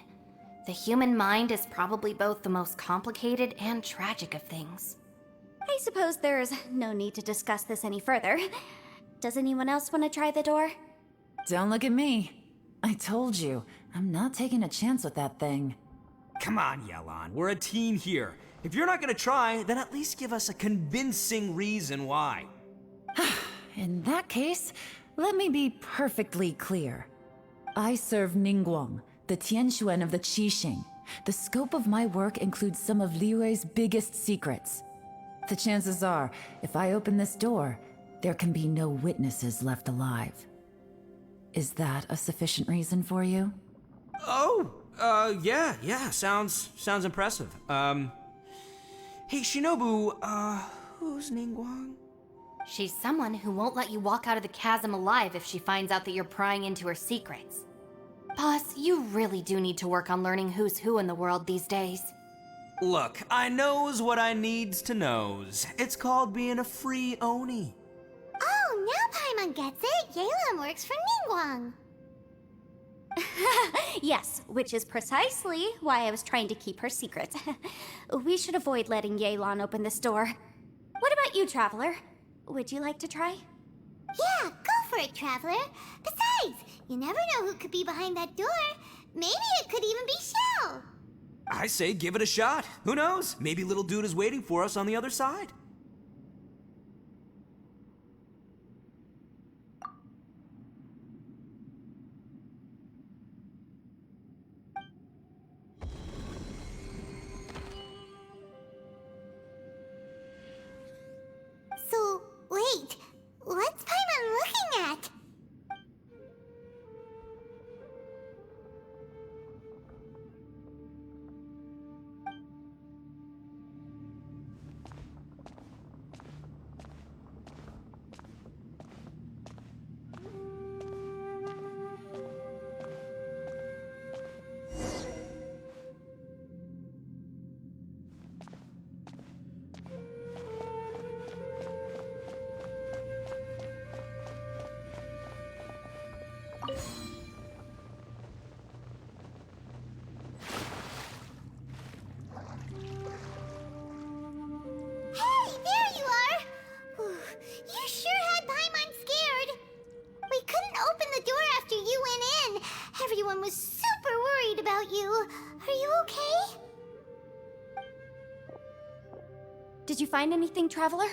The human mind is probably both the most complicated and tragic of things. I suppose there's no need to discuss this any further. Does anyone else want to try the door? Don't look at me. I told you, I'm not taking a chance with that thing. Come on, Yelan, we're a team here. If you're not gonna try, then at least give us a convincing reason why. In that case, let me be perfectly clear. I serve Ningguang, the Tianquan of the Qixing. The scope of my work includes some of Liyue's biggest secrets. The chances are, if I open this door, there can be no witnesses left alive. Is that a sufficient reason for you? Oh, yeah, sounds impressive. Hey, Shinobu, who's Ningguang? She's someone who won't let you walk out of the chasm alive if she finds out that you're prying into her secrets. Boss, you really do need to work on learning who's who in the world these days. Look, I knows what I needs to knows. It's called being a free Oni. Oh, now Paimon gets it. Yelan works for Ningguang. Yes, which is precisely why I was trying to keep her secret. We should avoid letting Yelan open this door. What about you, Traveler? Would you like to try? Yeah, go for it, Traveler. Besides, you never know who could be behind that door. Maybe it could even be Shell. I say give it a shot. Who knows? Maybe little dude is waiting for us on the other side. So, wait. What's Paimon looking at? Hey, there you are! Whew, you sure had Paimon scared. We couldn't open the door after you went in. Everyone was super worried about you. Are you okay? Did you find anything, Traveler?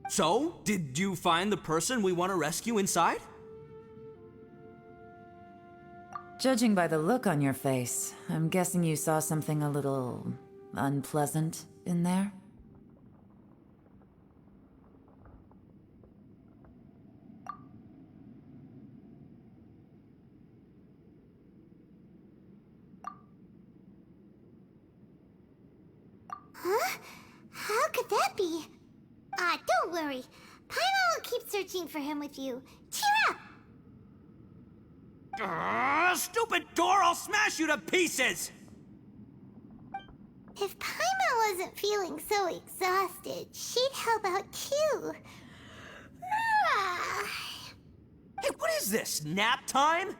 So, did you find the person we want to rescue inside? Judging by the look on your face, I'm guessing you saw something a little unpleasant in there? Huh? How could that be? Don't worry. Paimon will keep searching for him with you. Cheer up! Stupid door! I'll smash you to pieces! If Paimon wasn't feeling so exhausted, she'd help out too. Hey, what is this? Nap time?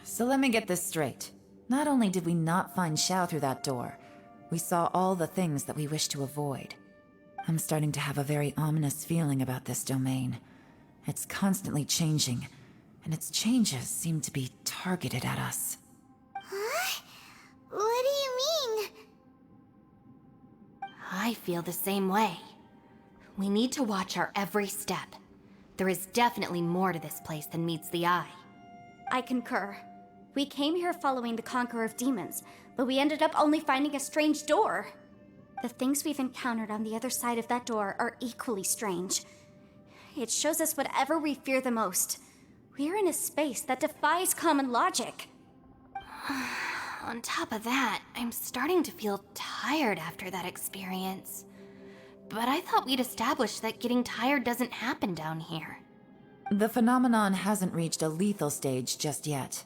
So let me get this straight. Not only did we not find Xiao through that door, we saw all the things that we wish to avoid. I'm starting to have a very ominous feeling about this domain. It's constantly changing, and its changes seem to be targeted at us. Huh? What do you mean? I feel the same way. We need to watch our every step. There is definitely more to this place than meets the eye. I concur. We came here following the Conqueror of Demons, but we ended up only finding a strange door. The things we've encountered on the other side of that door are equally strange. It shows us whatever we fear the most. We're in a space that defies common logic. On top of that, I'm starting to feel tired after that experience. But I thought we'd established that getting tired doesn't happen down here. The phenomenon hasn't reached a lethal stage just yet.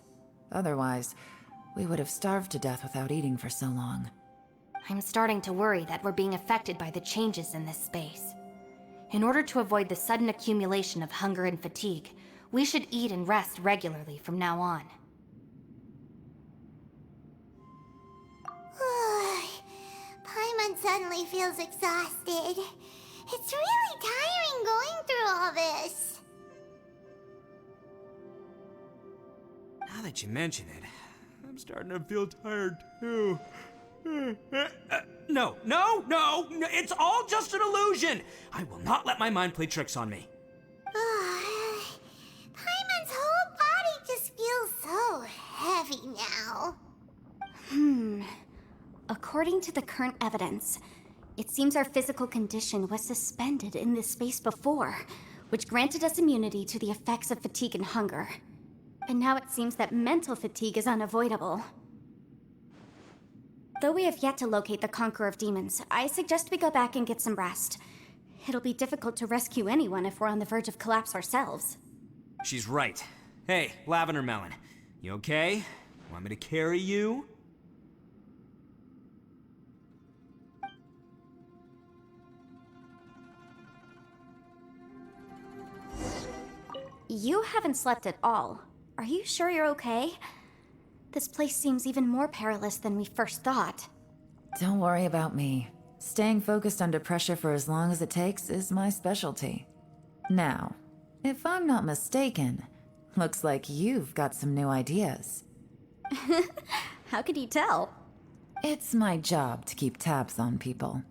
Otherwise, we would have starved to death without eating for so long. I'm starting to worry that we're being affected by the changes in this space. In order to avoid the sudden accumulation of hunger and fatigue, we should eat and rest regularly from now on. Paimon suddenly feels exhausted. It's really tiring going through all this. Now that you mention it, I'm starting to feel tired too. No, it's all just an illusion! I will not let my mind play tricks on me. Paimon's whole body just feels so heavy now. According to the current evidence, it seems our physical condition was suspended in this space before, which granted us immunity to the effects of fatigue and hunger. But now it seems that mental fatigue is unavoidable. Though we have yet to locate the Conqueror of Demons, I suggest we go back and get some rest. It'll be difficult to rescue anyone if we're on the verge of collapse ourselves. She's right. Hey, Lavender Melon, you okay? Want me to carry you? You haven't slept at all. Are you sure you're okay? This place seems even more perilous than we first thought. Don't worry about me. Staying focused under pressure for as long as it takes is my specialty. Now, if I'm not mistaken, looks like you've got some new ideas. How could you tell? It's my job to keep tabs on people.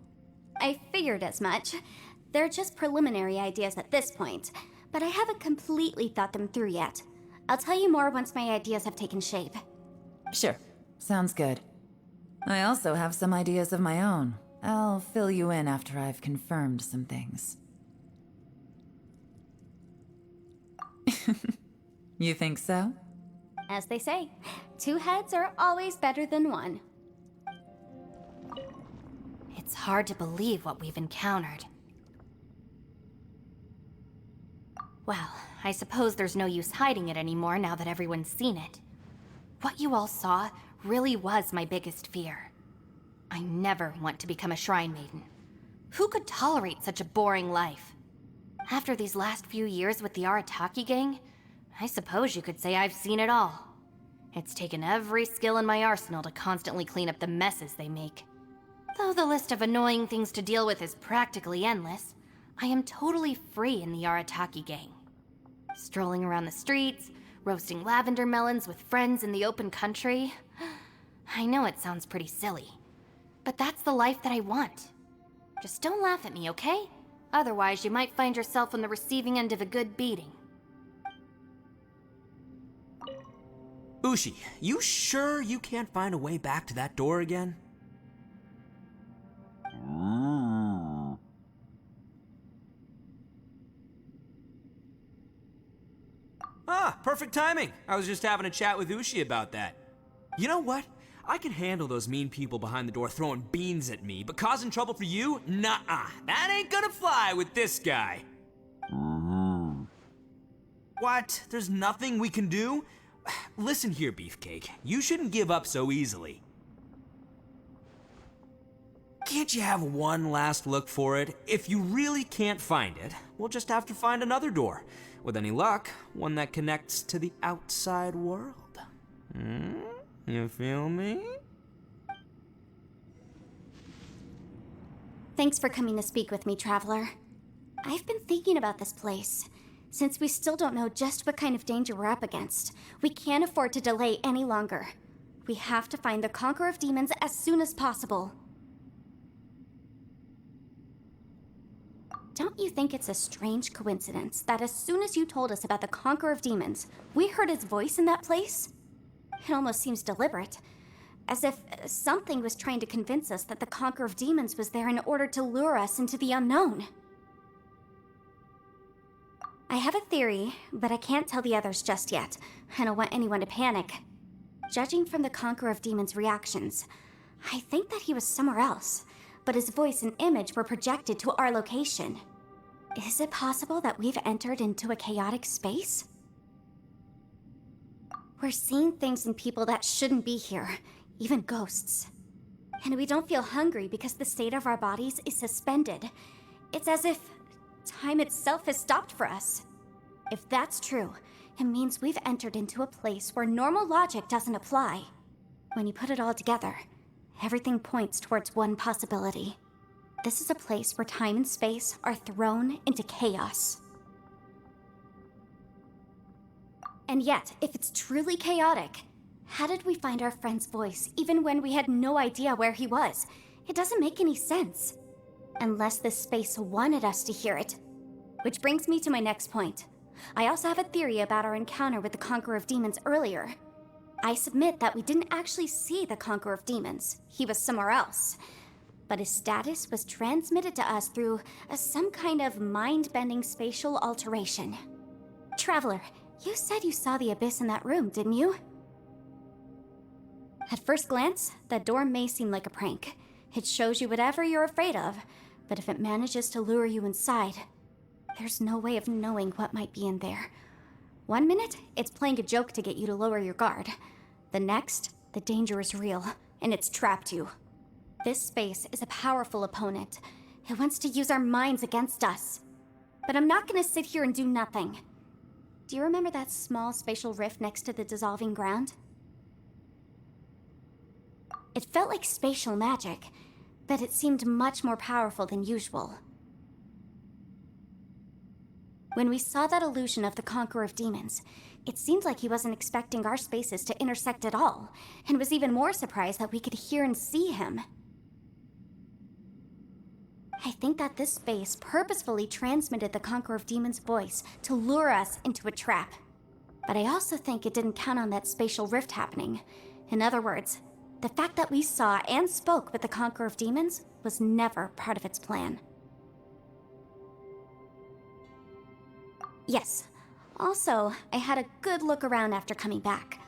I figured as much. They're just preliminary ideas at this point, but I haven't completely thought them through yet. I'll tell you more once my ideas have taken shape. Sure, sounds good. I also have some ideas of my own. I'll fill you in after I've confirmed some things. You think so? As they say, 2 heads are always better than 1. It's hard to believe what we've encountered. Well, I suppose there's no use hiding it anymore now that everyone's seen it. What you all saw really was my biggest fear. I never want to become a Shrine Maiden. Who could tolerate such a boring life? After these last few years with the Arataki gang, I suppose you could say I've seen it all. It's taken every skill in my arsenal to constantly clean up the messes they make. Though the list of annoying things to deal with is practically endless, I am totally free in the Arataki gang. Strolling around the streets, roasting lavender melons with friends in the open country. I know it sounds pretty silly, but that's the life that I want. Just don't laugh at me, okay? Otherwise, you might find yourself on the receiving end of a good beating. Ushi, you sure you can't find a way back to that door again? Ah, perfect timing. I was just having a chat with Ushi about that. You know what? I can handle those mean people behind the door throwing beans at me, but causing trouble for you? Nuh-uh. That ain't gonna fly with this guy. What? There's nothing we can do? Listen here, Beefcake. You shouldn't give up so easily. Can't you have one last look for it? If you really can't find it, we'll just have to find another door. With any luck, one that connects to the outside world. You feel me? Thanks for coming to speak with me, Traveler. I've been thinking about this place. Since we still don't know just what kind of danger we're up against, we can't afford to delay any longer. We have to find the Conqueror of Demons as soon as possible. Don't you think it's a strange coincidence that as soon as you told us about the Conqueror of Demons, we heard his voice in that place? It almost seems deliberate, as if something was trying to convince us that the Conqueror of Demons was there in order to lure us into the unknown. I have a theory, but I can't tell the others just yet. I don't want anyone to panic. Judging from the Conqueror of Demons' reactions, I think that he was somewhere else, but his voice and image were projected to our location. Is it possible that we've entered into a chaotic space? We're seeing things in people that shouldn't be here, even ghosts. And we don't feel hungry because the state of our bodies is suspended. It's as if time itself has stopped for us. If that's true, it means we've entered into a place where normal logic doesn't apply. When you put it all together, everything points towards one possibility. This is a place where time and space are thrown into chaos. And yet, if it's truly chaotic, how did we find our friend's voice even when we had no idea where he was? It doesn't make any sense. Unless this space wanted us to hear it. Which brings me to my next point. I also have a theory about our encounter with the Conqueror of Demons earlier. I submit that we didn't actually see the Conqueror of Demons. He was somewhere else. But his status was transmitted to us through some kind of mind-bending spatial alteration. Traveler, you said you saw the abyss in that room, didn't you? At first glance, that door may seem like a prank. It shows you whatever you're afraid of, but if it manages to lure you inside, there's no way of knowing what might be in there. One minute, it's playing a joke to get you to lower your guard. The next, the danger is real, and it's trapped you. This space is a powerful opponent. It wants to use our minds against us. But I'm not gonna sit here and do nothing. Do you remember that small spatial rift next to the dissolving ground? It felt like spatial magic, but it seemed much more powerful than usual. When we saw that illusion of the Conqueror of Demons, it seemed like he wasn't expecting our spaces to intersect at all, and was even more surprised that we could hear and see him. I think that this space purposefully transmitted the Conqueror of Demons' voice to lure us into a trap. But I also think it didn't count on that spatial rift happening. In other words, the fact that we saw and spoke with the Conqueror of Demons was never part of its plan. Yes. Also, I had a good look around after coming back.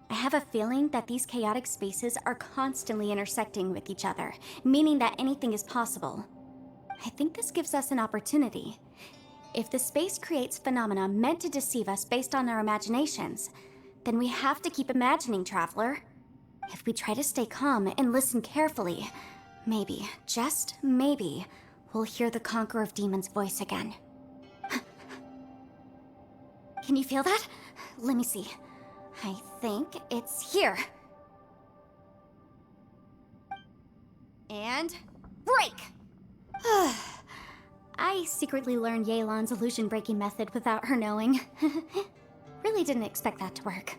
I have a feeling that these chaotic spaces are constantly intersecting with each other, meaning that anything is possible. I think this gives us an opportunity. If the space creates phenomena meant to deceive us based on our imaginations, then we have to keep imagining, Traveler. If we try to stay calm and listen carefully, maybe, just maybe, we'll hear the Conqueror of Demons' voice again. Can you feel that? Let me see. I think it's here. And break! I secretly learned Yelan's illusion-breaking method without her knowing. Really didn't expect that to work.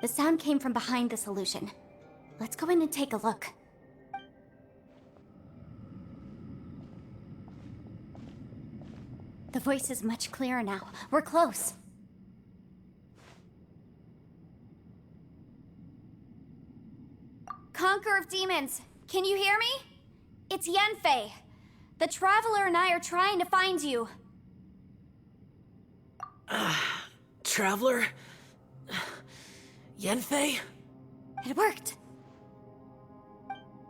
The sound came from behind this illusion. Let's go in and take a look. The voice is much clearer now. We're close. Conqueror of Demons, can you hear me? It's Yanfei. The Traveler and I are trying to find you. Traveler? Yanfei? It worked.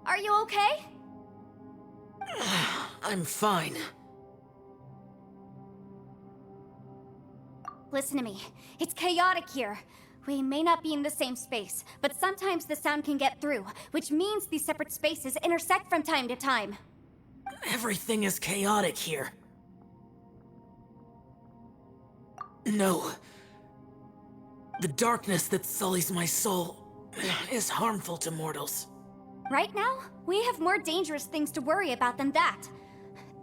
Are you okay? I'm fine. Listen to me. It's chaotic here. We may not be in the same space, but sometimes the sound can get through, which means these separate spaces intersect from time to time. Everything is chaotic here. No. The darkness that sullies my soul is harmful to mortals. Right now, we have more dangerous things to worry about than that.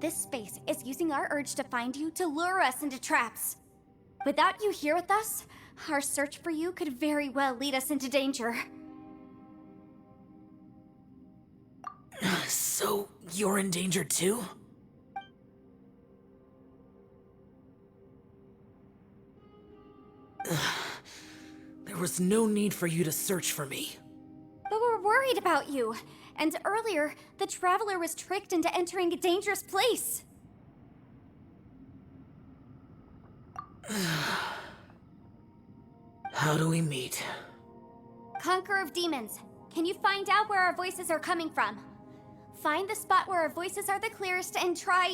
This space is using our urge to find you to lure us into traps. Without you here with us, our search for you could very well lead us into danger. So, you're in danger too? There was no need for you to search for me. But we're worried about you. And earlier, the Traveler was tricked into entering a dangerous place. How do we meet? Conqueror of Demons, can you find out where our voices are coming from? Find the spot where our voices are the clearest and try...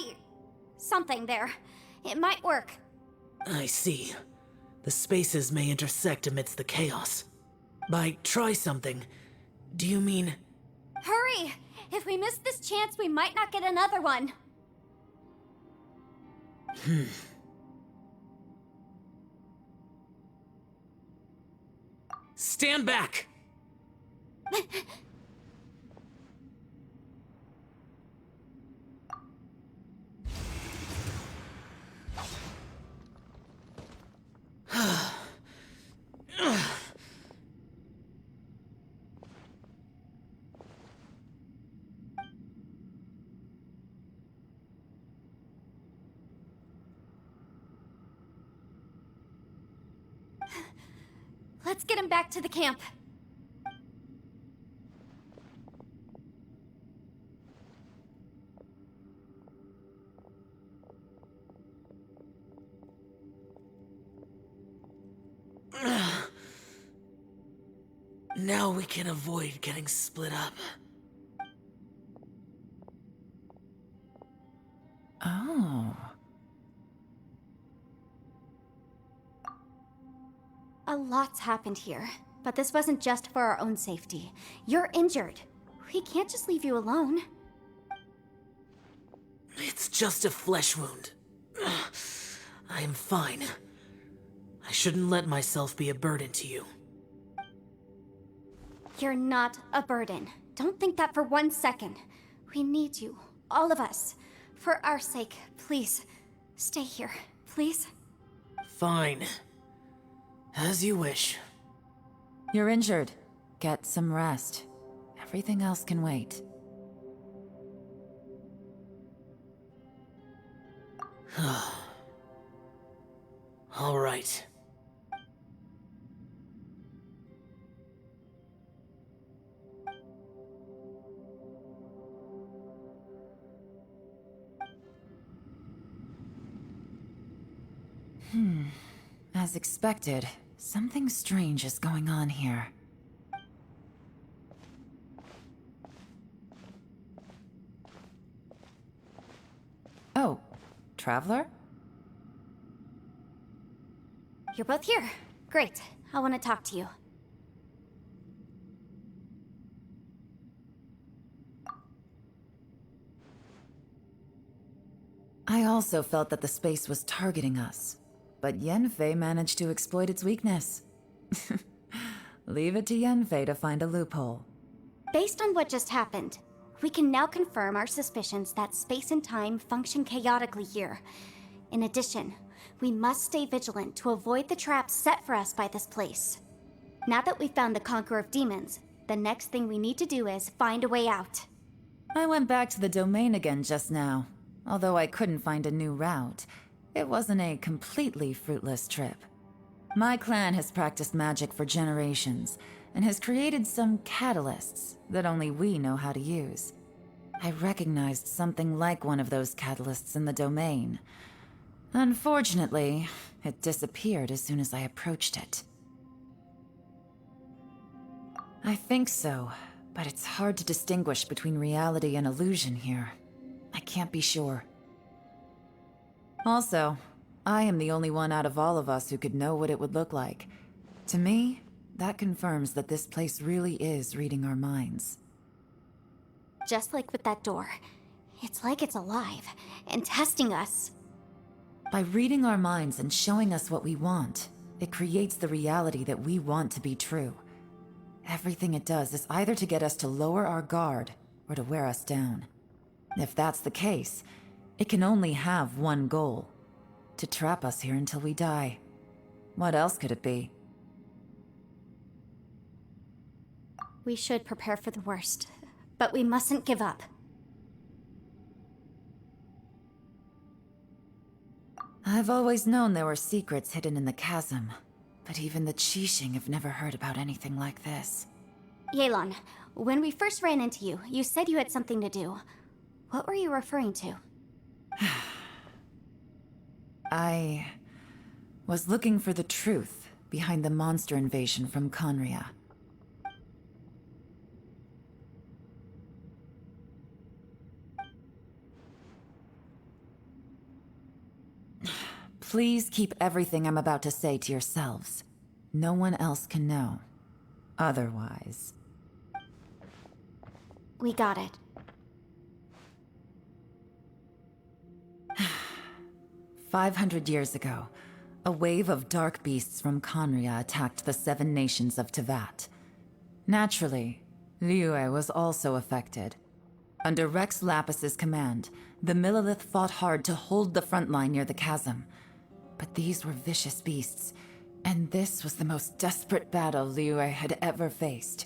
something there. It might work. I see. The spaces may intersect amidst the chaos. By try something, do you mean... Hurry! If we miss this chance, we might not get another one. Stand back! Let's get him back to the camp. Now we can avoid getting split up. Oh. A lot's happened here, but this wasn't just for our own safety. You're injured. We can't just leave you alone. It's just a flesh wound. I am fine. I shouldn't let myself be a burden to you. You're not a burden. Don't think that for 1 second. We need you, all of us. For our sake, please, stay here, please. Fine. As you wish. You're injured. Get some rest. Everything else can wait. All right. As expected, something strange is going on here. Oh, Traveler? You're both here. Great. I want to talk to you. I also felt that the space was targeting us, but Yenfei managed to exploit its weakness. Leave it to Yenfei to find a loophole. Based on what just happened, we can now confirm our suspicions that space and time function chaotically here. In addition, we must stay vigilant to avoid the traps set for us by this place. Now that we've found the Conqueror of Demons, the next thing we need to do is find a way out. I went back to the domain again just now. Although I couldn't find a new route, it wasn't a completely fruitless trip. My clan has practiced magic for generations, and has created some catalysts that only we know how to use. I recognized something like one of those catalysts in the domain. Unfortunately, it disappeared as soon as I approached it. I think so, but it's hard to distinguish between reality and illusion here. I can't be sure. Also, I am the only one out of all of us who could know what it would look like. To me, that confirms that this place really is reading our minds. Just like with that door. It's like it's alive, and testing us. By reading our minds and showing us what we want, it creates the reality that we want to be true. Everything it does is either to get us to lower our guard, or to wear us down. If that's the case, it can only have one goal: to trap us here until we die. What else could it be? We should prepare for the worst, but we mustn't give up. I've always known there were secrets hidden in the chasm, but even the Qixing have never heard about anything like this. Yelan, when we first ran into you, you said you had something to do. What were you referring to? I was looking for the truth behind the monster invasion from Conria. Please keep everything I'm about to say to yourselves. No one else can know. Otherwise... We got it. 500 years ago, a wave of dark beasts from Conria attacked the 7 nations of Tevat. Naturally, Liyue was also affected. Under Rex Lapis's command, the Millelith fought hard to hold the front line near the chasm. But these were vicious beasts, and this was the most desperate battle Liyue had ever faced.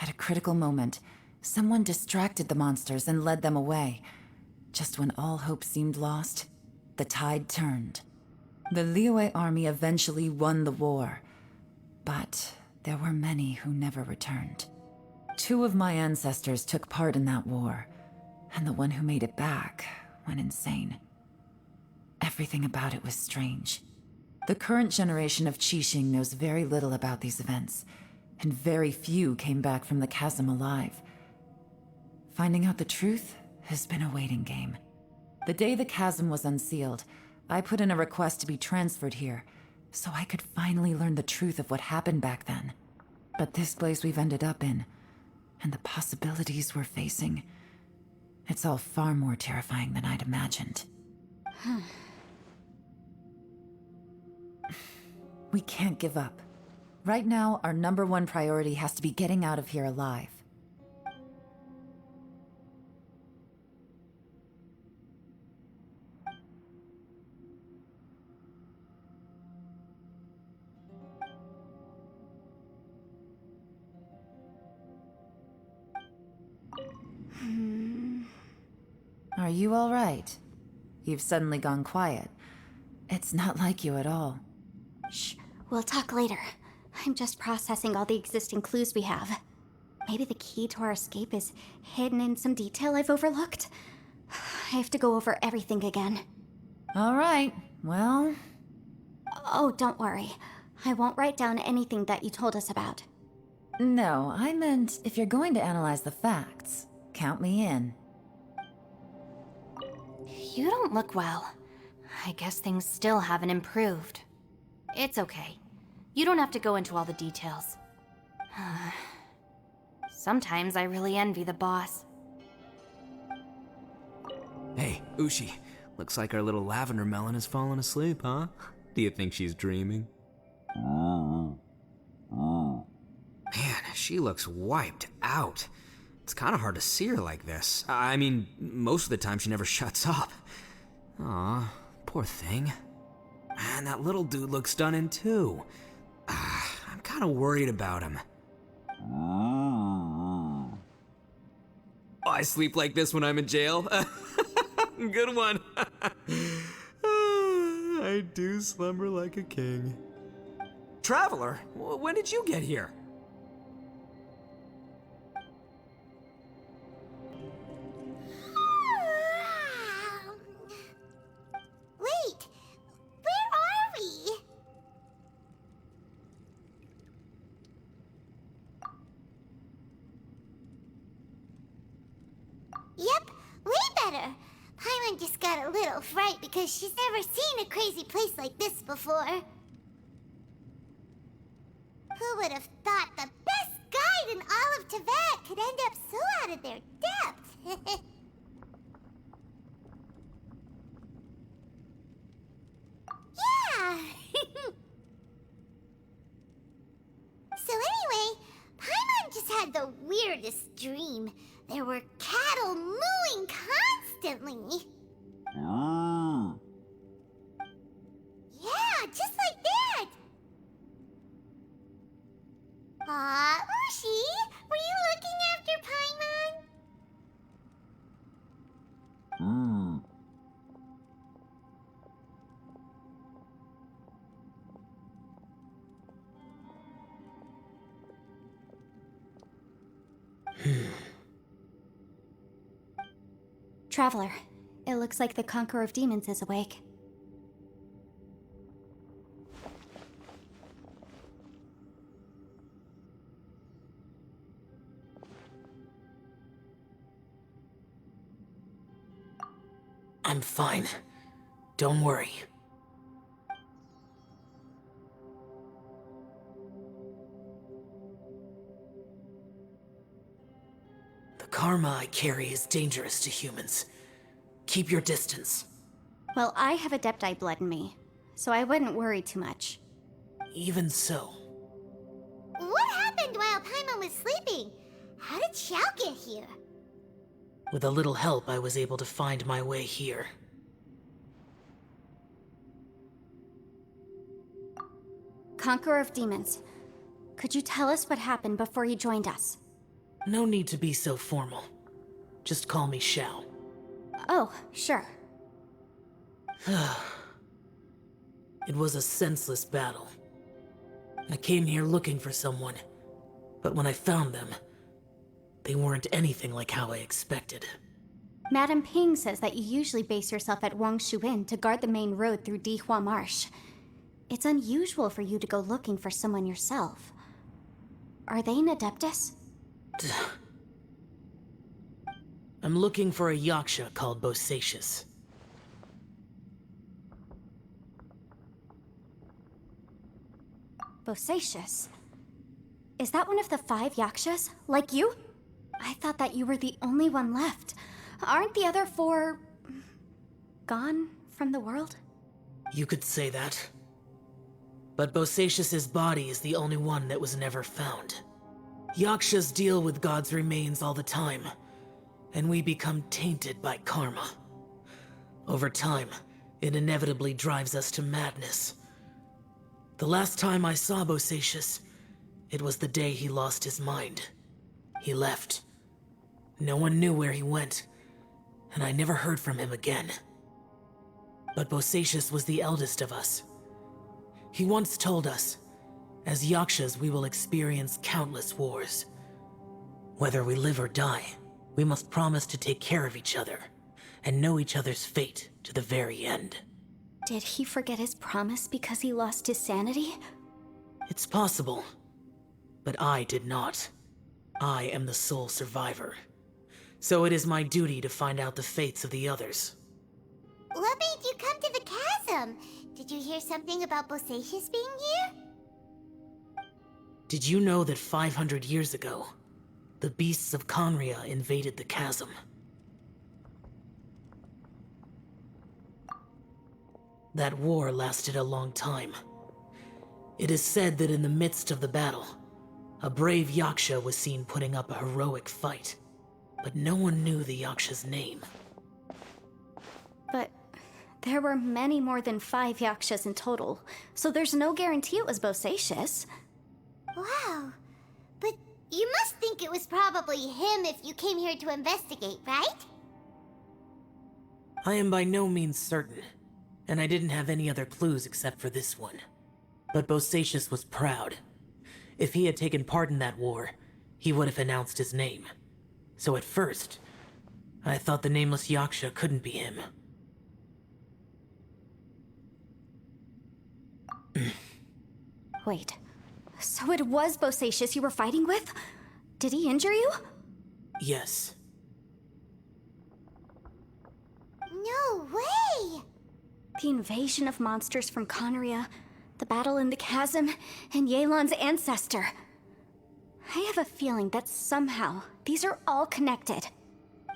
At a critical moment, someone distracted the monsters and led them away. Just when all hope seemed lost, the tide turned. The Liyue army eventually won the war, but there were many who never returned. 2 of my ancestors took part in that war, and the one who made it back went insane. Everything about it was strange. The current generation of Qixing knows very little about these events, and very few came back from the chasm alive. Finding out the truth has been a waiting game. The day the chasm was unsealed, I put in a request to be transferred here, so I could finally learn the truth of what happened back then. But this place we've ended up in, and the possibilities we're facing, it's all far more terrifying than I'd imagined. We can't give up. Right now, our #1 priority has to be getting out of here alive. Are you all right? You've suddenly gone quiet. It's not like you at all. Shh, we'll talk later. I'm just processing all the existing clues we have. Maybe the key to our escape is hidden in some detail I've overlooked. I have to go over everything again. All right, well... Oh, don't worry. I won't write down anything that you told us about. No, I meant if you're going to analyze the facts, count me in. You don't look well. I guess things still haven't improved. It's okay. You don't have to go into all the details. Sometimes I really envy the boss. Hey, Ushi. Looks like our little lavender melon has fallen asleep, huh? Do you think she's dreaming? Man, she looks wiped out. It's kind of hard to see her like this. I mean, most of the time she never shuts up. Aw, poor thing. Man, that little dude looks stunning too. I'm kind of worried about him. I sleep like this when I'm in jail. Good one. I do slumber like a king. Traveler, when did you get here? Wait, where are we? Yep, way better. Paimon just got a little fright because she's never seen a crazy place like this before. Who would have thought the best guide in all of Tibet could end up so out of their depth? Yeah! So anyway, Paimon just had the weirdest dream. There were cattle mooing constantly. Yeah, just like that. Aw, Ushi, were you looking after Paimon? Traveler, it looks like the Conqueror of Demons is awake. I'm fine. Don't worry. The karma I carry is dangerous to humans. Keep your distance. Well, I have Adepti blood in me, so I wouldn't worry too much. Even so. What happened while Paimon was sleeping? How did Xiao get here? With a little help, I was able to find my way here. Conqueror of Demons, could you tell us what happened before you joined us? No need to be so formal. Just call me Xiao. Oh, sure. It was a senseless battle. I came here looking for someone, but when I found them, they weren't anything like how I expected. Madame Ping says that you usually base yourself at Wangshu Inn to guard the main road through Dihua Marsh. It's unusual for you to go looking for someone yourself. Are they an Adeptus? I'm looking for a Yaksha called Bosacius. Bosacius? Is that one of the 5 Yakshas? Like you? I thought that you were the only one left. Aren't the other 4... gone from the world? You could say that. But Bosacius's body is the only one that was never found. Yakshas deal with God's remains all the time, and we become tainted by karma. Over time, it inevitably drives us to madness. The last time I saw Bosacius, it was the day he lost his mind. He left. No one knew where he went, and I never heard from him again. But Bosacius was the eldest of us. He once told us, as Yakshas we will experience countless wars. Whether we live or die, we must promise to take care of each other, and know each other's fate to the very end. Did he forget his promise because he lost his sanity? It's possible, but I did not. I am the sole survivor. So it is my duty to find out the fates of the others. What made you come to the chasm? Did you hear something about Bosacius being here? Did you know that 500 years ago, the beasts of Conria invaded the chasm? That war lasted a long time. It is said that in the midst of the battle, a brave Yaksha was seen putting up a heroic fight, but no one knew the Yaksha's name. But there were many more than 5 Yakshas in total, so there's no guarantee it was Bosacius. Wow. But you must think it was probably him if you came here to investigate, right? I am by no means certain, and I didn't have any other clues except for this one. But Bosacius was proud. If he had taken part in that war, he would have announced his name. So at first, I thought the nameless Yaksha couldn't be him. Wait, so it was Bosacius you were fighting with? Did he injure you? Yes. No way! The invasion of monsters from Conria, the battle in the chasm, and Yelan's ancestor. I have a feeling that somehow these are all connected.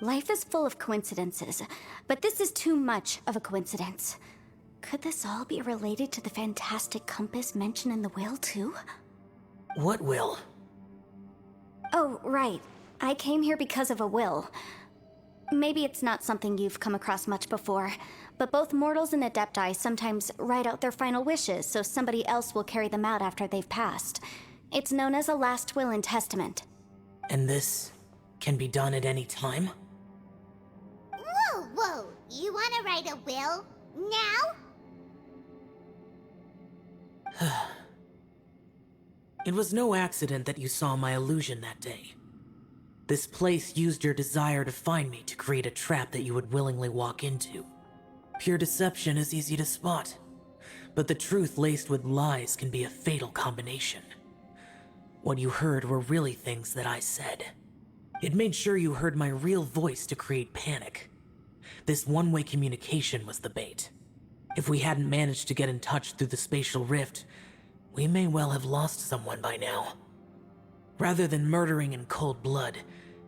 Life is full of coincidences, but this is too much of a coincidence. Could this all be related to the fantastic compass mentioned in the will, too? What will? Oh, right. I came here because of a will. Maybe it's not something you've come across much before, but both mortals and adepti sometimes write out their final wishes so somebody else will carry them out after they've passed. It's known as a last will and testament. And this can be done at any time? Whoa, whoa! You want to write a will? Now? It was no accident that you saw my illusion that day. This place used your desire to find me to create a trap that you would willingly walk into. Pure deception is easy to spot, but the truth laced with lies can be a fatal combination. What you heard were really things that I said. It made sure you heard my real voice to create panic. This one-way communication was the bait. If we hadn't managed to get in touch through the spatial rift, we may well have lost someone by now. Rather than murdering in cold blood,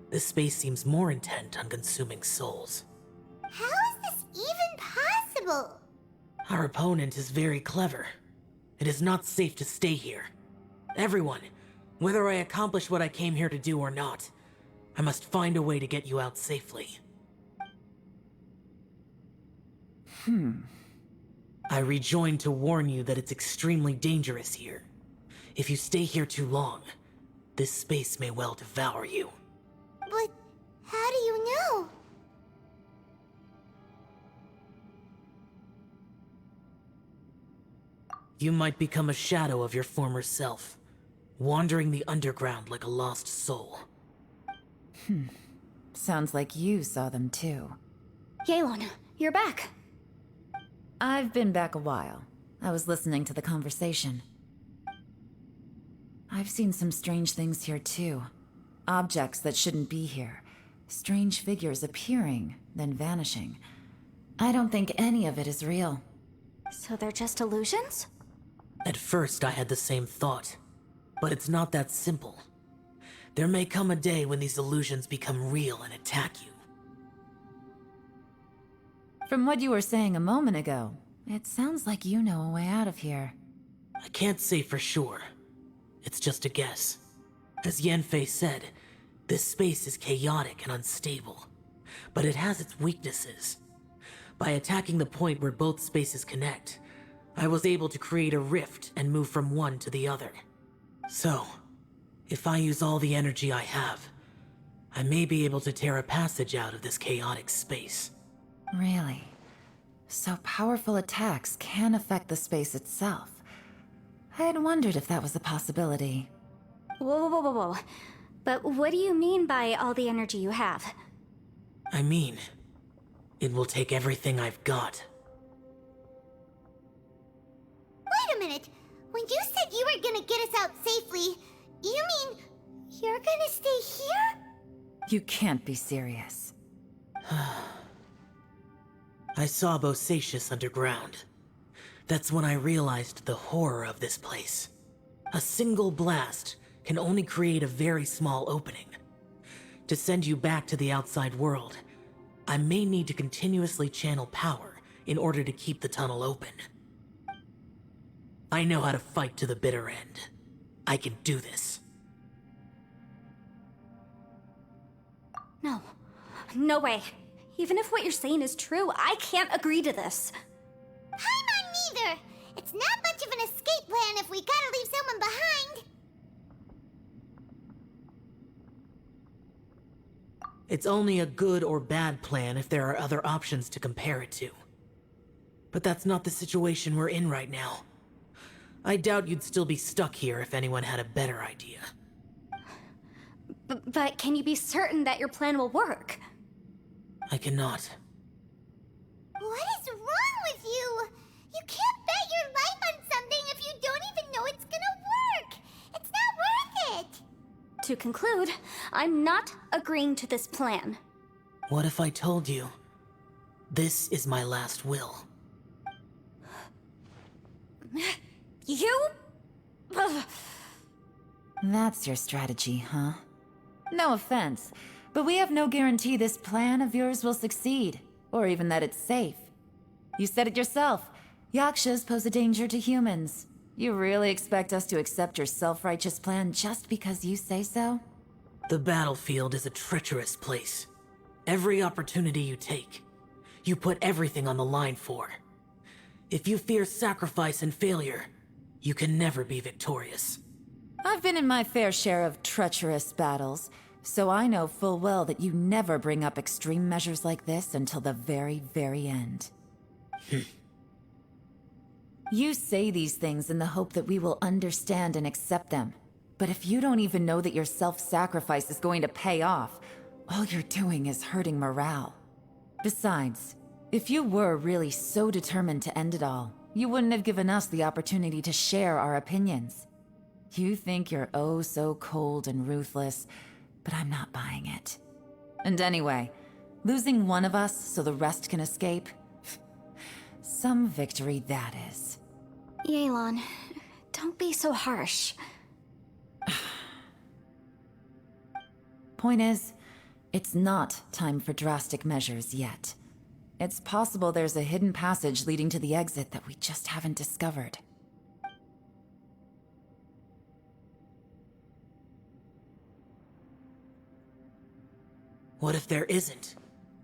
this space seems more intent on consuming souls. How is this even possible? Our opponent is very clever. It is not safe to stay here. Everyone, whether I accomplish what I came here to do or not, I must find a way to get you out safely. I rejoined to warn you that it's extremely dangerous here. If you stay here too long, this space may well devour you. But how do you know? You might become a shadow of your former self, wandering the underground like a lost soul. Sounds like you saw them too. Yelan, you're back. I've been back a while. I was listening to the conversation. I've seen some strange things here too. Objects that shouldn't be here. Strange figures appearing, then vanishing. I don't think any of it is real. So they're just illusions? At first, I had the same thought. But it's not that simple. There may come a day when these illusions become real and attack you. From what you were saying a moment ago, it sounds like you know a way out of here. I can't say for sure. It's just a guess. As Yanfei said, this space is chaotic and unstable. But it has its weaknesses. By attacking the point where both spaces connect, I was able to create a rift and move from one to the other. So, if I use all the energy I have, I may be able to tear a passage out of this chaotic space. Really? So powerful attacks can affect the space itself. I had wondered if that was a possibility. Whoa. But what do you mean by all the energy you have? I mean, it will take everything I've got. Wait a minute. When you said you were gonna get us out safely, you mean you're gonna stay here? You can't be serious. I saw Bosacius underground. That's when I realized the horror of this place. A single blast can only create a very small opening. To send you back to the outside world, I may need to continuously channel power in order to keep the tunnel open. I know how to fight to the bitter end. I can do this. No way. Even if what you're saying is true, I can't agree to this. I'm not neither. It's not much of an escape plan if we gotta leave someone behind. It's only a good or bad plan if there are other options to compare it to. But that's not the situation we're in right now. I doubt you'd still be stuck here if anyone had a better idea. But can you be certain that your plan will work? I cannot. What is wrong with you? You can't bet your life on something if you don't even know it's gonna work. It's not worth it. To conclude, I'm not agreeing to this plan. What if I told you, this is my last will? You? Ugh. That's your strategy, huh? No offense, but we have no guarantee this plan of yours will succeed, or even that it's safe. You said it yourself. Yakshas pose a danger to humans. You really expect us to accept your self-righteous plan just because you say so? The battlefield is a treacherous place. Every opportunity you take, you put everything on the line for. If you fear sacrifice and failure, you can never be victorious. I've been in my fair share of treacherous battles, so I know full well that you never bring up extreme measures like this until the very, very end. You say these things in the hope that we will understand and accept them. But if you don't even know that your self-sacrifice is going to pay off, all you're doing is hurting morale. Besides, if you were really so determined to end it all, you wouldn't have given us the opportunity to share our opinions. You think you're oh so cold and ruthless, but I'm not buying it. And anyway, losing one of us so the rest can escape? Some victory that is. Yelan, don't be so harsh. Point is, it's not time for drastic measures yet. It's possible there's a hidden passage leading to the exit that we just haven't discovered. What if there isn't?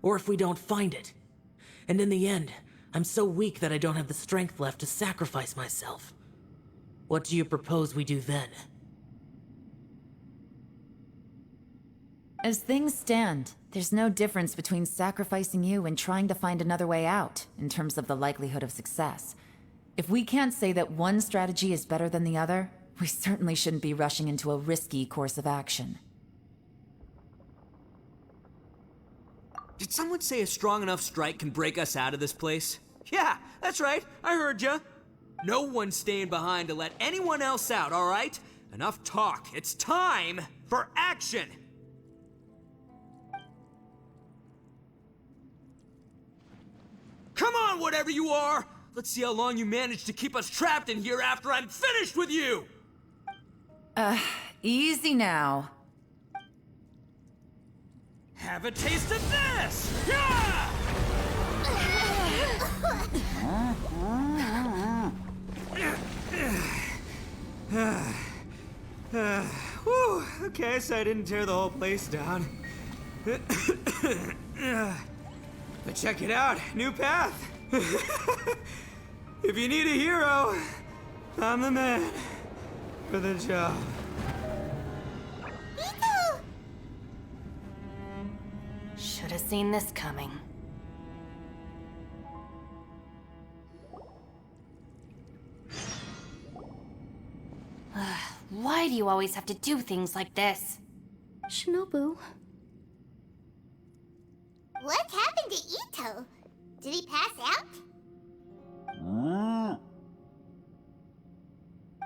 Or if we don't find it? And in the end, I'm so weak that I don't have the strength left to sacrifice myself. What do you propose we do then? As things stand, there's no difference between sacrificing you and trying to find another way out, in terms of the likelihood of success. If we can't say that one strategy is better than the other, we certainly shouldn't be rushing into a risky course of action. Did someone say a strong enough strike can break us out of this place? Yeah, that's right. I heard ya. No one's staying behind to let anyone else out, all right? Enough talk. It's time for action! Come on, whatever you are! Let's see how long you manage to keep us trapped in here after I'm finished with you! Easy now. Have a taste of this! Yeah! Whew, okay, so I didn't tear the whole place down. But check it out, new path. If you need a hero, I'm the man for the job. Should have seen this coming. Why do you always have to do things like this? Shinobu. What happened to Ito? Did he pass out?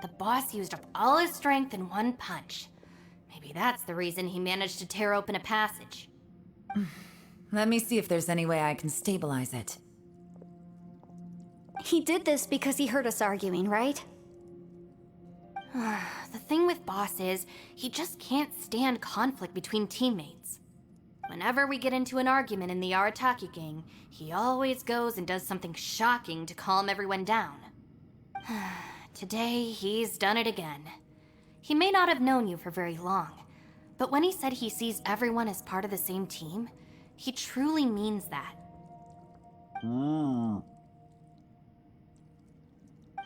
The boss used up all his strength in one punch. Maybe that's the reason he managed to tear open a passage. Let me see if there's any way I can stabilize it. He did this because he heard us arguing, right? The thing with Boss is, he just can't stand conflict between teammates. Whenever we get into an argument in the Arataki gang, he always goes and does something shocking to calm everyone down. Today, he's done it again. He may not have known you for very long, but when he said he sees everyone as part of the same team, he truly means that.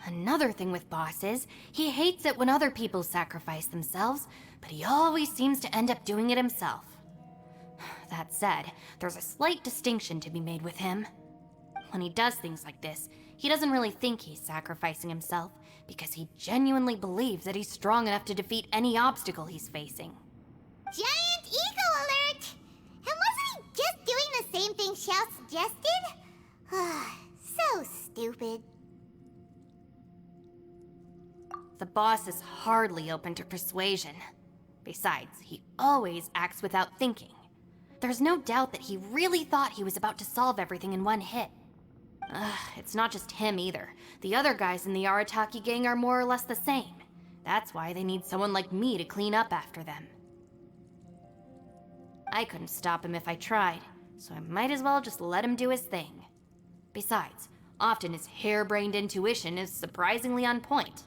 Another thing with Boss is, he hates it when other people sacrifice themselves, but he always seems to end up doing it himself. That said, there's a slight distinction to be made with him. When he does things like this, he doesn't really think he's sacrificing himself, because he genuinely believes that he's strong enough to defeat any obstacle he's facing. Giant ego alert! And wasn't he just doing the same thing Xiao suggested? So stupid. The boss is hardly open to persuasion. Besides, he always acts without thinking. There's no doubt that he really thought he was about to solve everything in one hit. It's not just him either. The other guys in the Arataki gang are more or less the same. That's why they need someone like me to clean up after them. I couldn't stop him if I tried, so I might as well just let him do his thing. Besides, often his harebrained intuition is surprisingly on point.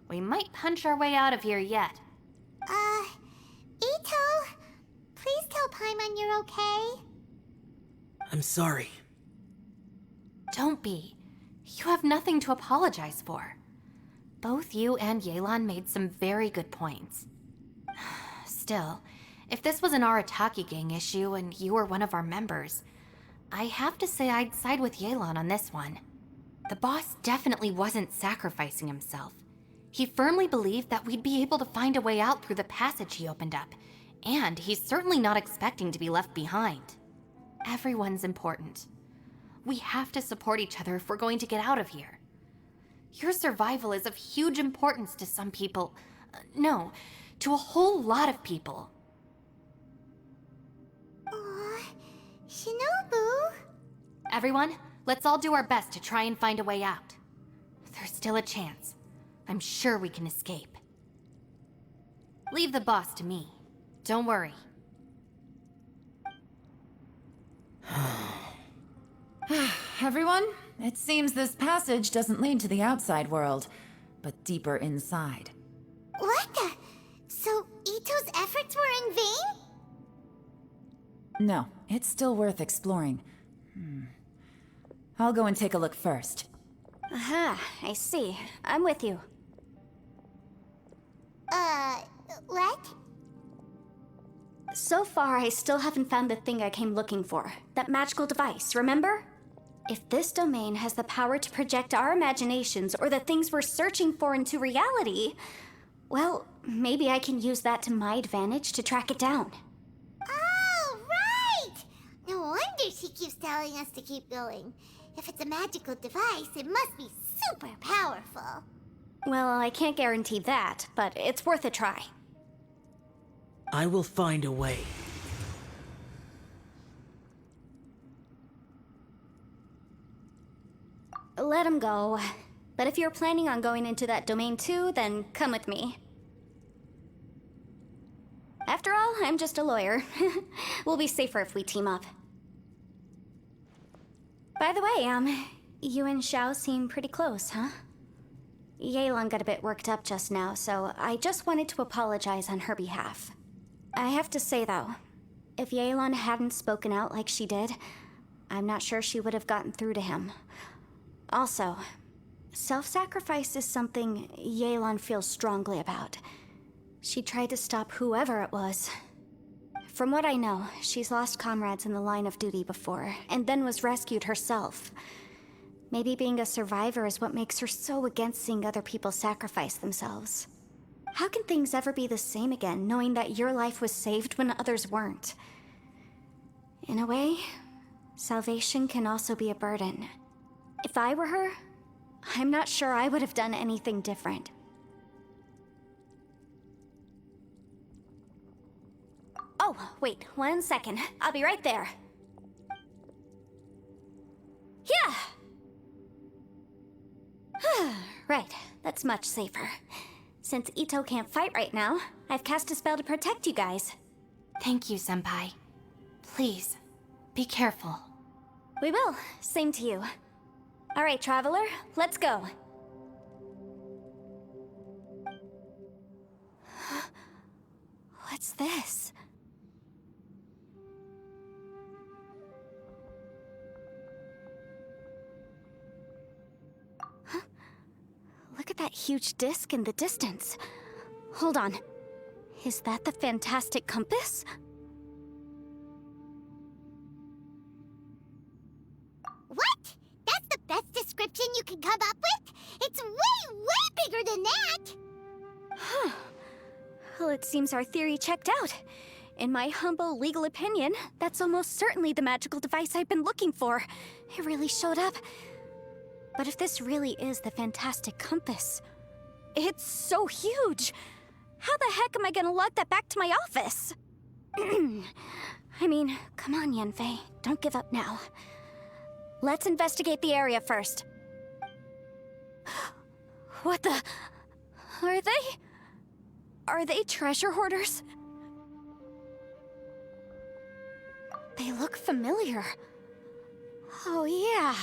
We might punch our way out of here yet. Ito, please tell Paimon you're okay. I'm sorry. Don't be. You have nothing to apologize for. Both you and Yelan made some very good points. Still, if this was an Arataki gang issue and you were one of our members, I have to say I'd side with Yelan on this one. The boss definitely wasn't sacrificing himself. He firmly believed that we'd be able to find a way out through the passage he opened up, and he's certainly not expecting to be left behind. Everyone's important. We have to support each other if we're going to get out of here. Your survival is of huge importance to some people. No, to a whole lot of people. Shinobu? Everyone, let's all do our best to try and find a way out. There's still a chance. I'm sure we can escape. Leave the boss to me. Don't worry. Everyone, it seems this passage doesn't lead to the outside world, but deeper inside. What the? So Ito's efforts were in vain? No, it's still worth exploring. I'll go and take a look first. Aha, I see. I'm with you. What? So far, I still haven't found the thing I came looking for. That magical device, remember? If this domain has the power to project our imaginations or the things we're searching for into reality, well, maybe I can use that to my advantage to track it down. Oh, right! No wonder she keeps telling us to keep going. If it's a magical device, it must be super powerful. Well, I can't guarantee that, but it's worth a try. I will find a way. Let him go. But if you're planning on going into that domain too, then come with me. After all, I'm just a lawyer. We'll be safer if we team up. By the way, you and Xiao seem pretty close, huh? Yelan got a bit worked up just now, so I just wanted to apologize on her behalf. I have to say, though, if Yelan hadn't spoken out like she did, I'm not sure she would have gotten through to him. Also, self-sacrifice is something Yelan feels strongly about. She tried to stop whoever it was. From what I know, she's lost comrades in the line of duty before, and then was rescued herself. Maybe being a survivor is what makes her so against seeing other people sacrifice themselves. How can things ever be the same again, knowing that your life was saved when others weren't? In a way, salvation can also be a burden. If I were her, I'm not sure I would have done anything different. Oh, wait, 1 second. I'll be right there. Yeah! Right, that's much safer. Since Ito can't fight right now, I've cast a spell to protect you guys. Thank you, Senpai. Please, be careful. We will. Same to you. All right, Traveler, let's go. What's this? Huh? Look at that huge disc in the distance. Hold on. Is that the fantastic compass? What? That's the best description you can come up with? It's way, way bigger than that! Huh. Well, it seems our theory checked out. In my humble legal opinion, that's almost certainly the magical device I've been looking for. It really showed up. But if this really is the fantastic compass, it's so huge! How the heck am I gonna lug that back to my office? I mean, come on, Yanfei. Don't give up now. Let's investigate the area first. What the... Are they treasure hoarders? They look familiar. Oh yeah,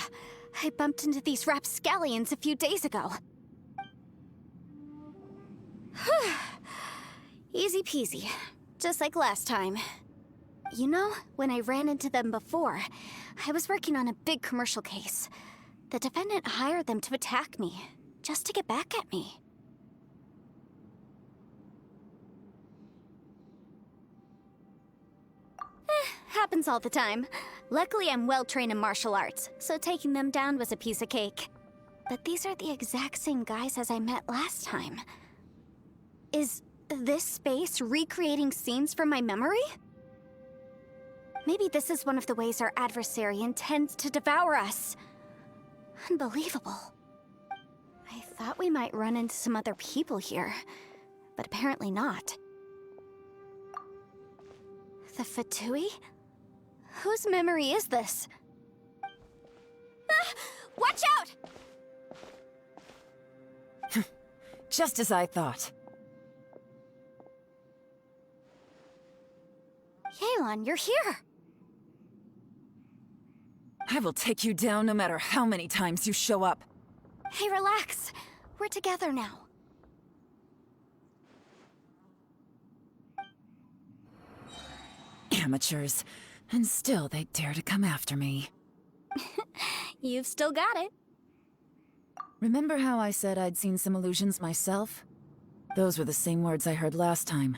I bumped into these rapscallions a few days ago. Easy peasy, just like last time. You know, when I ran into them before, I was working on a big commercial case. The defendant hired them to attack me, just to get back at me. Happens all the time. Luckily, I'm well trained in martial arts, so taking them down was a piece of cake. But these are the exact same guys as I met last time. Is this space recreating scenes from my memory? Maybe this is one of the ways our adversary intends to devour us. Unbelievable. I thought we might run into some other people here, but apparently not. The Fatui? Whose memory is this? Ah! Watch out! Just as I thought. Yelan, you're here! I will take you down no matter how many times you show up. Hey, relax. We're together now. Amateurs. And still they dare to come after me. You've still got it. Remember how I said I'd seen some illusions myself? Those were the same words I heard last time.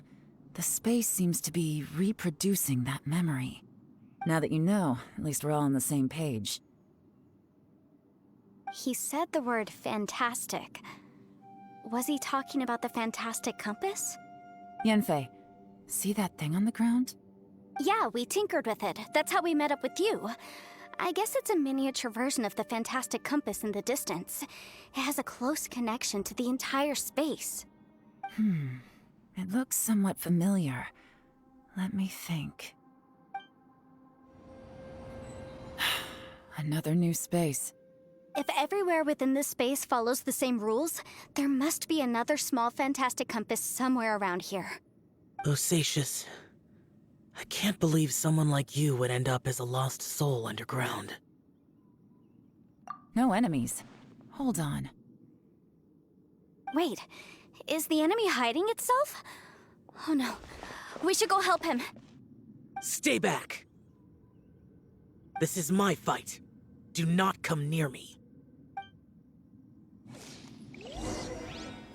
The space seems to be reproducing that memory. Now that you know, at least we're all on the same page. He said the word fantastic. Was he talking about the fantastic compass? Yanfei, see that thing on the ground? Yeah, we tinkered with it. That's how we met up with you. I guess it's a miniature version of the fantastic compass in the distance. It has a close connection to the entire space. It looks somewhat familiar. Let me think. Another new space. If everywhere within this space follows the same rules, there must be another small fantastic compass somewhere around here. Bosacius, I can't believe someone like you would end up as a lost soul underground. No enemies. Hold on. Wait, is the enemy hiding itself? Oh no, we should go help him. Stay back! This is my fight. Do not come near me.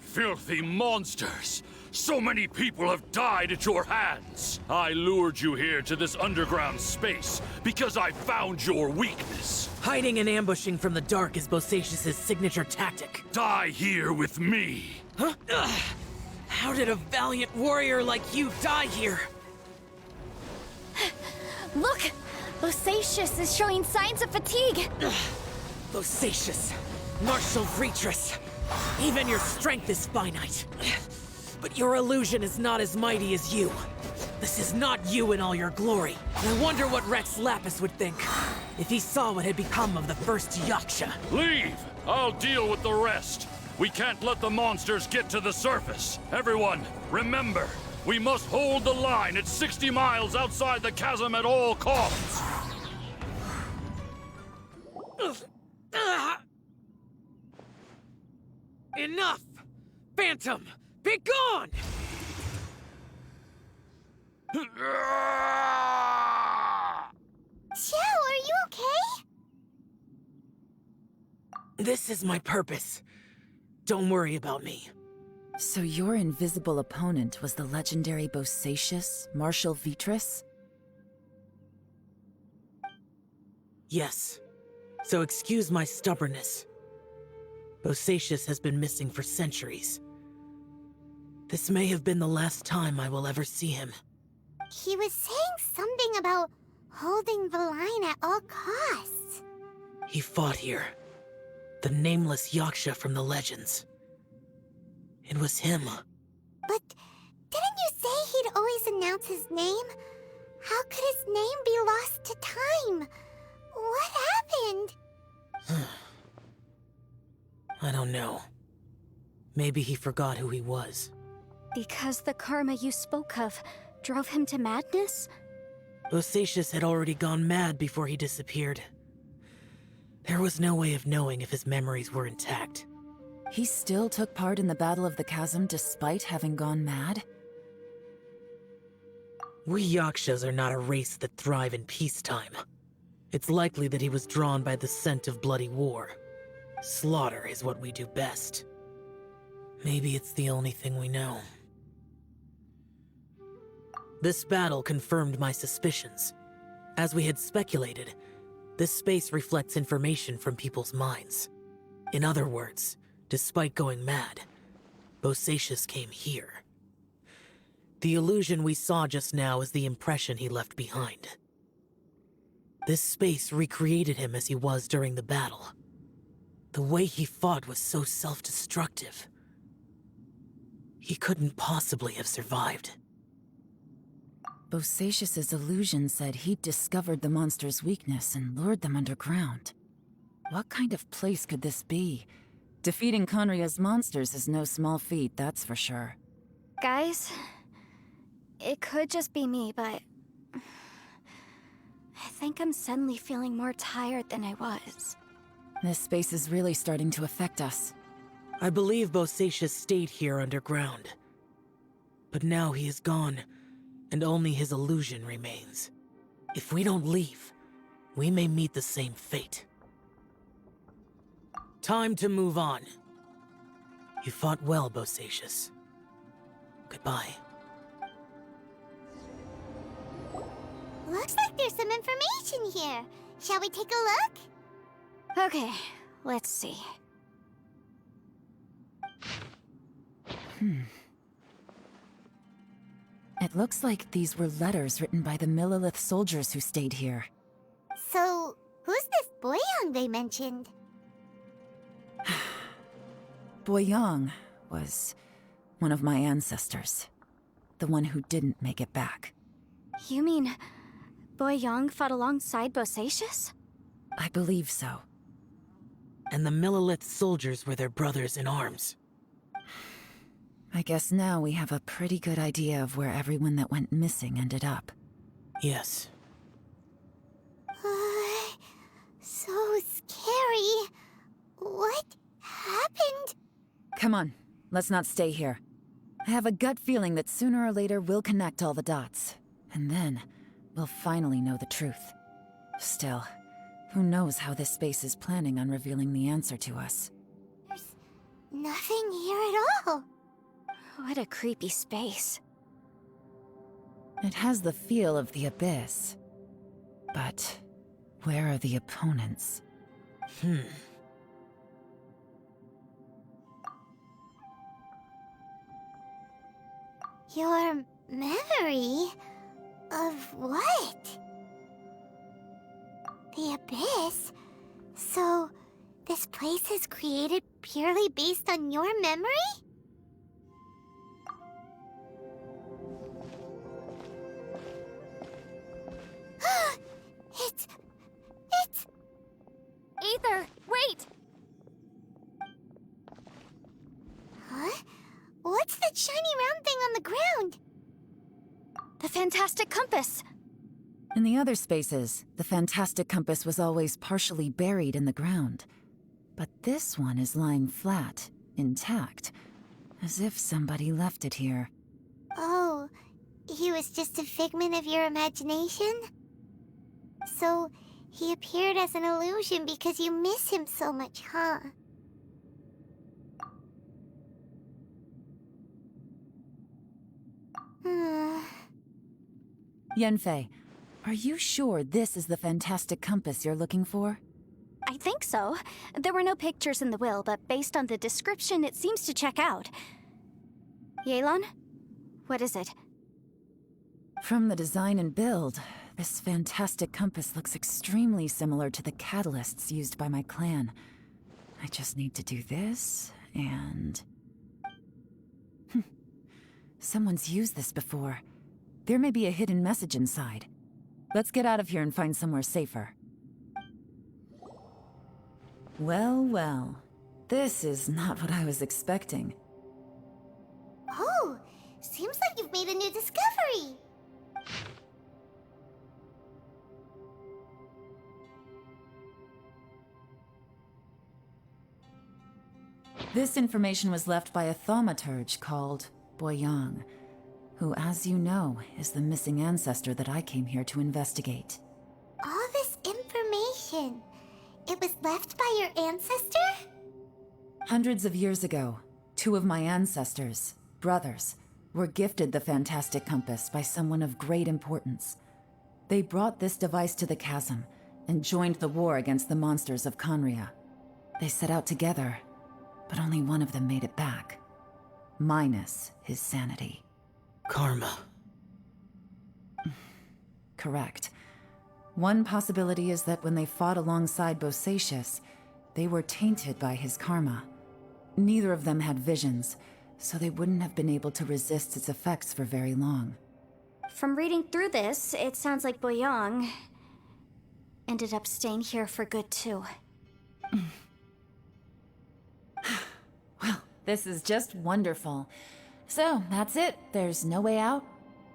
Filthy monsters! So many people have died at your hands! I lured you here to this underground space because I found your weakness. Hiding and ambushing from the dark is Bosacius' signature tactic. Die here with me! Huh? Ugh. How did a valiant warrior like you die here? Look! Bosacius is showing signs of fatigue! Bosacius, Martial Vretress, even your strength is finite. But your illusion is not as mighty as you. This is not you in all your glory. And I wonder what Rex Lapis would think if he saw what had become of the first Yaksha. Leave! I'll deal with the rest. We can't let the monsters get to the surface. Everyone, remember, we must hold the line at 60 miles outside the chasm at all costs. Enough! Phantom, be gone! Joe, are you okay? This is my purpose. Don't worry about me. So your invisible opponent was the legendary Bosacius, Martial Vretress? Yes. So excuse my stubbornness. Bosacius has been missing for centuries. This may have been the last time I will ever see him. He was saying something about holding the line at all costs. He fought here. The nameless Yaksha from the legends. It was him. But didn't you say he'd always announce his name? How could his name be lost to time? What happened? I don't know. Maybe he forgot who he was. Because the karma you spoke of drove him to madness? Bosacius had already gone mad before he disappeared. There was no way of knowing if his memories were intact. He still took part in the Battle of the Chasm despite having gone mad? We Yakshas are not a race that thrive in peacetime. It's likely that he was drawn by the scent of bloody war. Slaughter is what we do best. Maybe it's the only thing we know. This battle confirmed my suspicions. As we had speculated, this space reflects information from people's minds. In other words, despite going mad, Bosacius came here. The illusion we saw just now is the impression he left behind. This space recreated him as he was during the battle. The way he fought was so self-destructive. He couldn't possibly have survived. Bosacius's illusion said he'd discovered the monster's weakness and lured them underground. What kind of place could this be? Defeating Conria's monsters is no small feat, that's for sure. Guys, it could just be me, but I think I'm suddenly feeling more tired than I was. This space is really starting to affect us. I believe Bosacius stayed here underground. But now he is gone, and only his illusion remains. If we don't leave, we may meet the same fate. Time to move on. You fought well, Bosacius. Goodbye. Looks like there's some information here. Shall we take a look? Okay, let's see. It looks like these were letters written by the Millilith soldiers who stayed here. So, whose Boyang they mentioned. Boyang was one of my ancestors. The one who didn't make it back. You mean Boyang fought alongside Bosacius? I believe so. And the Millilith soldiers were their brothers in arms. I guess now we have a pretty good idea of where everyone that went missing ended up. Yes. So scary. What happened? Come on, let's not stay here. I have a gut feeling that sooner or later we'll connect all the dots. And then, we'll finally know the truth. Still, who knows how this space is planning on revealing the answer to us. There's nothing here at all. What a creepy space. It has the feel of the Abyss. But where are the opponents? Your memory of what? The Abyss? So, this place is created purely based on your memory? It's... Aether, wait! Huh? What's that shiny round thing on the ground? The fantastic compass! In the other spaces, the fantastic compass was always partially buried in the ground. But this one is lying flat, intact, as if somebody left it here. Oh, he was just a figment of your imagination? So, he appeared as an illusion because you miss him so much, huh? Yanfei, are you sure this is the fantastic compass you're looking for? I think so. There were no pictures in the will, but based on the description, it seems to check out. Yelan? What is it? From the design and build, this fantastic compass looks extremely similar to the catalysts used by my clan. I just need to do this, and... Someone's used this before. There may be a hidden message inside. Let's get out of here and find somewhere safer. Well, well. This is not what I was expecting. Oh, seems like you've made a new discovery. This information was left by a thaumaturge called Boyang, who, as you know, is the missing ancestor that I came here to investigate. All this information, it was left by your ancestor? Hundreds of years ago, two of my ancestors, brothers, were gifted the fantastic compass by someone of great importance. They brought this device to the chasm and joined the war against the monsters of Conria. They set out together, but only one of them made it back, minus his sanity. Karma. Correct. One possibility is that when they fought alongside Bosacius, they were tainted by his karma. Neither of them had visions, so they wouldn't have been able to resist its effects for very long. From reading through this, it sounds like Boyang ended up staying here for good too. Well, this is just wonderful. So, that's it. There's no way out?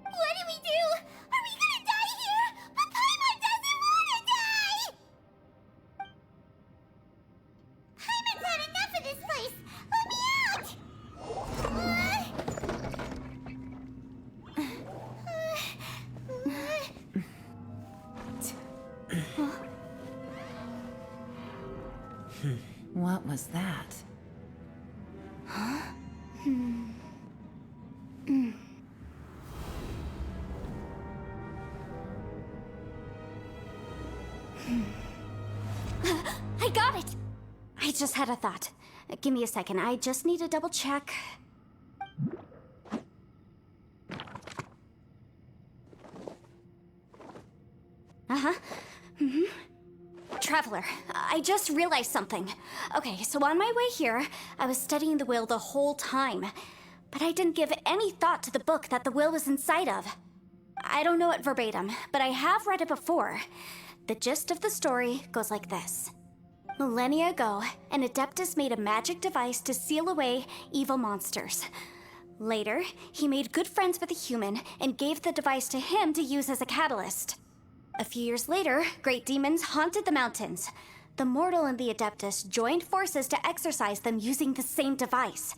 What do we do? Are we gonna die here? But Paimon doesn't wanna die! Paimon's had enough of this place! Let me out! What was that? Huh? I got it! I just had a thought. Give me a second, I just need to double check. Traveler, I just realized something. Okay, so on my way here, I was studying the will the whole time. But I didn't give any thought to the book that the will was inside of. I don't know it verbatim, but I have read it before. The gist of the story goes like this. Millennia ago, an Adeptus made a magic device to seal away evil monsters. Later, he made good friends with a human and gave the device to him to use as a catalyst. A few years later, great demons haunted the mountains. The mortal and the Adeptus joined forces to exorcise them using the same device.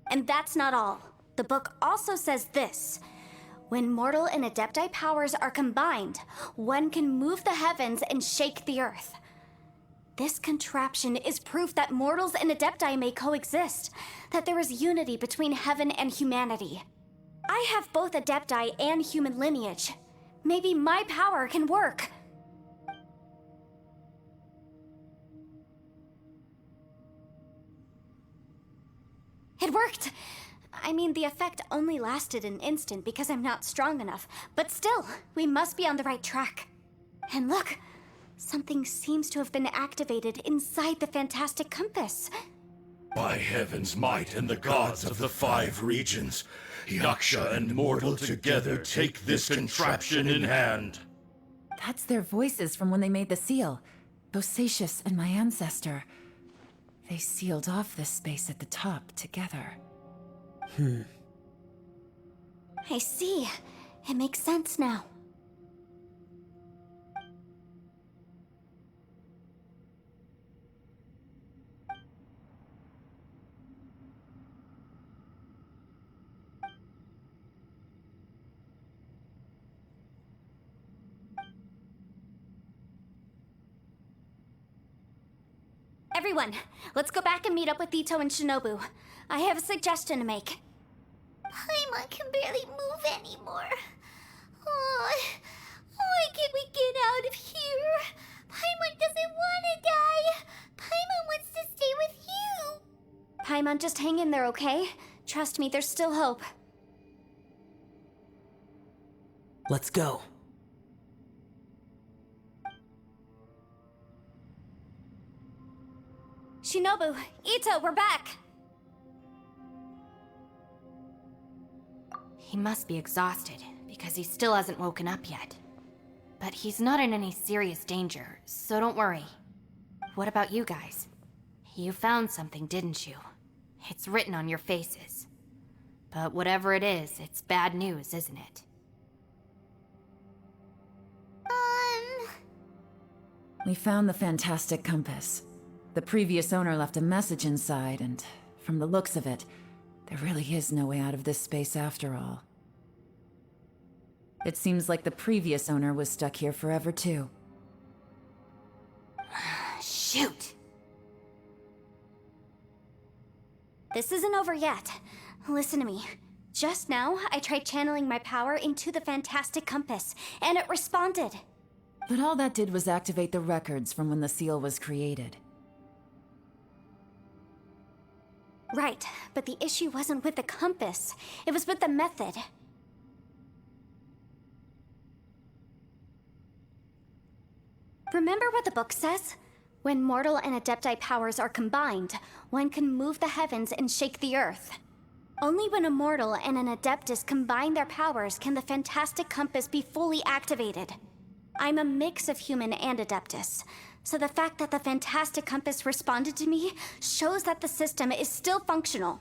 And that's not all. The book also says this. When mortal and Adepti powers are combined, one can move the heavens and shake the earth. This contraption is proof that mortals and Adepti may coexist, that there is unity between heaven and humanity. I have both Adepti and human lineage. Maybe my power can work. It worked! I mean, the effect only lasted an instant because I'm not strong enough, but still, we must be on the right track. And look, something seems to have been activated inside the fantastic compass. By heaven's might and the gods of the 5 regions, Yaksha and mortal together take this contraption in hand. That's their voices from when they made the seal. Bosacius and my ancestor. They sealed off this space at the top together. I see. It makes sense now. Everyone, let's go back and meet up with Ito and Shinobu. I have a suggestion to make. Paimon can barely move anymore. Oh, why can't we get out of here? Paimon doesn't want to die. Paimon wants to stay with you. Paimon, just hang in there, okay? Trust me, there's still hope. Let's go. Shinobu, Ito, we're back! He must be exhausted, because he still hasn't woken up yet. But he's not in any serious danger, so don't worry. What about you guys? You found something, didn't you? It's written on your faces. But whatever it is, it's bad news, isn't it? We found the fantastic compass. The previous owner left a message inside, and from the looks of it, there really is no way out of this space after all. It seems like the previous owner was stuck here forever too. Shoot! This isn't over yet. Listen to me. Just now, I tried channeling my power into the fantastic compass, and it responded. But all that did was activate the records from when the seal was created. Right, but the issue wasn't with the compass. It was with the method. Remember what the book says? When mortal and Adepti powers are combined, one can move the heavens and shake the earth. Only when a mortal and an Adeptus combine their powers can the fantastic compass be fully activated. I'm a mix of human and Adeptus, so the fact that the fantastic compass responded to me shows that the system is still functional.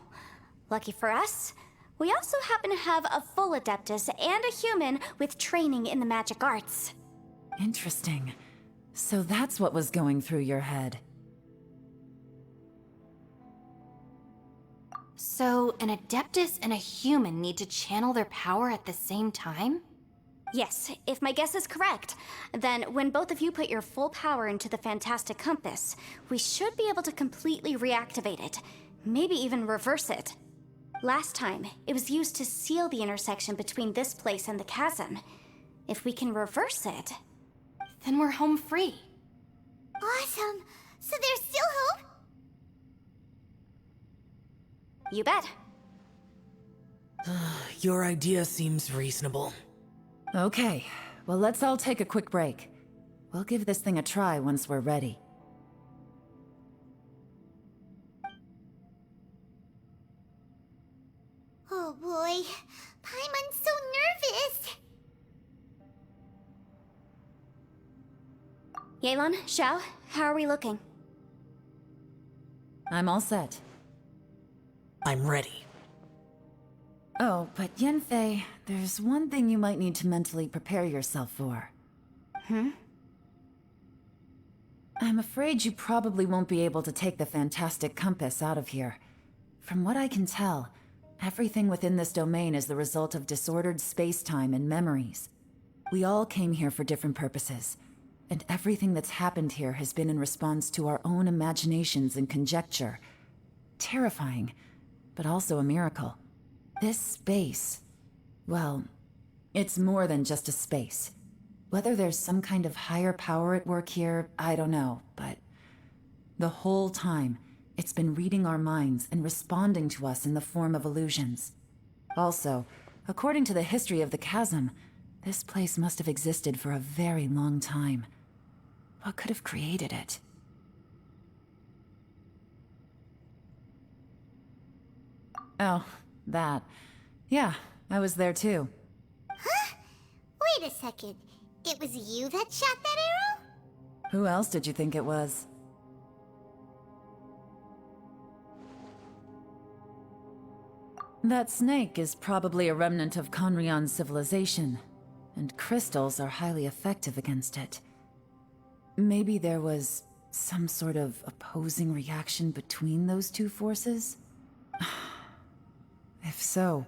Lucky for us, we also happen to have a full Adeptus and a human with training in the magic arts. Interesting. So that's what was going through your head. So, an Adeptus and a human need to channel their power at the same time? Yes, if my guess is correct, then when both of you put your full power into the fantastic compass, we should be able to completely reactivate it, maybe even reverse it. Last time, it was used to seal the intersection between this place and the chasm. If we can reverse it, then we're home free. Awesome! So there's still hope? You bet. Your idea seems reasonable. Okay, well let's all take a quick break. We'll give this thing a try once we're ready. Oh boy, Paimon's so nervous. Yelan, Xiao, how are we looking? I'm all set. I'm ready. Oh, but Yanfei, there's one thing you might need to mentally prepare yourself for. I'm afraid you probably won't be able to take the fantastic compass out of here. From what I can tell, everything within this domain is the result of disordered space-time and memories. We all came here for different purposes, and everything that's happened here has been in response to our own imaginations and conjecture. Terrifying, but also a miracle. This space, well, it's more than just a space. Whether there's some kind of higher power at work here, I don't know, but the whole time, it's been reading our minds and responding to us in the form of illusions. Also, according to the history of the chasm, this place must have existed for a very long time. What could have created it? Oh, that. Yeah, I was there too. Huh? Wait a second. It was you that shot that arrow? Who else did you think it was? That snake is probably a remnant of Conrion's civilization, and crystals are highly effective against it. Maybe there was some sort of opposing reaction between those two forces? If so,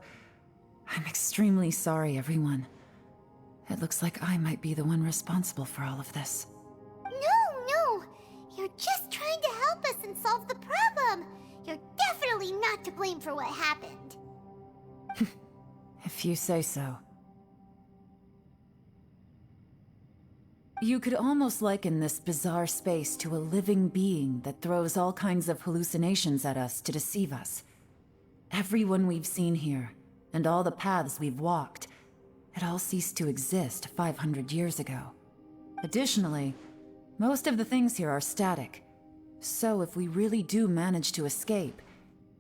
I'm extremely sorry, everyone. It looks like I might be the one responsible for all of this. No! You're just trying to help us and solve the problem! You're definitely not to blame for what happened. If you say so. You could almost liken this bizarre space to a living being that throws all kinds of hallucinations at us to deceive us. Everyone we've seen here, and all the paths we've walked, it all ceased to exist 500 years ago. Additionally, most of the things here are static. So if we really do manage to escape,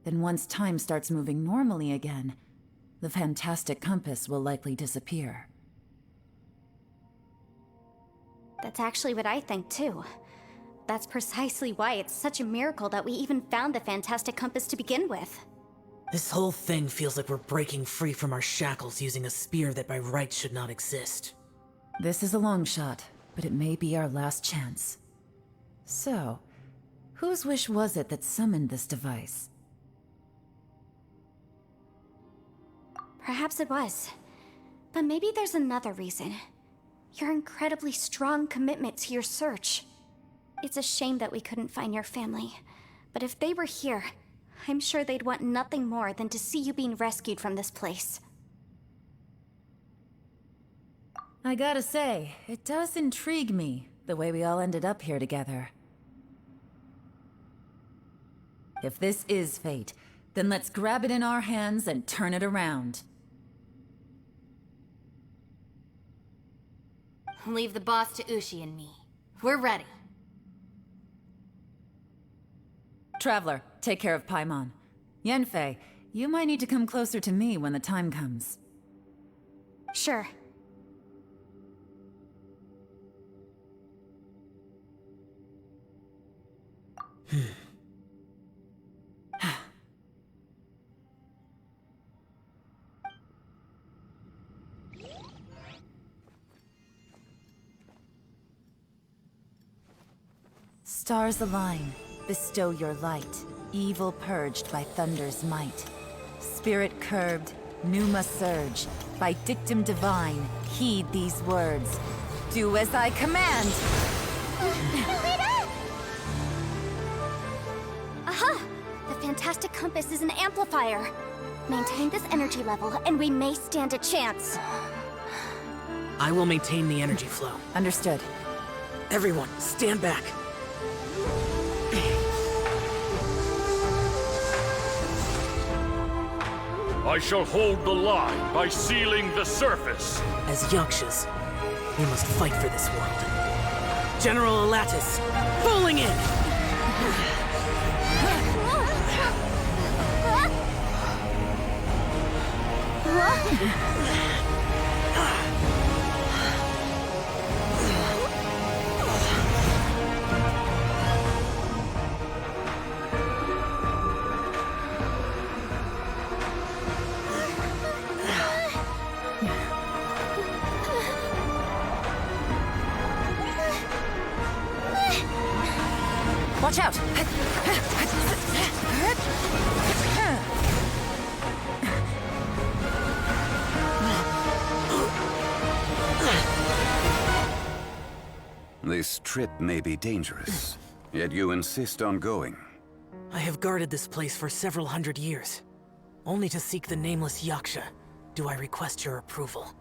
then once time starts moving normally again, the fantastic compass will likely disappear. That's actually what I think too. That's precisely why it's such a miracle that we even found the fantastic compass to begin with. This whole thing feels like we're breaking free from our shackles using a spear that by rights should not exist. This is a long shot, but it may be our last chance. So, whose wish was it that summoned this device? Perhaps it was. But maybe there's another reason. Your incredibly strong commitment to your search. It's a shame that we couldn't find your family. But if they were here, I'm sure they'd want nothing more than to see you being rescued from this place. I gotta say, it does intrigue me, the way we all ended up here together. If this is fate, then let's grab it in our hands and turn it around. Leave the boss to Ushi and me. We're ready. Traveler, take care of Paimon. Yanfei, you might need to come closer to me when the time comes. Sure. Stars align, bestow your light, evil purged by thunder's might. Spirit curbed, pneuma surge, by dictum divine, heed these words. Do as I command! Aha! The fantastic compass is an amplifier. Maintain this energy level, and we may stand a chance. I will maintain the energy flow. Understood. Everyone, stand back. I shall hold the line by sealing the surface. As Yakshas, we must fight for this world. General Elatus, falling in! Watch out! This trip may be dangerous, yet you insist on going. I have guarded this place for several hundred years. Only to seek the nameless Yaksha, do I request your approval.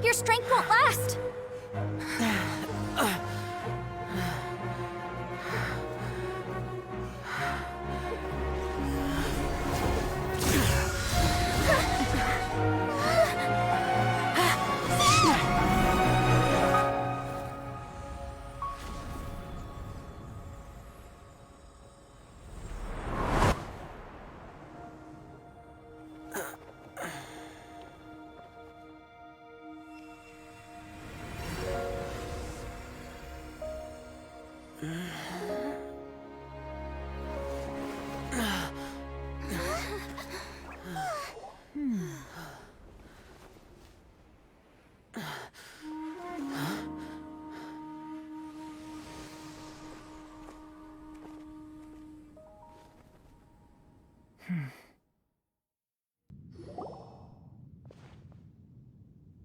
Your strength won't last!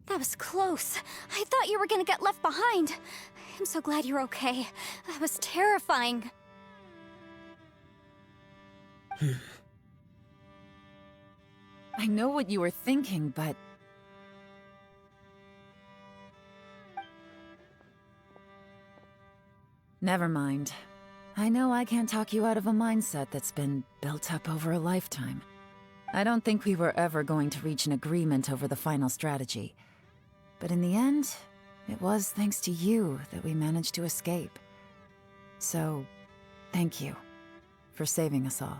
That was close. I thought you were gonna get left behind. I'm so glad you're okay. That was terrifying. I know what you were thinking, but... Never mind. I know I can't talk you out of a mindset that's been built up over a lifetime. I don't think we were ever going to reach an agreement over the final strategy. But in the end, it was thanks to you that we managed to escape. So, thank you for saving us all.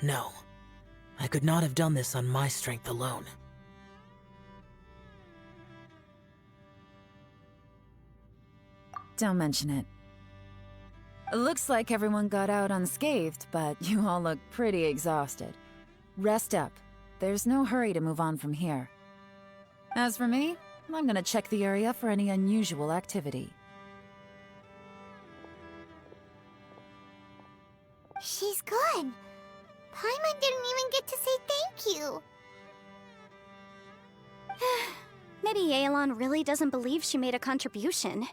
No. I could not have done this on my strength alone. Don't mention it. Looks like everyone got out unscathed, but you all look pretty exhausted. Rest up. There's no hurry to move on from here. As for me, I'm gonna check the area for any unusual activity. She's gone. Paimon didn't even get to say thank you. Maybe Yelan really doesn't believe she made a contribution.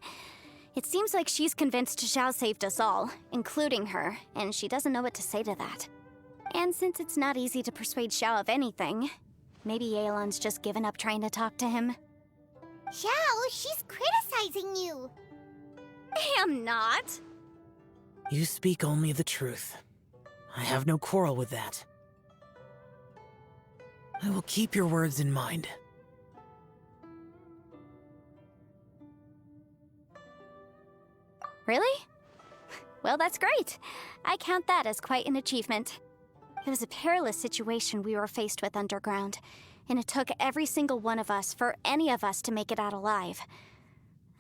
It seems like she's convinced Xiao saved us all, including her, and she doesn't know what to say to that. And since it's not easy to persuade Xiao of anything, maybe Yelan's just given up trying to talk to him. Xiao, she's criticizing you. I'm not. You speak only the truth. I have no quarrel with that. I will keep your words in mind. Really? Well, that's great. I count that as quite an achievement. It was a perilous situation we were faced with underground, and it took every single one of us for any of us to make it out alive.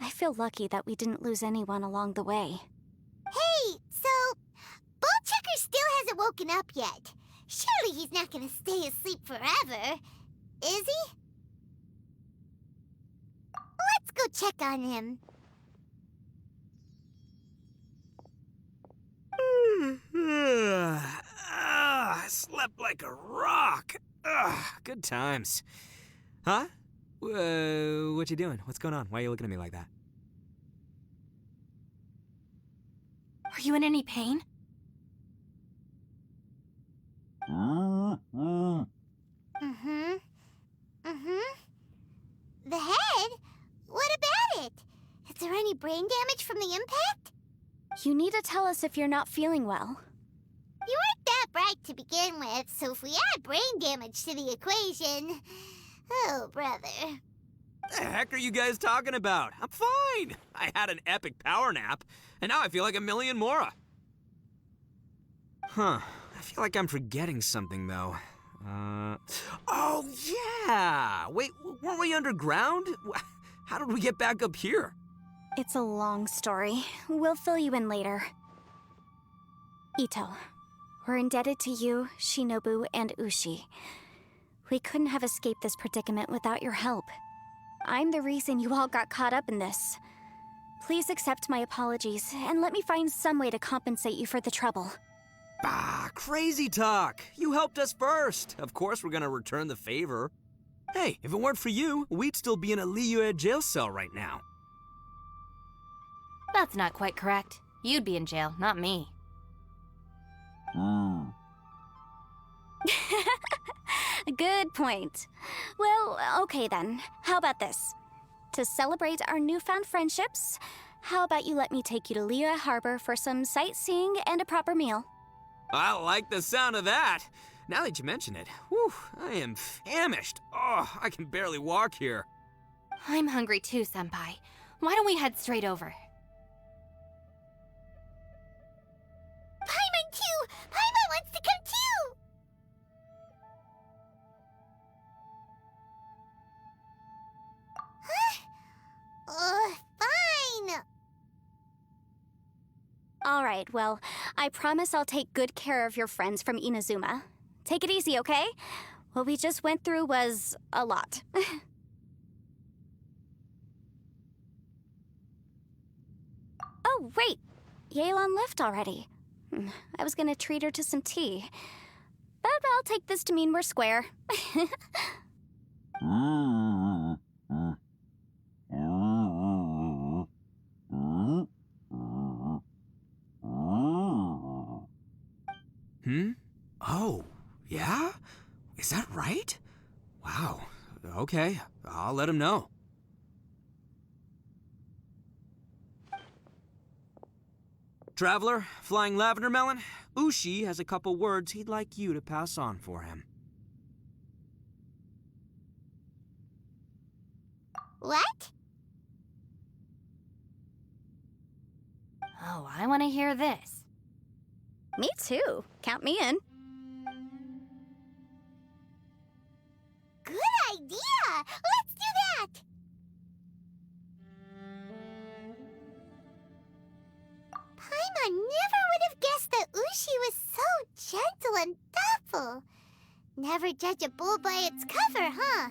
I feel lucky that we didn't lose anyone along the way. Hey, so Bullchucker still hasn't woken up yet. Surely he's not gonna stay asleep forever, is he? Let's go check on him. I slept like a rock. Good times. Huh? What you doing? What's going on? Why are you looking at me like that? Are you in any pain? The head? What about it? Is there any brain damage from the impact? You need to tell us if you're not feeling well. You weren't that bright to begin with, so if we add brain damage to the equation... Oh, brother. The heck are you guys talking about? I'm fine. I had an epic power nap, and now I feel like a million more. Huh. I feel like I'm forgetting something, though. Oh, yeah! Wait, weren't we underground? How did we get back up here? It's a long story. We'll fill you in later. Ito, we're indebted to you, Shinobu, and Ushi. We couldn't have escaped this predicament without your help. I'm the reason you all got caught up in this. Please accept my apologies, and let me find some way to compensate you for the trouble. Bah, crazy talk. You helped us first. Of course we're gonna return the favor. Hey, if it weren't for you, we'd still be in a Liyue jail cell right now. That's not quite correct. You'd be in jail, not me. Good point. Well, okay then. How about this? To celebrate our newfound friendships, how about you let me take you to Liyue Harbor for some sightseeing and a proper meal? I like the sound of that. Now that you mention it, whew, I am famished. Oh, I can barely walk here. I'm hungry too, Senpai. Why don't we head straight over? Paimon too! Paimon wants to come too! Huh? Fine! Alright, well, I promise I'll take good care of your friends from Inazuma. Take it easy, okay? What we just went through was a lot. Oh, wait! Yelan left already. I was gonna treat her to some tea. But I'll take this to mean we're square. Oh, yeah? Is that right? Wow. Okay, I'll let him know. Traveler, Flying Lavender Melon, Ushi has a couple words he'd like you to pass on for him. What? Oh, I want to hear this. Me too. Count me in. Good idea! Let's do that! Paimon never would have guessed that Ushi was so gentle and thoughtful. Never judge a bull by its cover, huh?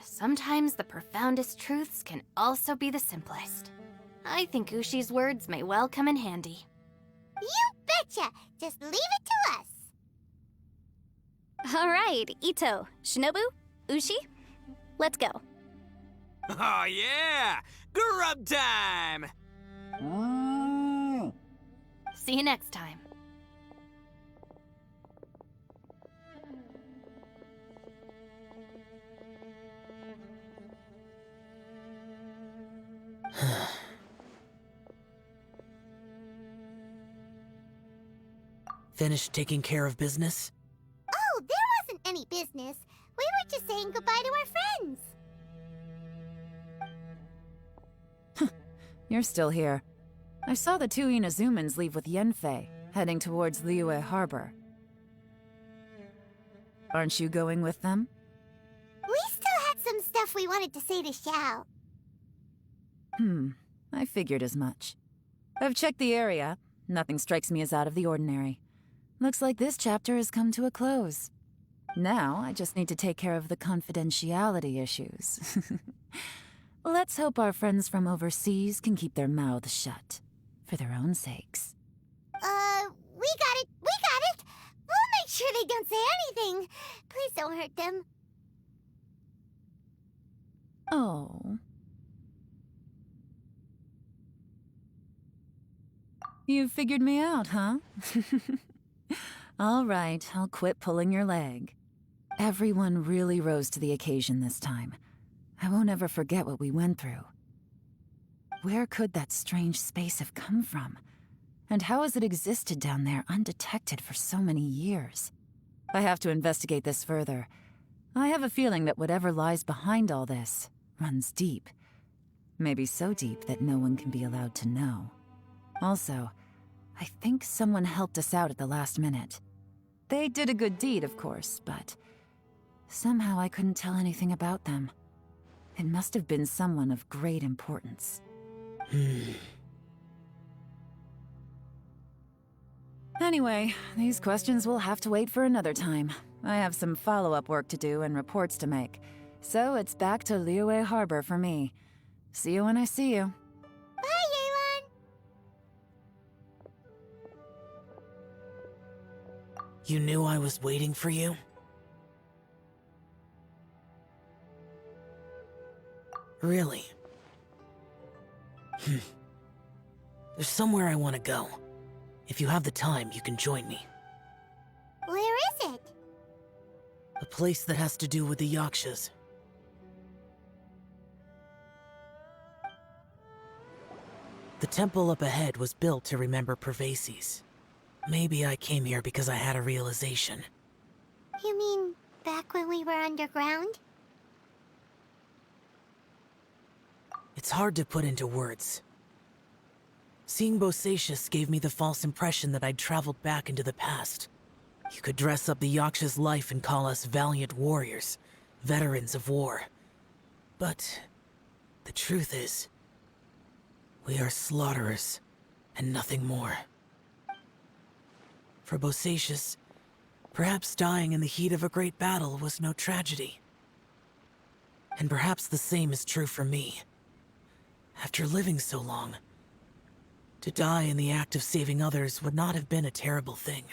Sometimes the profoundest truths can also be the simplest. I think Ushi's words may well come in handy. You betcha! Just leave it to us! Alright, Ito, Shinobu, Ushi, let's go. Oh yeah! Grub time! See you next time. Finished taking care of business? Oh, there wasn't any business. We were just saying goodbye to our friends. you're still here. I saw the two Inazumans leave with Yenfei, heading towards Liyue Harbor. Aren't you going with them? We still had some stuff we wanted to say to Xiao. I figured as much. I've checked the area. Nothing strikes me as out of the ordinary. Looks like this chapter has come to a close. Now, I just need to take care of the confidentiality issues. Let's hope our friends from overseas can keep their mouths shut. For their own sakes. We got it! We got it! We'll make sure they don't say anything. Please don't hurt them. Oh. You figured me out, huh? All right, I'll quit pulling your leg. Everyone really rose to the occasion this time. I won't ever forget what we went through. Where could that strange space have come from? And how has it existed down there undetected for so many years? I have to investigate this further. I have a feeling that whatever lies behind all this runs deep. Maybe so deep that no one can be allowed to know. Also, I think someone helped us out at the last minute. They did a good deed, of course, but somehow I couldn't tell anything about them. It must have been someone of great importance. Anyway, these questions will have to wait for another time. I have some follow-up work to do and reports to make. So it's back to Liyue Harbor for me. See you when I see you. Bye, Yelan! You knew I was waiting for you? Really? There's somewhere I want to go. If you have the time, you can join me. Where is it? A place that has to do with the Yakshas. The temple up ahead was built to remember Pervases. Maybe I came here because I had a realization. You mean back when we were underground? It's hard to put into words. Seeing Bosacius gave me the false impression that I'd traveled back into the past. You could dress up the Yaksha's life and call us valiant warriors, veterans of war. But the truth is, we are slaughterers, and nothing more. For Bosacius, perhaps dying in the heat of a great battle was no tragedy. And perhaps the same is true for me. After living so long, to die in the act of saving others would not have been a terrible thing.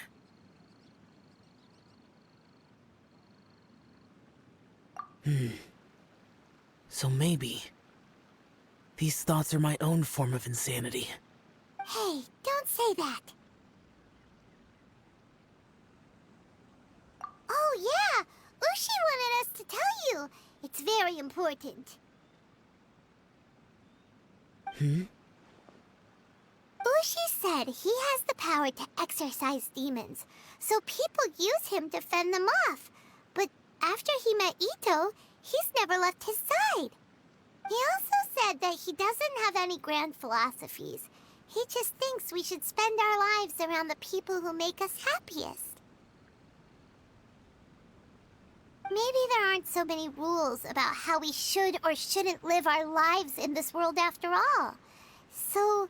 So maybe these thoughts are my own form of insanity. Hey, don't say that. Oh yeah, Ushi wanted us to tell you. It's very important. Ushi said he has the power to exorcise demons, so people use him to fend them off. But after he met Ito, he's never left his side. He also said that he doesn't have any grand philosophies. He just thinks we should spend our lives around the people who make us happiest. Maybe there aren't so many rules about how we should or shouldn't live our lives in this world after all. So,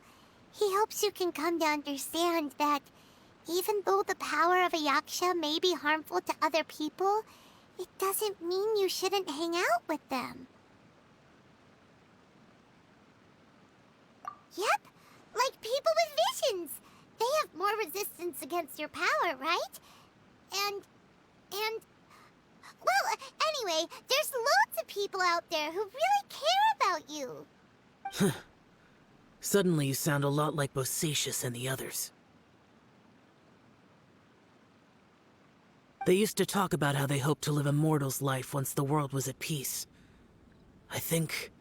he hopes you can come to understand that even though the power of a Yaksha may be harmful to other people, it doesn't mean you shouldn't hang out with them. Yep, like people with visions. They have more resistance against your power, right? And... Well, anyway, there's loads of people out there who really care about you. Suddenly you sound a lot like Bosacius and the others. They used to talk about how they hoped to live a mortal's life once the world was at peace. I think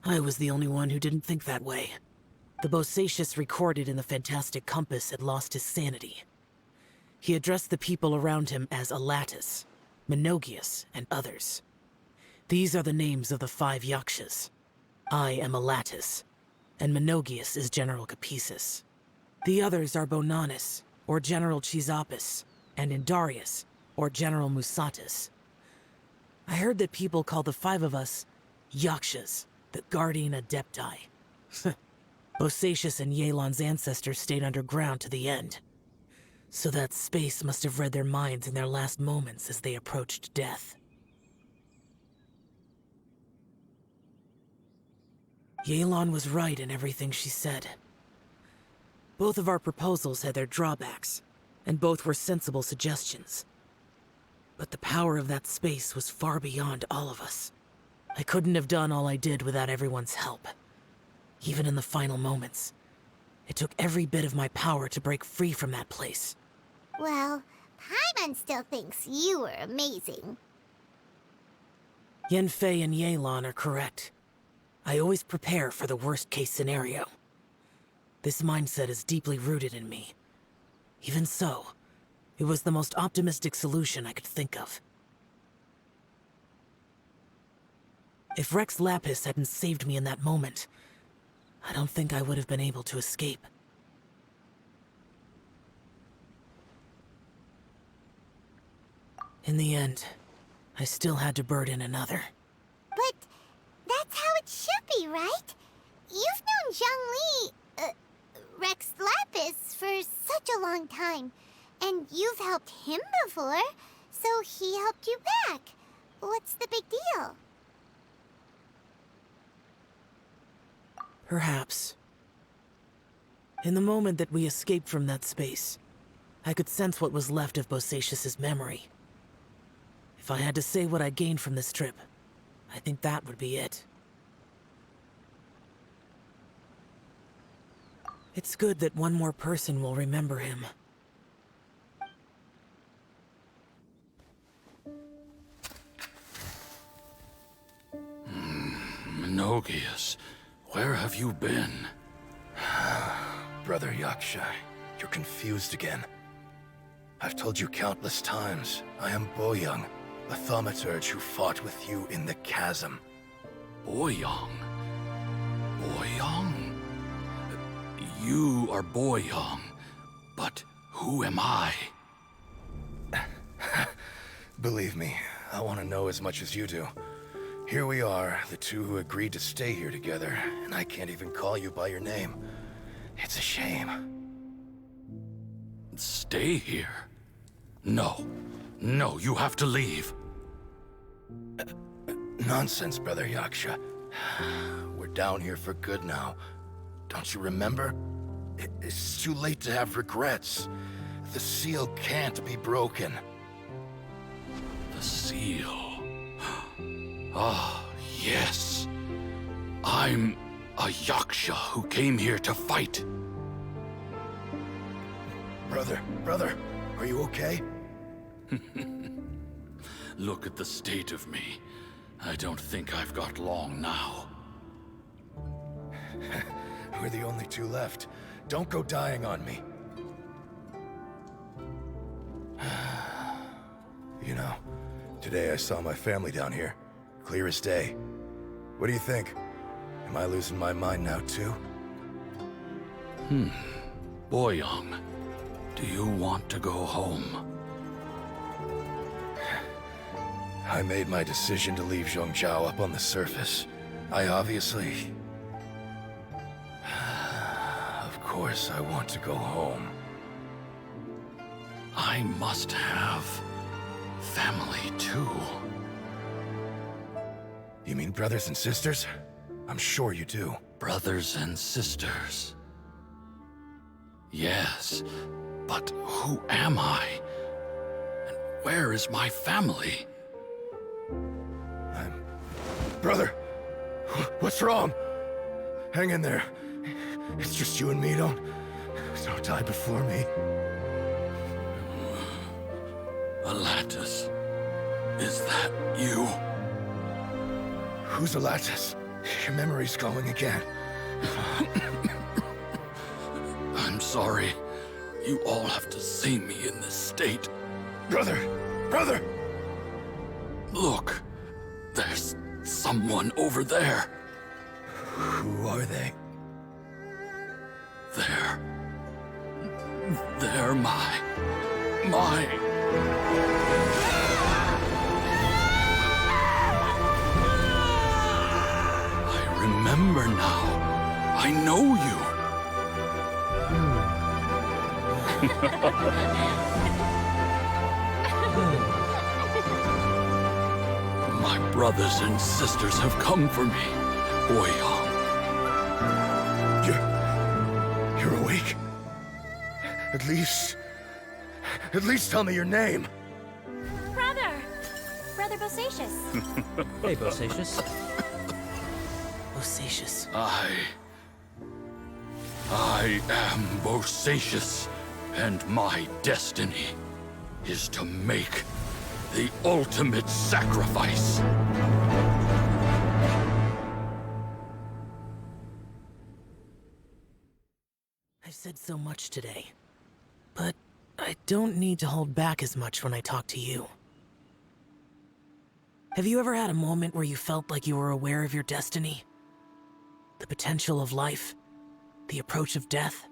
I was the only one who didn't think that way. The Bosacius recorded in the Fantastic Compass had lost his sanity. He addressed the people around him as Alatus, Menogius, and others. These are the names of the 5 Yakshas. I am Alatus. and Menogius is General Capisis. The others are Bonanis, or General Chisapis, and Indarius, or General Musatis. I heard that people call the 5 of us Yakshas, the Guardian Adepti. Bosacius and Yelan's ancestors stayed underground to the end. So that space must have read their minds in their last moments as they approached death. Yelan was right in everything she said. Both of our proposals had their drawbacks, and both were sensible suggestions. But the power of that space was far beyond all of us. I couldn't have done all I did without everyone's help. Even in the final moments, it took every bit of my power to break free from that place. Well, Paimon still thinks you were amazing. Yenfei and Yelan are correct. I always prepare for the worst-case scenario. This mindset is deeply rooted in me. Even so, it was the most optimistic solution I could think of. If Rex Lapis hadn't saved me in that moment, I don't think I would have been able to escape. In the end, I still had to burden another. But that's how it should be, right? You've known Zhang Li, Rex Lapis, for such a long time. And you've helped him before, so he helped you back. What's the big deal? Perhaps. In the moment that we escaped from that space, I could sense what was left of Bosacius's memory. If I had to say what I gained from this trip, I think that would be it. It's good that one more person will remember him. Menogius, where have you been? Brother Yaksha, you're confused again. I've told you countless times, I am Boyoung, a thaumaturge who fought with you in the chasm. Boyoung? Boyoung? You are Boyoung, but who am I? Believe me, I want to know as much as you do. Here we are, the two who agreed to stay here together, and I can't even call you by your name. It's a shame. Stay here? No. No, you have to leave. Nonsense, Brother Yaksha. We're down here for good now. Don't you remember? It's too late to have regrets. The seal can't be broken. The seal. Ah, yes. I'm a Yaksha who came here to fight. Brother, are you okay? Look at the state of me. I don't think I've got long now. We're the only two left. Don't go dying on me. You know, today I saw my family down here. Clear as day. What do you think? Am I losing my mind now too? Boyoung, do you want to go home? I made my decision to leave Zhongzhou up on the surface. I obviously... Of course I want to go home. I must have family too. You mean brothers and sisters? I'm sure you do. Brothers and sisters. Yes, but who am I? And where is my family? Brother! What's wrong? Hang in there. It's just you and me, don't die before me. Alatus, is that you? Who's Alatus? Your memory's going again. I'm sorry. You all have to see me in this state. Brother! Look, there's someone over there. Who are they? They're my... I remember now. I know you. My brothers and sisters have come for me, Boyong. You're awake? At least tell me your name. Brother Bosacious. Hey, Bosacious. Bosacious. I am Bosacious, and my destiny is to make the ultimate sacrifice. I've said so much today, but I don't need to hold back as much when I talk to you. Have you ever had a moment where you felt like you were aware of your destiny? The potential of life? The approach of death?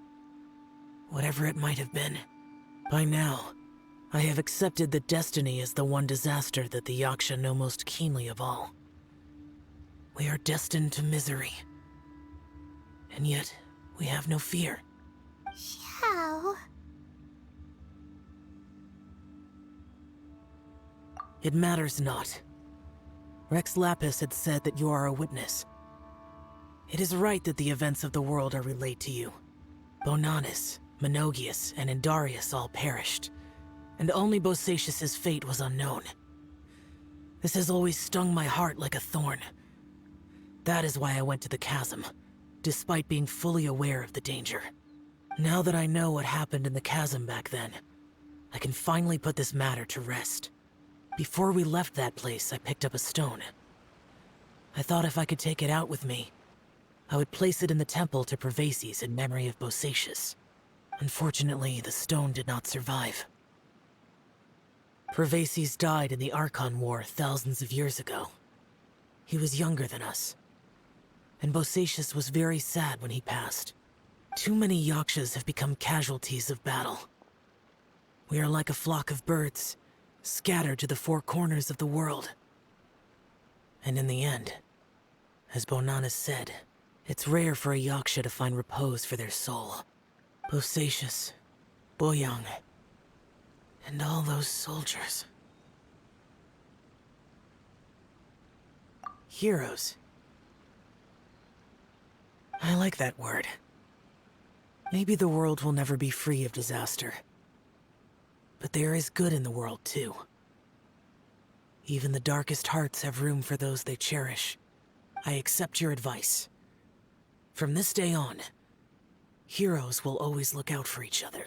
Whatever it might have been. By now, I have accepted that destiny is the one disaster that the Yaksha know most keenly of all. We are destined to misery. And yet, we have no fear. How? It matters not. Rex Lapis had said that you are a witness. It is right that the events of the world are relayed to you. Bonanis, Menogius, and Indarius all perished, and only Bosacious's fate was unknown. This has always stung my heart like a thorn. That is why I went to the chasm, despite being fully aware of the danger. Now that I know what happened in the chasm back then, I can finally put this matter to rest. Before we left that place, I picked up a stone. I thought if I could take it out with me, I would place it in the temple to Pervases in memory of Bosacious. Unfortunately, the stone did not survive. Pervases died in the Archon War thousands of years ago. He was younger than us, and Bosacious was very sad when he passed. Too many Yakshas have become casualties of battle. We are like a flock of birds, scattered to the four corners of the world. And in the end, as Bonanis said, it's rare for a Yaksha to find repose for their soul. Bosacious, Boyang, and all those soldiers. Heroes. I like that word. Maybe the world will never be free of disaster. But there is good in the world, too. Even the darkest hearts have room for those they cherish. I accept your advice. From this day on, heroes will always look out for each other.